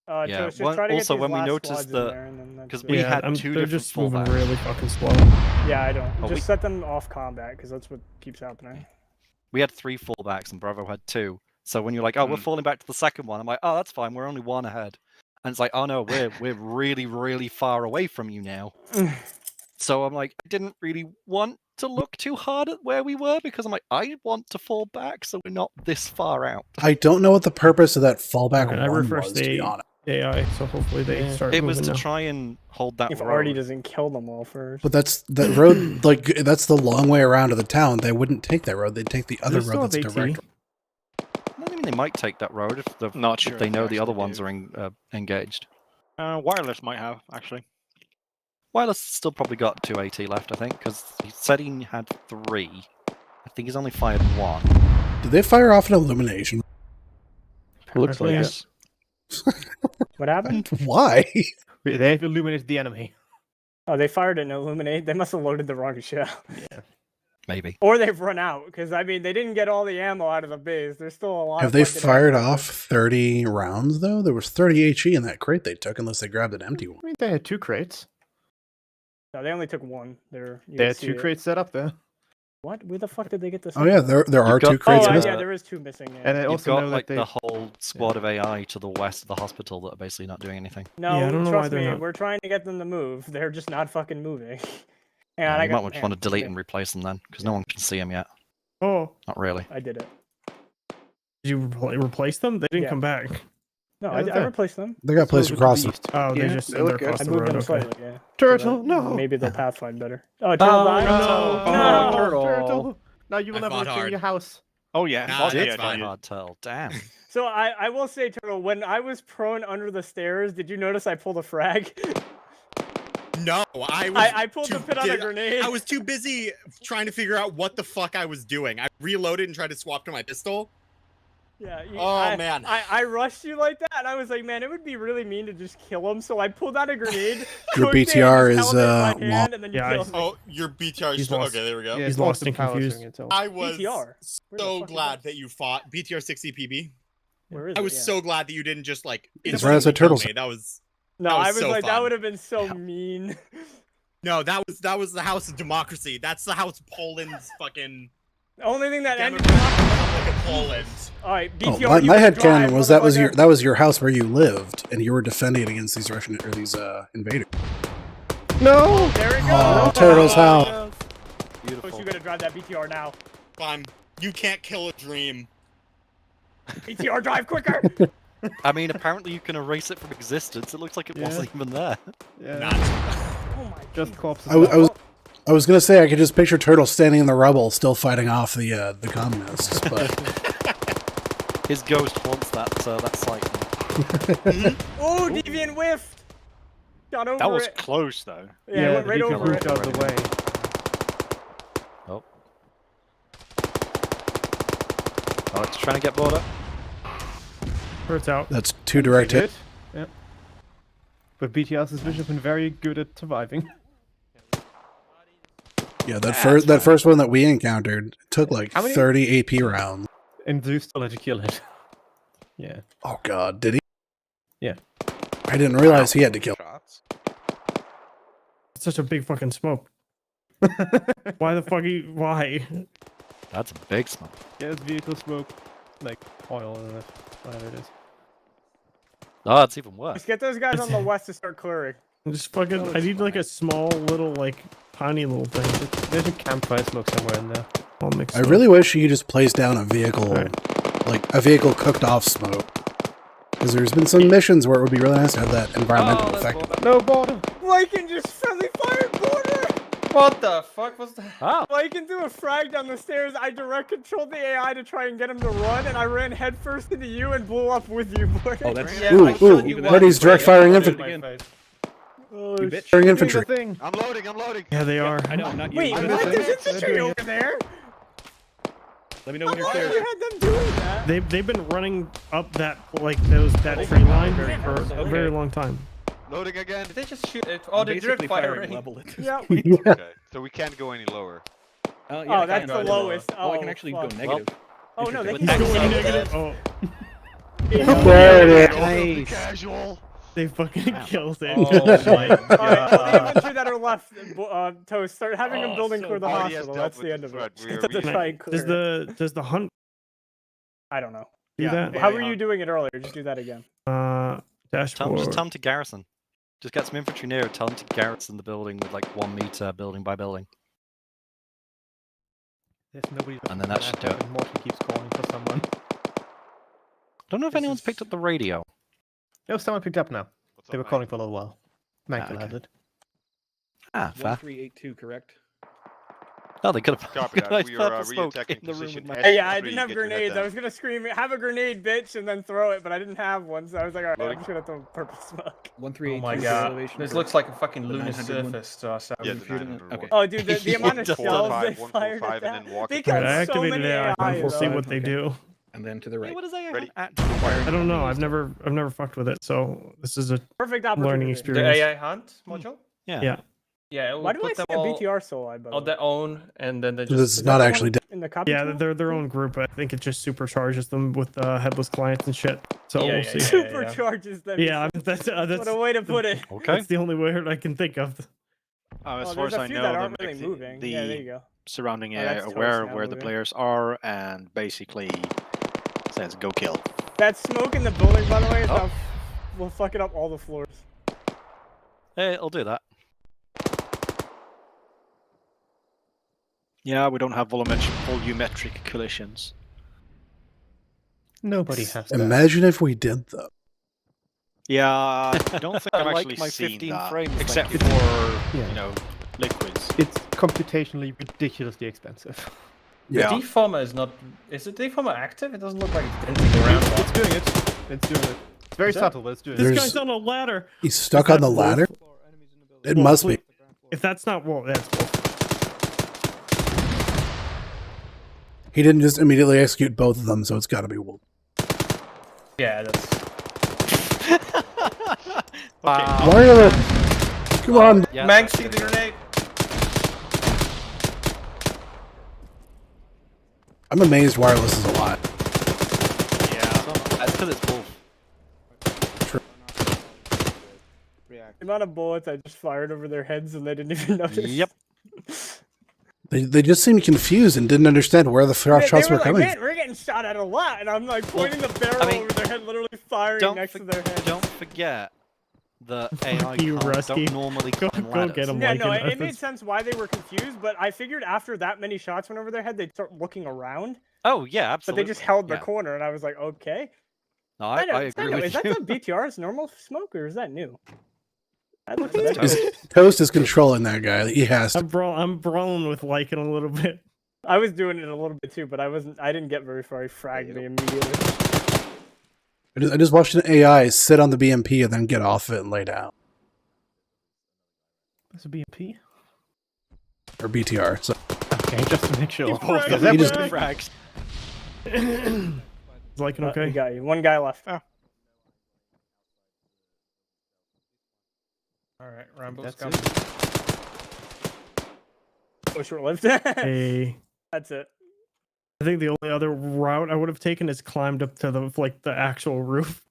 Yeah, Toast, just well, try to get also these when we last noticed squads in that- there, and then that's because it. we Yeah, had I'm- 2 they're different just moving fallbacks. really fucking slow. Yeah, I don't. Oh, Just we- set them off combat because that's what keeps happening. We had 3 fallbacks and Bravo had 2. So when you're like, oh, we're falling back to the second one, I'm like, oh, that's fine. We're only 1 ahead. And it's like, oh no, we're really, really far away from you now. So I'm like, I didn't really want to look too hard at where we were because I'm like, I want to fall back so we're not this far out. I don't know what the purpose of that fallback Alright, I one refreshed was, to be the honest. AI, so hopefully they start It was moving to now. try and hold that If road. Artie doesn't kill them all first. But that's the road, like, that's the long way around to the town. They wouldn't take that road. They'd take the other still road that's have AT? direct. No, they mean, they might take that road if, Not sure if they if know they the other actually ones do. are engaged. Wireless might have, actually. Wireless still probably got 2 AT left, I think, because he said he had 3. I think he's only fired 1. Did they fire off an illumination? Looks like Yes. What happened? Why? They have illuminated the enemy. Oh, they fired an illuminate. They must have loaded the wrong shell. Yeah. Maybe. Or they've run out, because I mean, they didn't get all the ammo out of the base. There's still a lot. Have of they fucking fired ammo. off 30 rounds, though? There was 30 HE in that crate they took, unless they grabbed an empty one. I mean, they had 2 crates. No, they only took 1. They had 2 crates set up there. What? Where the fuck did they get this? Oh, yeah, there are 2 crates. Oh, missing. yeah, there is 2 missing. Yeah. And I You've also got know that like they... the whole squad of AI to the west of the hospital that are basically not doing anything. No, Yeah, I don't know why trust they're me, not. we're trying to get them to move. They're just not fucking moving. And You I might got, want to delete and replace them then, because no one can see them yet. Oh, Not really. I did it. did you replace them? They didn't Yeah. come back. No, Yeah, I replaced them. They got placed across them. Oh, they Yeah, just they look they're good. across I the moved road. them Okay. slightly, yeah. Turtle, So no! Maybe they'll pathfind better. Oh, Turtle died? No! Turtle. Turtle! Now you will I never fought return hard. your house. Oh, yeah. Nah, Oh, that's yeah, fine. yeah. Hard tell. Damn. So I will say, Turtle, when I was prone under the stairs, did you notice I pulled a frag? No, I pulled the pin on a grenade. I was too busy trying to figure out what the fuck I was doing. I reloaded and tried to swap to my pistol. Yeah. Man. I rushed you like that, and I was like, man, it would be really mean to just kill him. So I pulled out a grenade. Your cooked it, BTR and is just held it in my long. hand, and then you Yeah, killed me. Oh, your BTR He's is lost. okay. There we go. Yeah, He's it's lost the and power confused. swing itself. Oh, I was BTR. Where the so fuck is glad that? that you fought BTR 60 PB. Where is I it? was Yeah. so glad that you didn't just like It's right outside instantly kill Turtles. me. That was No, that was I was so like, that fun. would have been so mean. no. That was the house of democracy. That's the house of Poland's fucking The only thing that ended. Democratic Republic of Poland. All right, Oh, BTR. my you can headcanon drive, was motherfucker. that was your house where you lived, and you were defending against these Russian or these invaders. No! There we go. Oh, Turtle's house. Of Beautiful. course, you gotta drive that BTR now. Fine. You can't kill a dream. BTR, drive quicker. I mean, apparently you can erase it from existence. It looks like it Yeah. wasn't even there. Yeah. Not. Oh my. Just corpses. I was gonna say I could just picture Turtle standing in the rubble, still fighting off the communists, but His ghost haunts that site. Oh, Deviant whiffed. Got over That was it. close, though. Yeah, it went right you over moved it. out of the way. Oh. Oh, it's trying to get border. Turret's out. that's 2 direct hit. Yeah. But BTR's vision has been very good at surviving. Yeah, that first one that we encountered took like How many- 30 AP rounds. And Zeus still had to kill it. Yeah. Oh God, did he? Yeah. I didn't realize he had to kill. Shots. It's such a big fucking smoke. Why the fuck? Why? That's a big smoke. Yeah, it's vehicle smoke. Like oil in it. Whatever it is. Oh, it's even worse. Let's get those guys on the west to start clearing. Just fucking. I need like a small little tiny little thing. There's a campfire smoke somewhere in there. All mixed I up. really wish you could just place down a vehicle, like a vehicle cooked off smoke. Because there's been some missions where it would be really nice to have that environmental effect. No border. Lycan just friendly fired border. What the fuck was that? Oh. Lycan threw a frag down the stairs. I direct controlled the AI to try and get him to run, and I ran headfirst into you and blew up with you, border. Oh, that's Ooh, Eddie's direct firing infantry. Oh, You bitch. Firing infantry. I'm loading. I'm loading. Yeah, they are. I know, not you. Wait, I'm what? not- There's infantry over there? Let me know when you're Why clear. you had them doing that? They've been running up that that tree line for a very long time. Loading again. Did they just shoot it? Oh, they direct Basically firing. level it. Yeah. Okay, so we can't go any lower. Yeah, Oh, I that's can the go lowest. Oh, I can Oh, actually fuck. go negative. Oh no, they Interesting. can He's go going negative. negative. Oh, There it is. Nice. Casual. they fucking killed it. Oh my Alright, well, the god. infantry that are left, Toast, start having them building clear the Oh, yes, hospital. dealt That's with the the end of threat. it. We're- Get them to we- try and clear it. Does the hunt I don't know. do that? How were you doing it earlier? Just do that again. Dashboard. Just tell them to garrison. Just get some infantry near. Tell them to garrison the building with like 1 meter building by building. There's nobody. And then that should do it. And Morton keeps calling for someone. Don't know if anyone's picked up the radio. No, someone picked up now. What's They were up, calling for a little while. Michael okay. had it. Ah, fair. 1382, correct? Oh, they could have Copy that. We are smoke in re-attacking the room position with my. S3. Hey, yeah, I didn't have Get your head grenades. I down. was gonna scream, "Have a grenade, bitch!" and then throw it, but I didn't have one, so I was like, "All right, Loading. I'm just gonna throw purple smoke." 138. Oh my god. This looks like a fucking lunar surface to us. Yeah, the 900 Okay. Oh, dude, the amount of shells they 145, fired 145, at and that. then walk They across. killed Alright, I so activated many AI. AI. We'll see though. what they do. And then to the right. What is AI? Ready? I don't know. I've never fucked with it, so this is a Perfect learning opportunity. The experience. AI hunt module? Yeah. Yeah, it will Why do I put see them a all BTR soul eye, by the on way? their own, and then they So just. this is not actually done. In the copy Yeah, tool? they're their own group. I think it just supercharges them with headless clients and shit. So Yeah, we'll yeah, see. yeah. Supercharges them. Yeah, that's What a way to put it. Okay. That's the only word I can think of. As Oh, far as there's a I few know, that the, aren't really moving. Yeah, there you go. surrounding Oh, area that's toast aware now of where the moving. players are and basically says go kill. That smoke in the building, by the way, is now will fuck it up all the floors. Hey, I'll do that. Yeah, we don't have volumetric collisions. Nobody has that. Imagine if we did though. Yeah, I don't think I I've like actually my seen 15 that, frames, except thank for you. you know liquids. It's computationally ridiculously expensive. The Yeah. deformer is not. Is the deformer active? It doesn't look like it's dancing around. It's doing it. It's doing it. It's very subtle, but it's doing This it. There's- guy's on a ladder. He's stuck Is on that the ladder. Wolf? It Wolf, must be. please- If that's not Wolf, that's Wolf. He didn't just immediately execute both of them, so it's got to be Wolf. Yeah, that's. Wireless. Come on. Yeah, Manx, see the grenade. I'm amazed wireless is alive. That's because it's Wolf. The amount of bullets I just fired over their heads and they didn't even notice. Yep. They just seemed confused and didn't understand where the shots They were were like, coming. man, we're getting shot at a lot, and I'm like pointing the barrel over their head, literally firing next to their head. Don't forget the AI you, Rusty. don't normally Go climb get ladders. him. Yeah, like no, an- it made sense why they were confused, but I figured after that many shots went over their head, they'd start looking around. Oh yeah, But absolutely. they just held the Yeah. corner, and I was like, okay. No, I agree with Is that you. the BTR's normal smoke, or is that new? That looks That's good. Toast is controlling that guy. He has to. I'm brawling with Lycan a little bit. I was doing it a little bit too, but I didn't get very far. He fragged me immediately. I just watched an AI sit on the BMP and then get off it and lay down. That's a BMP? Or BTR. So Okay, just to make sure. He just- frags. Is Lycan okay? We got you. One guy left. Oh. All right, Rambo's That's coming. Oh, short lived. Hey. That's it. I think the only other route I would have taken is climbed up to the actual roof.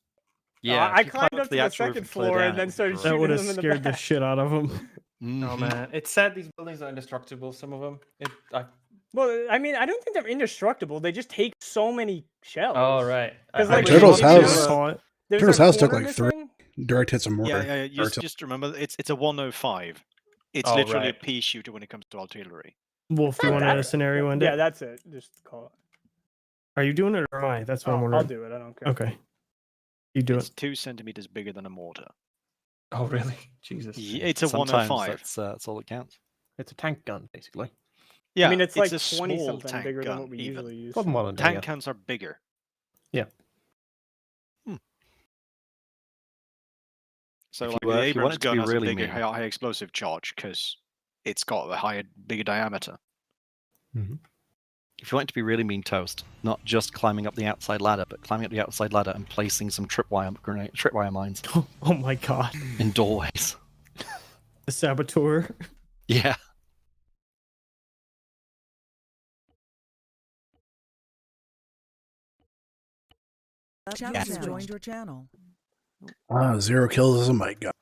Yeah, I if you climbed climb up to the actual roof second fly floor down, and then it started would be That shooting would have them in the scared the back. shit out of him. Oh Mhm. man, it's sad these buildings are indestructible. Some of them. Well, I mean, I don't think they're indestructible. They just take so many shells. Oh right. Because I- like Turtle's if you house. notice, there's Turtle's a house took corner like 3 missing. direct hits of mortar. Yeah, Or just remember, it's a 105. It's Oh, literally right. a pea shooter when it comes to artillery. Wolf, you want a scenario end Yeah, it? that's it. Just call it. Are you doing it or am I? That's what I'm wondering. I'll do it. I don't care. Okay. You do It's it. 2 centimeters bigger than a mortar. Oh really? Jesus. Yeah, it's a Sometimes 105. that's all that counts. It's a tank gun, basically. Yeah, I mean, it's like a 20 small something tank bigger gun, than what we even. usually use. Well, modern day, Tank yeah. guns are bigger. Yeah. So If like you, the if you want Abrams it to gun be has a really bigger, mean. high explosive charge because it's got a bigger diameter. If you want it to be really mean, Toast, not just climbing up the outside ladder, but climbing up the outside ladder and placing some tripwire mines Oh my god. in doorways. The saboteur. Yeah. Channel has joined your channel. 0 kills. Oh my god.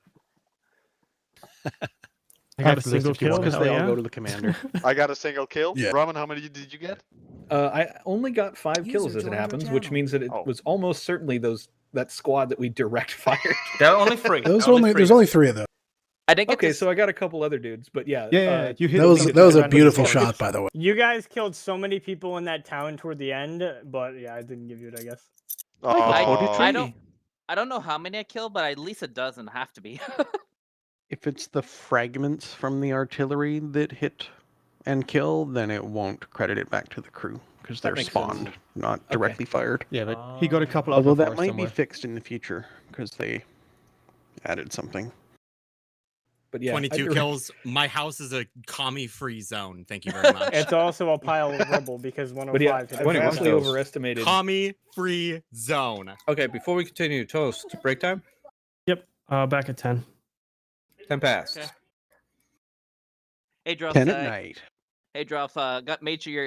I got a single kill. because Hell they all yeah. go to the commander. I got a single kill. Yeah. Ramen, how many did you get? I only got 5 kills User as it joined your happens, which channel. means that it was almost certainly that squad that we direct fired. There are only 3. There's only 3 of them. I didn't get Okay, to so I got a couple other dudes, but yeah. Yeah, you hit. That was a random beautiful targets. shot, by the way. You guys killed so many people in that town toward the end, but yeah, I didn't give you it, I guess. I don't know how many I killed, but at least a dozen have to be. If it's the fragments from the artillery that hit and kill, then it won't credit it back to the crew because they're makes spawned, sense. not directly fired. Yeah, but he got a couple Although Alpha that Force might somewhere. be fixed in the future because they added something. But yeah, 22 kills. My house is a commie-free zone. Thank you very much. It's also a pile of rubble because 105 But yeah, hit I the vastly house. overestimated. Commie-free zone. Okay, before we continue, Toast, break time? Yep. Back at 10. 10 past. Okay. Hey, Droth. 10 at night. Hey, Droth. Made sure